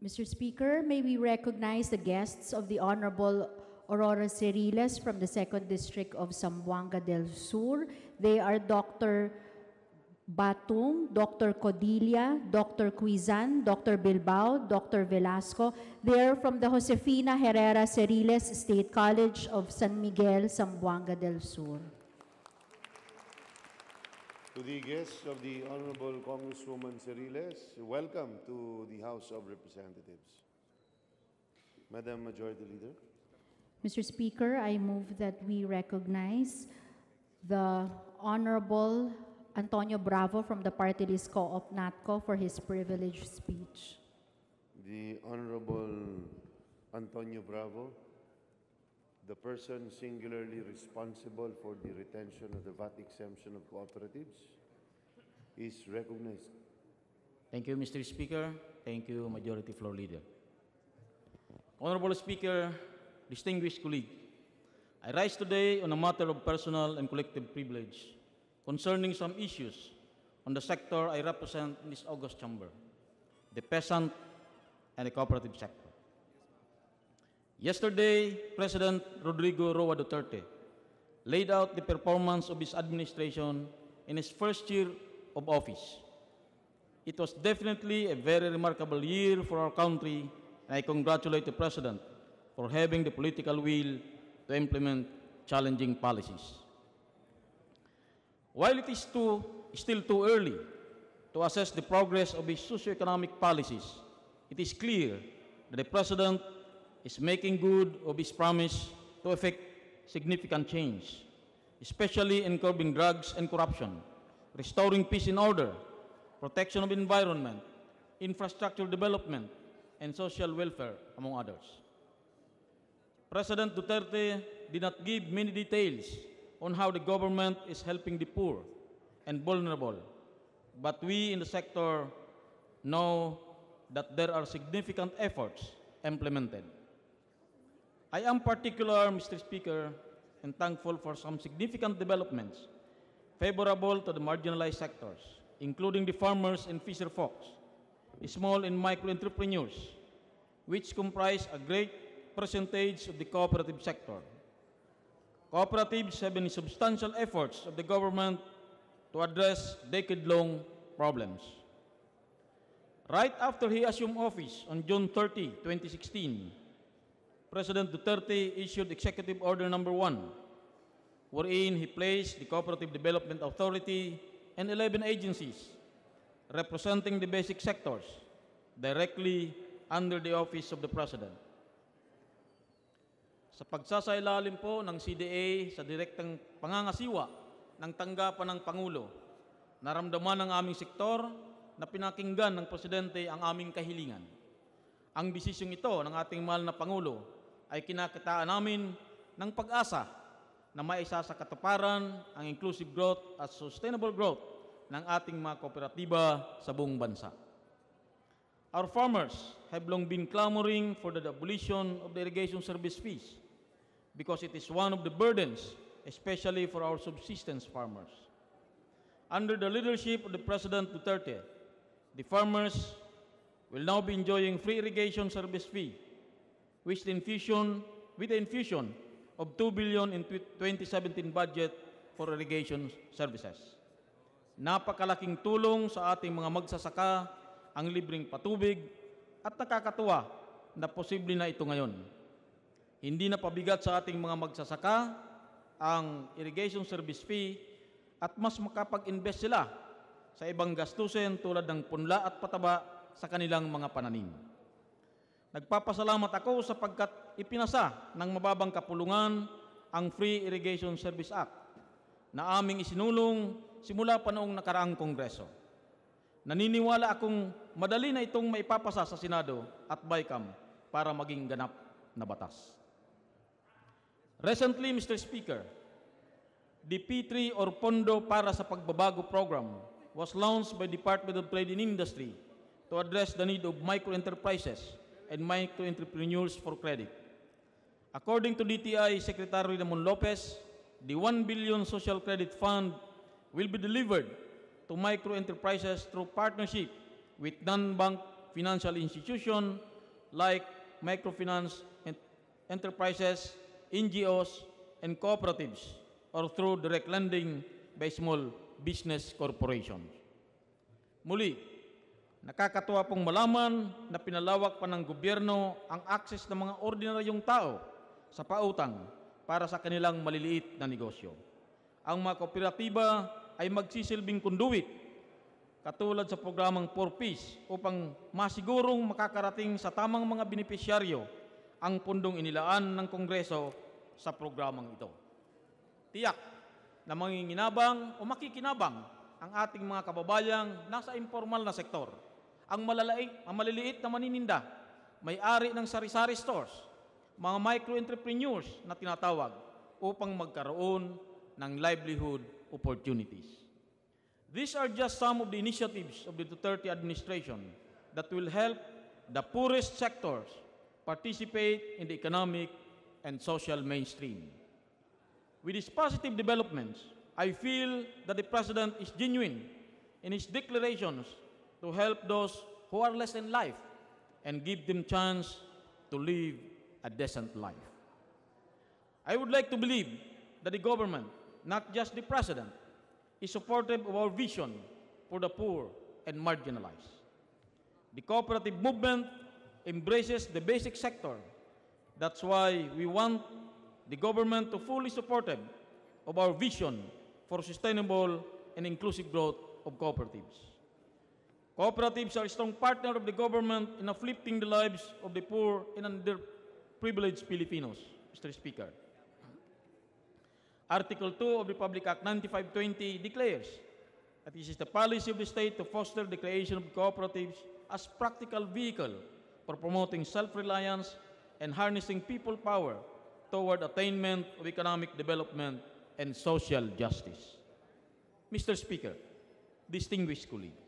Mr. Speaker, may we recognize the guests of the Honorable Aurora Ceriles from the 2nd District of Zamboanga del Sur. They are Dr. Batung, Dr. Codilla, Dr. Quizan, Dr. Bilbao, Dr. Velasco. They are from the Josefina Herrera Ceriles State College of San Miguel, Zamboanga del Sur. To the guests of the Honorable Congresswoman Ceriles, welcome to the House of Representatives. Madam Majority Leader. Mr. Speaker, I move that we recognize the Honorable Antonio Bravo from the party list Co-op NATCO for his privileged speech. The Honorable Antonio Bravo, the person singularly responsible for the retention of the VAT exemption of cooperatives, is recognized. Thank you, Mr. Speaker. Thank you, Majority Floor Leader. Honorable Speaker, distinguished colleague, I rise today on a matter of personal and collective privilege concerning some issues on the sector I represent in this august chamber, the peasant and the cooperative sector. Yesterday, President Rodrigo Roa Duterte laid out the performance of his administration in his first year of office. It was definitely a very remarkable year for our country, and I congratulate the President for having the political will to implement challenging policies. While it is still too early to assess the progress of his socioeconomic policies, it is clear that the President is making good of his promise to effect significant change, especially in curbing drugs and corruption, restoring peace and order, protection of environment, infrastructure development, and social welfare, among others. President Duterte did not give many details on how the government is helping the poor and vulnerable, but we in the sector know that there are significant efforts implemented. I am particular, Mr. Speaker, and thankful for some significant developments favorable to the marginalized sectors, including the farmers and fisher folks, small and micro entrepreneurs, which comprise a great percentage of the cooperative sector. Cooperatives have been substantial efforts of the government to address decade-long problems. Right after he assumed office on June 30, 2016, President Duterte issued Executive Order Number 1, wherein he placed the Cooperative Development Authority and 11 agencies representing the basic sectors directly under the office of the President. Sa pagsasailalim po ng CDA sa direktang pangangasiwa ng tanggapan ng Pangulo, naramdaman ng aming sektor na pinakinggan ng Presidente ang aming kahilingan. Ang desisyong ito ng ating mahal na Pangulo ay kinakitaan namin ng pag-asa na maisa sa katuparan ang inclusive growth at sustainable growth ng ating mga kooperatiba sa buong bansa. Our farmers have long been clamoring for the abolition of the irrigation service fees because it is one of the burdens, especially for our subsistence farmers. Under the leadership of the President Duterte, the farmers will now be enjoying free irrigation service fee, with the infusion of 2 billion in 2017 budget for irrigation services. Napakalaking tulong sa ating mga magsasaka ang libreng patubig at nakakatuwa na posible na ito ngayon. Hindi na pabigat sa ating mga magsasaka ang irrigation service fee at mas makapag-invest sila sa ibang gastusin tulad ng punla at pataba sa kanilang mga pananim. Nagpapasalamat ako sapagkat ipinasa ng mababang kapulungan ang Free Irrigation Service Act na aming isinulong simula pa noong nakaraang Kongreso. Naniniwala akong madali na itong maipapasa sa Senado at BICAM para maging ganap na batas. Recently, Mr. Speaker, the P3 or Pondo para sa Pagbabago program was launched by Department of Trade and Industry to address the need of microenterprises and micro-entrepreneurs for credit. According to DTI Secretary Ramon Lopez, the 1 billion social credit fund will be delivered to micro-enterprises through partnership with non-bank financial institutions like microfinance enterprises, NGOs, and cooperatives, or through direct lending by small business corporations. Muli, nakakatuwa pong malaman na pinalawak pa ng gobyerno ang akses ng mga ordinaryong tao sa pautang para sa kanilang maliliit na negosyo. Ang mga kooperatiba ay magsisilbing conduit katulad sa programang 4Ps upang masigurong makakarating sa tamang mga benepisyaryo ang pundong inilaan ng Kongreso sa programang ito. Tiyak na manginginabang o makikinabang ang ating mga kababayang nasa informal na sektor, ang maliliit na manininda, may-ari ng sari-sari stores, mga micro-entrepreneurs na tinatawag upang magkaroon ng livelihood opportunities. These are just some of the initiatives of the Duterte administration that will help the poorest sectors participate in the economic and social mainstream. With these positive developments, I feel that the President is genuine in his declarations to help those who are less in life and give them chance to live a decent life. I would like to believe that the government, not just the President, is supportive of our vision for the poor and marginalized. The cooperative movement embraces the basic sector. That's why we want the government to fully supportive of our vision for sustainable and inclusive growth of cooperatives. Cooperatives are a strong partner of the government in uplifting the lives of the poor and underprivileged Filipinos, Mr. Speaker. Article 2 of Republic Act 9520 declares that it is the policy of the state to foster the creation of cooperatives as practical vehicle for promoting self-reliance and harnessing people power toward attainment of economic development and social justice. Mr. Speaker, distinguished colleagues,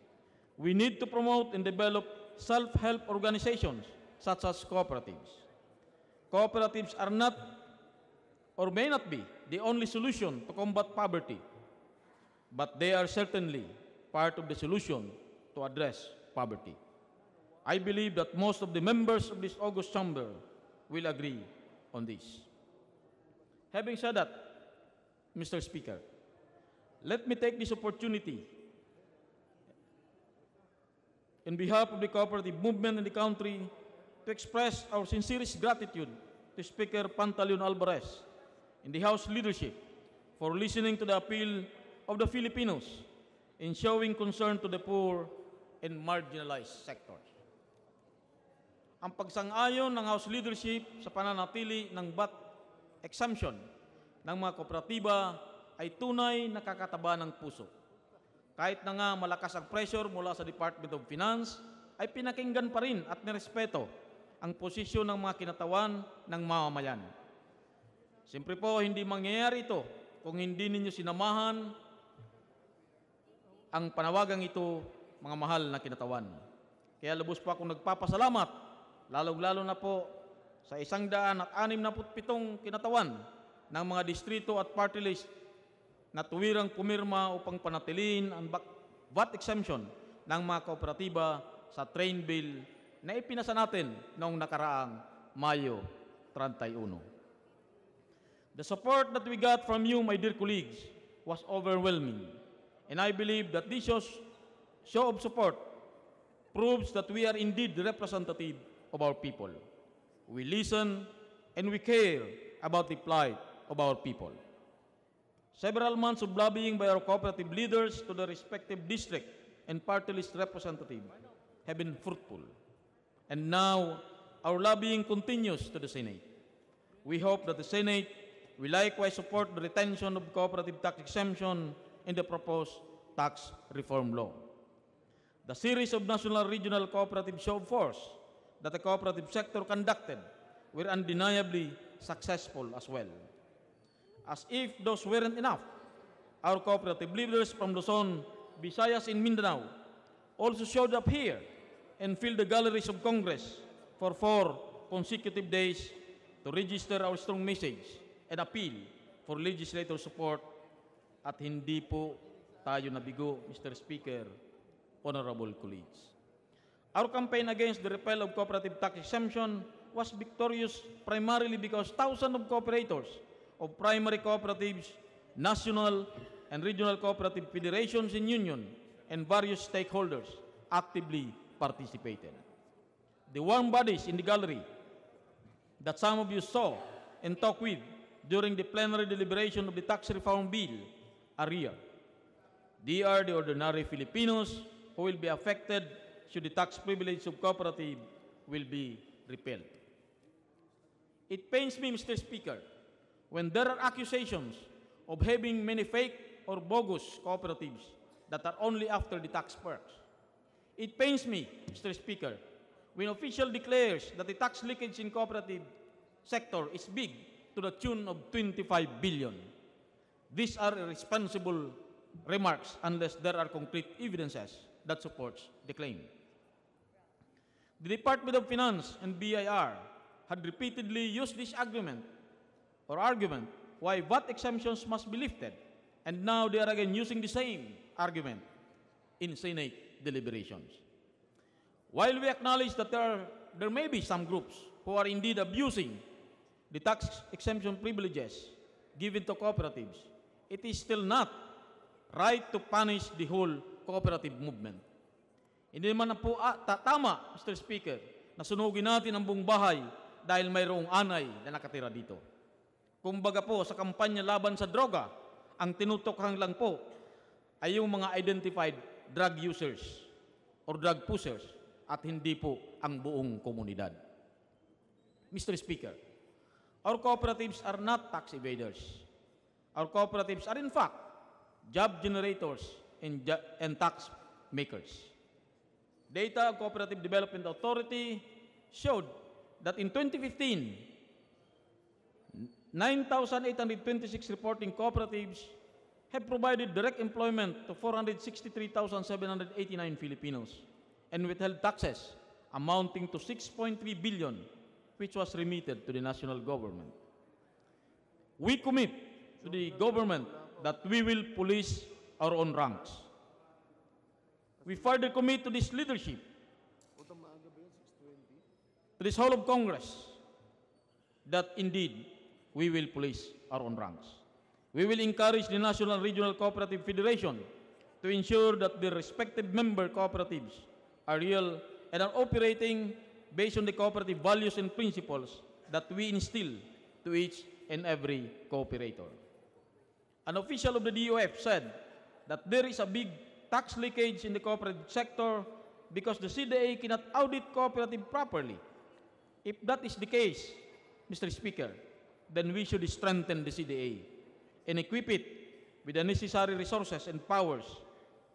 we need to promote and develop self-help organizations such as cooperatives. Cooperatives are not or may not be the only solution to combat poverty, but they are certainly part of the solution to address poverty. I believe that most of the members of this august chamber will agree on this. Having said that, Mr. Speaker, let me take this opportunity in behalf of the cooperative movement in the country to express our sincerest gratitude to Speaker Pantaleon Alvarez in the House leadership for listening to the appeal of the Filipinos in showing concern to the poor and marginalized sectors. Ang pagsang-ayon ng House leadership sa pananatili ng VAT exemption ng mga kooperatiba ay tunay na kakataba ng puso. Kahit na nga malakas ang pressure mula sa Department of Finance, ay pinakinggan pa rin at nirespeto ang posisyon ng mga kinatawan ng mamamayan. Siyempre po, hindi mangyayari ito kung hindi ninyo sinamahan ang panawagang ito, mga mahal na kinatawan. Kaya lubos po akong nagpapasalamat, lalong-lalo na po sa 167 kinatawan ng mga distrito at party list na tuwirang pumirma upang panatilin ang VAT exemption ng mga kooperatiba sa train bill na ipinasa natin noong nakaraang Mayo 31. The support that we got from you, my dear colleagues, was overwhelming. And I believe that this show of support proves that we are indeed representative of our people. We listen and we care about the plight of our people. Several months of lobbying by our cooperative leaders to the respective district and party list representative have been fruitful. And now, our lobbying continues to the Senate. We hope that the Senate will likewise support the retention of cooperative tax exemption in the proposed tax reform law. The series of national regional cooperative show of force that the cooperative sector conducted were undeniably successful as well. As if those weren't enough, our cooperative leaders from Luzon, Visayas, and Mindanao also showed up here and filled the galleries of Congress for 4 consecutive days to register our strong message and appeal for legislator support, at hindi po tayo nabigo, Mr. Speaker, honorable colleagues. Our campaign against the repeal of cooperative tax exemption was victorious primarily because thousands of cooperators of primary cooperatives, national and regional cooperative federations and union, and various stakeholders actively participated. The warm bodies in the gallery that some of you saw and talked with during the plenary deliberation of the tax reform bill are here. They are the ordinary Filipinos who will be affected should the tax privilege of cooperative will be repealed. It pains me, Mr. Speaker, when there are accusations of having many fake or bogus cooperatives that are only after the tax perks. It pains me, Mr. Speaker, when official declares that the tax leakage in cooperative sector is big to the tune of 25 billion. These are irresponsible remarks unless there are concrete evidences that supports the claim. The Department of Finance and BIR had repeatedly used this argument why VAT exemptions must be lifted, and now they are again using the same argument in Senate deliberations. While we acknowledge that there may be some groups who are indeed abusing the tax exemption privileges given to cooperatives, it is still not right to punish the whole cooperative movement. Hindi naman na po tama, Mr. Speaker, na sunugin natin ang buong bahay dahil mayroong anay na nakatira dito. Kumbaga po, sa kampanya laban sa droga, ang tinutukhang lang po ay yung mga identified drug users or drug pushers at hindi po ang buong komunidad. Mr. Speaker, our cooperatives are not tax evaders. Our cooperatives are in fact job generators and tax makers. Data of Cooperative Development Authority showed that in 2015, 9,826 reporting cooperatives have provided direct employment to 463,789 Filipinos and withheld taxes amounting to 6.3 billion, which was remitted to the national government. We commit to the government that we will police our own ranks. We further commit to this leadership, to this whole of Congress, that indeed we will police our own ranks. We will encourage the National and Regional Cooperative Federation to ensure that the respective member cooperatives are real and are operating based on the cooperative values and principles that we instill to each and every cooperator. An official of the DOF said that there is a big tax leakage in the cooperative sector because the CDA cannot audit cooperative properly. If that is the case, Mr. Speaker, then we should strengthen the CDA and equip it with the necessary resources and powers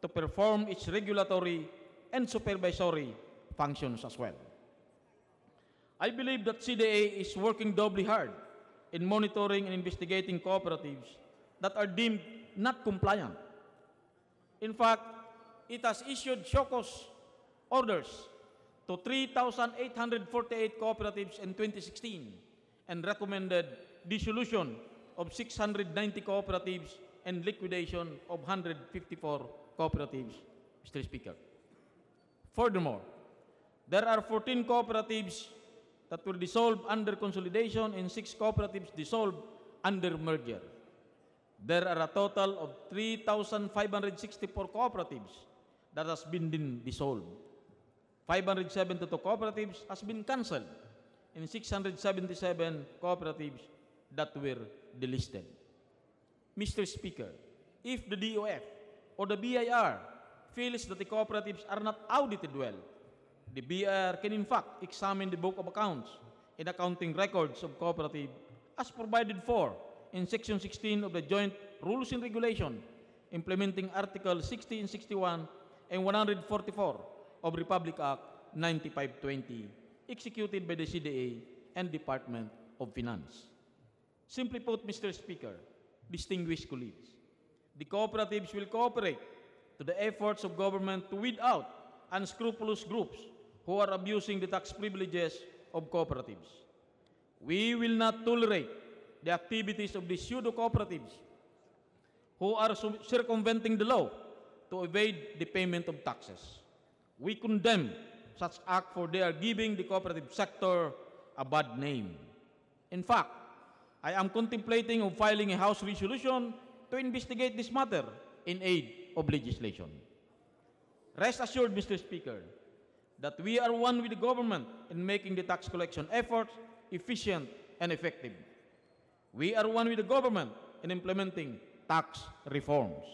to perform its regulatory and supervisory functions as well. I believe that CDA is working doubly hard in monitoring and investigating cooperatives that are deemed not compliant. In fact, it has issued show cause orders to 3,848 cooperatives in 2016 and recommended dissolution of 690 cooperatives and liquidation of 154 cooperatives, Mr. Speaker. Furthermore, there are 14 cooperatives that were dissolved under consolidation and 6 cooperatives dissolved under merger. There are a total of 3,564 cooperatives that has been dissolved. 572 cooperatives has been cancelled and 677 cooperatives that were delisted. Mr. Speaker, if the DOF or the BIR feels that the cooperatives are not audited well, the BIR can in fact examine the book of accounts and accounting records of cooperative as provided for in Section 16 of the Joint Rules and Regulation implementing Article 60 and 61 and 144 of Republic Act 9520 executed by the CDA and Department of Finance. Simply put, Mr. Speaker, distinguished colleagues, the cooperatives will cooperate to the efforts of government to weed out unscrupulous groups who are abusing the tax privileges of cooperatives. We will not tolerate the activities of the pseudo-cooperatives who are circumventing the law to evade the payment of taxes. We condemn such act for they are giving the cooperative sector a bad name. In fact, I am contemplating of filing a House resolution to investigate this matter in aid of legislation. Rest assured, Mr. Speaker, that we are one with the government in making the tax collection efforts efficient and effective. We are one with the government in implementing tax reforms.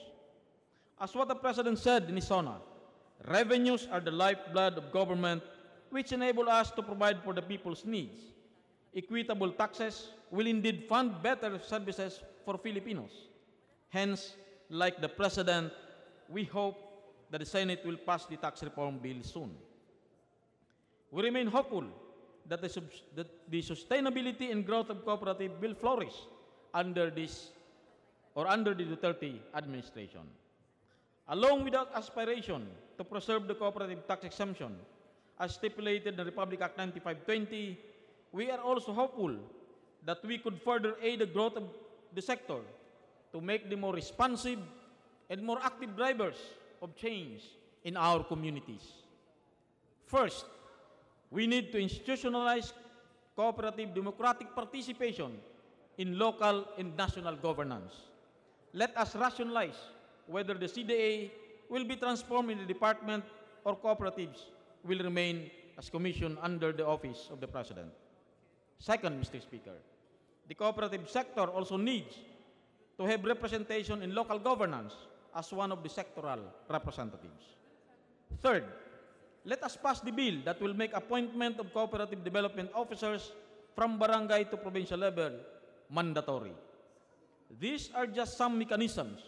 As what the President said in his SONA, revenues are the lifeblood of government which enable us to provide for the people's needs. Equitable taxes will indeed fund better services for Filipinos. Hence, like the President, we hope that the Senate will pass the tax reform bill soon. We remain hopeful that the sustainability and growth of cooperative will flourish under this or under the Duterte administration. Along with that aspiration to preserve the cooperative tax exemption as stipulated in the Republic Act 9520, we are also hopeful that we could further aid the growth of the sector to make them more responsive and more active drivers of change in our communities. First, we need to institutionalize cooperative democratic participation in local and national governance. Let us rationalize whether the CDA will be transformed into a department or cooperatives will remain as commission under the office of the President. Second, Mr. Speaker, the cooperative sector also needs to have representation in local governance as one of the sectoral representatives. Third, let us pass the bill that will make appointment of cooperative development officers from barangay to provincial level mandatory. These are just some mechanisms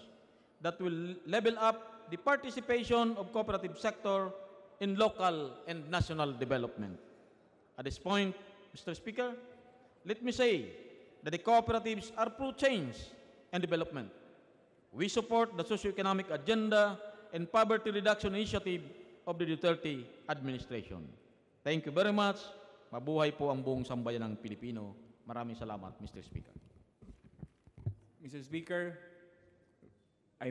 that will level up the participation of cooperative sector in local and national development. At this point, Mr. Speaker, let me say that the cooperatives are pro change and development. We support the socio-economic agenda and poverty reduction initiative of the Duterte administration. Thank you very much. Mabuhay po ang buong sambayan ng Pilipino. Maraming salamat, Mr. Speaker. Mr. Speaker, I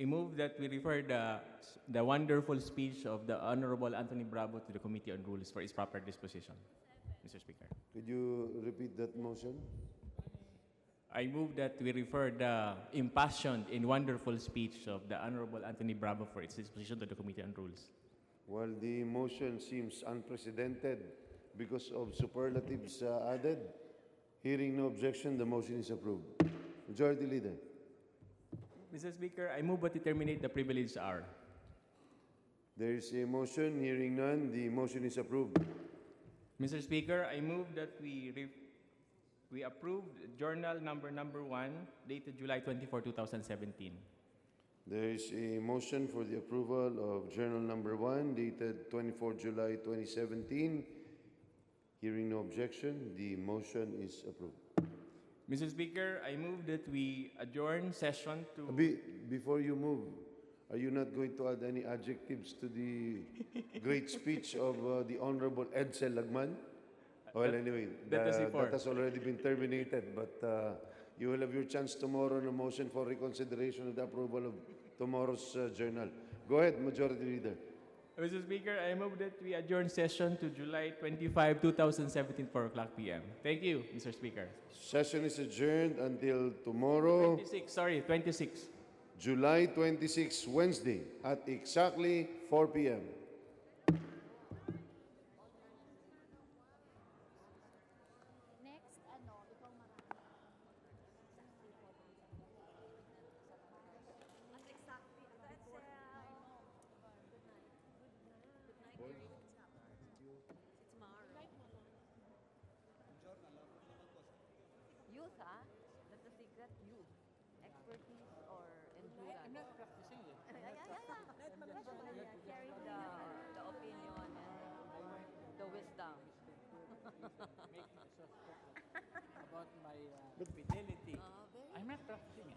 move that we refer the wonderful speech of the Honorable Anthony Bravo to the Committee on Rules for its proper disposition. Mr. Speaker. Could you repeat that motion? I move that we refer the impassioned and wonderful speech of the Honorable Anthony Bravo for its disposition to the Committee on Rules. Well, the motion seems unprecedented because of superlatives added. Hearing no objection, the motion is approved. Majority Leader. Mr. Speaker, I move that we terminate the privileged hour. There is a motion. Hearing none, the motion is approved. Mr. Speaker, I move that we approve Journal number 1, dated July 24, 2017. There is a motion for the approval of Journal number 1, dated 24 July 2017. Hearing no objection, the motion is approved. Mr. Speaker, I move that we adjourn session to... Before you move, are you not going to add any adjectives to the great speech of the Honorable Edsel Lagman? Well, anyway, that has already been terminated, but you will have your chance tomorrow on a motion for reconsideration of the approval of tomorrow's journal. Go ahead, Majority Leader. Mr. Speaker, I move that we adjourn session to July 25, 2017, 4 o'clock p.m. Thank you, Mr. Speaker. Session is adjourned until tomorrow. 26. July 26, Wednesday, at exactly 4 p.m. Youth, that's the secret. Youth, expertise or endurance. I'm not practicing it. Sharing the opinion and the wisdom. Make use of about my fidelity. I'm not practicing it.